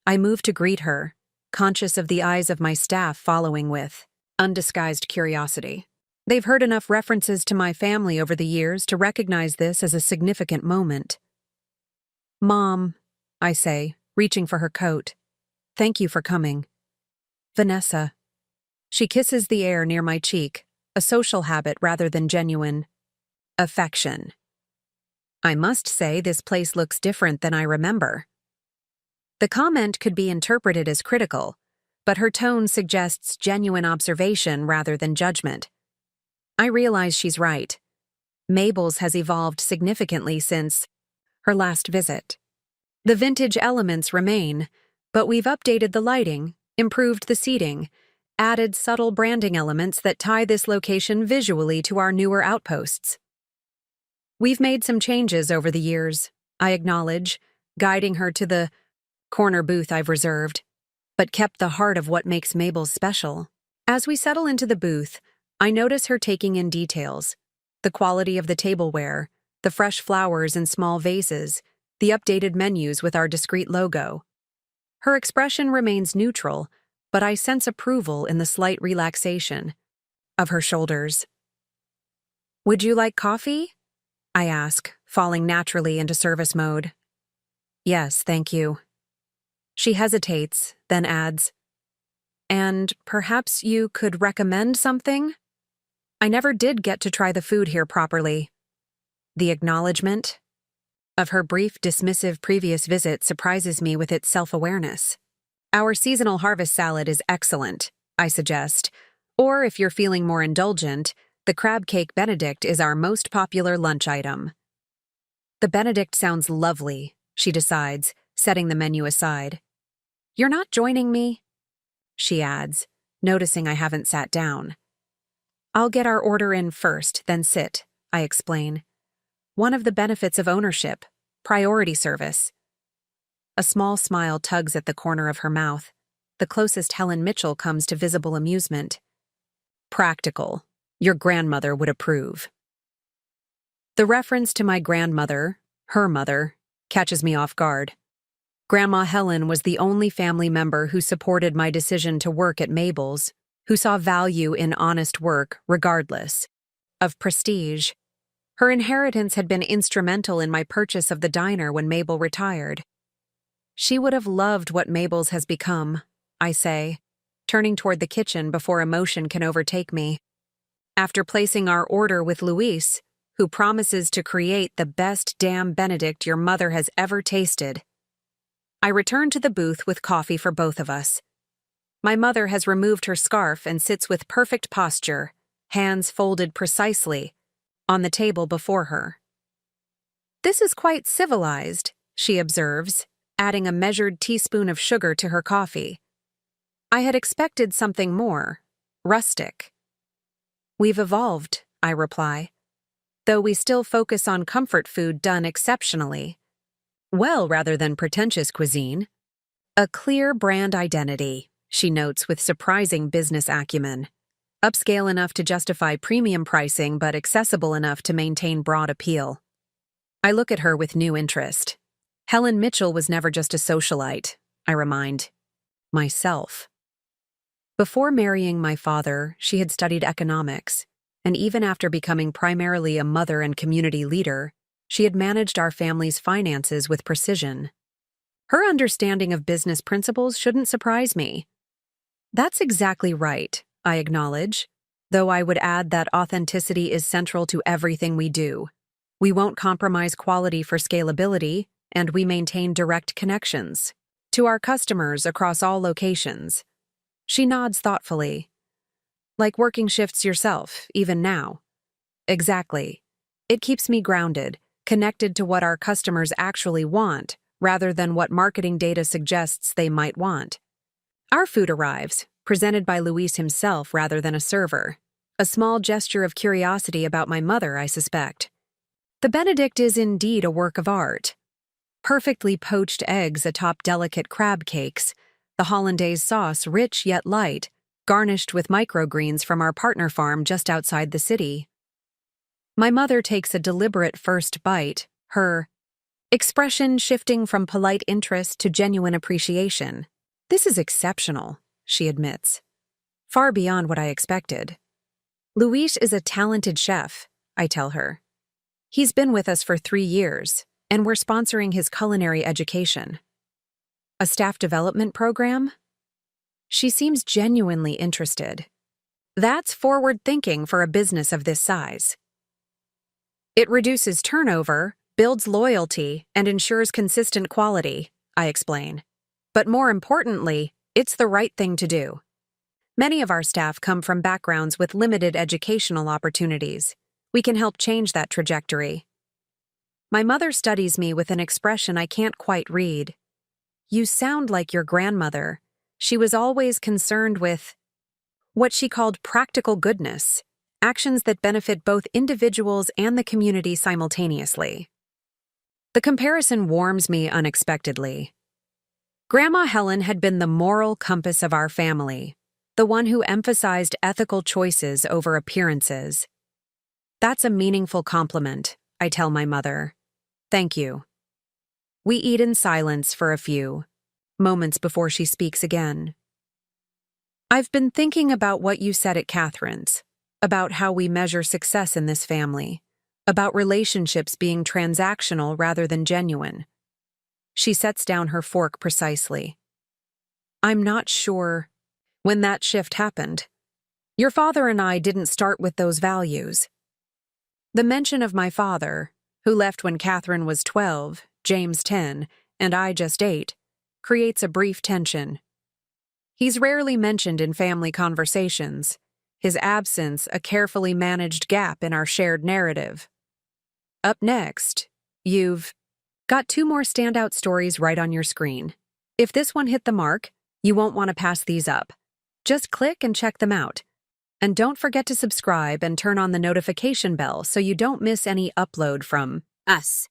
I move to greet her, conscious of the eyes of my staff following with undisguised curiosity. They've heard enough references to my family over the years to recognize this as a significant moment. "Mom," I say, reaching for her coat. "Thank you for coming." "Vanessa." She kisses the air near my cheek, a social habit rather than genuine affection. I must say this place looks different than I remember. The comment could be interpreted as critical, but her tone suggests genuine observation rather than judgment. I realize she's right. Mabel's has evolved significantly since her last visit. The vintage elements remain, but we've updated the lighting, improved the seating, added subtle branding elements that tie this location visually to our newer outposts. We've made some changes over the years, I acknowledge, guiding her to the corner booth I've reserved, but kept the heart of what makes Mabel's special. As we settle into the booth, I notice her taking in details: the quality of the tableware, the fresh flowers in small vases, the updated menus with our discreet logo. Her expression remains neutral, but I sense approval in the slight relaxation of her shoulders. "Would you like coffee?" I ask, falling naturally into service mode. "Yes, thank you." She hesitates, then adds, "And perhaps you could recommend something? I never did get to try the food here properly." The acknowledgement of her brief, dismissive previous visit surprises me with its self-awareness. "Our seasonal harvest salad is excellent," I suggest, or if you're feeling more indulgent, the crab cake Benedict is our most popular lunch item. "The Benedict sounds lovely," she decides, setting the menu aside. "You're not joining me?" she adds, noticing I haven't sat down. "I'll get our order in first, then sit," I explain. "One of the benefits of ownership, priority service." A small smile tugs at the corner of her mouth. The closest Helen Mitchell comes to visible amusement. "Practical. Your grandmother would approve." The reference to my grandmother, her mother, catches me off guard. Grandma Helen was the only family member who supported my decision to work at Mabel's, who saw value in honest work regardless of prestige. Her inheritance had been instrumental in my purchase of the diner when Mabel retired. She would have loved what Mabel's has become, I say, turning toward the kitchen before emotion can overtake me. After placing our order with Luis, who promises to create the best damn Benedict your mother has ever tasted, I return to the booth with coffee for both of us. My mother has removed her scarf and sits with perfect posture, hands folded precisely, on the table before her. "This is quite civilized," she observes, adding a measured teaspoon of sugar to her coffee. I had expected something more, rustic. "We've evolved," I reply, "though we still focus on comfort food done exceptionally well rather than pretentious cuisine." A clear brand identity, she notes with surprising business acumen. Upscale enough to justify premium pricing, but accessible enough to maintain broad appeal. I look at her with new interest. Helen Mitchell was never just a socialite, I remind myself. Before marrying my father, she had studied economics, and even after becoming primarily a mother and community leader, she had managed our family's finances with precision. Her understanding of business principles shouldn't surprise me. That's exactly right, I acknowledge, though I would add that authenticity is central to everything we do. We won't compromise quality for scalability, and we maintain direct connections to our customers across all locations. She nods thoughtfully. Like working shifts yourself, even now. Exactly. It keeps me grounded, connected to what our customers actually want, rather than what marketing data suggests they might want. Our food arrives, presented by Luis himself rather than a server. A small gesture of curiosity about my mother, I suspect. The Benedict is indeed a work of art. Perfectly poached eggs atop delicate crab cakes, the hollandaise sauce rich yet light, garnished with microgreens from our partner farm just outside the city. My mother takes a deliberate first bite, her expression shifting from polite interest to genuine appreciation. This is exceptional, she admits. Far beyond what I expected. Luis is a talented chef, I tell her. He's been with us for 3 years, and we're sponsoring his culinary education. A staff development program? She seems genuinely interested. That's forward thinking for a business of this size. It reduces turnover, builds loyalty, and ensures consistent quality, I explain. But more importantly, it's the right thing to do. Many of our staff come from backgrounds with limited educational opportunities. We can help change that trajectory. My mother studies me with an expression I can't quite read. You sound like your grandmother. She was always concerned with what she called practical goodness, actions that benefit both individuals and the community simultaneously. The comparison warms me unexpectedly. Grandma Helen had been the moral compass of our family, the one who emphasized ethical choices over appearances. That's a meaningful compliment, I tell my mother. Thank you. We eat in silence for a few moments before she speaks again. I've been thinking about what you said at Catherine's, about how we measure success in this family, about relationships being transactional rather than genuine. She sets down her fork precisely. I'm not sure when that shift happened. Your father and I didn't start with those values. The mention of my father, who left when Catherine was 12, James 10, and I just 8, creates a brief tension. He's rarely mentioned in family conversations, his absence a carefully managed gap in our shared narrative. Up next, you've got 2 more standout stories right on your screen. If this one hit the mark, you won't want to pass these up. Just click and check them out. And don't forget to subscribe and turn on the notification bell so you don't miss any upload from us.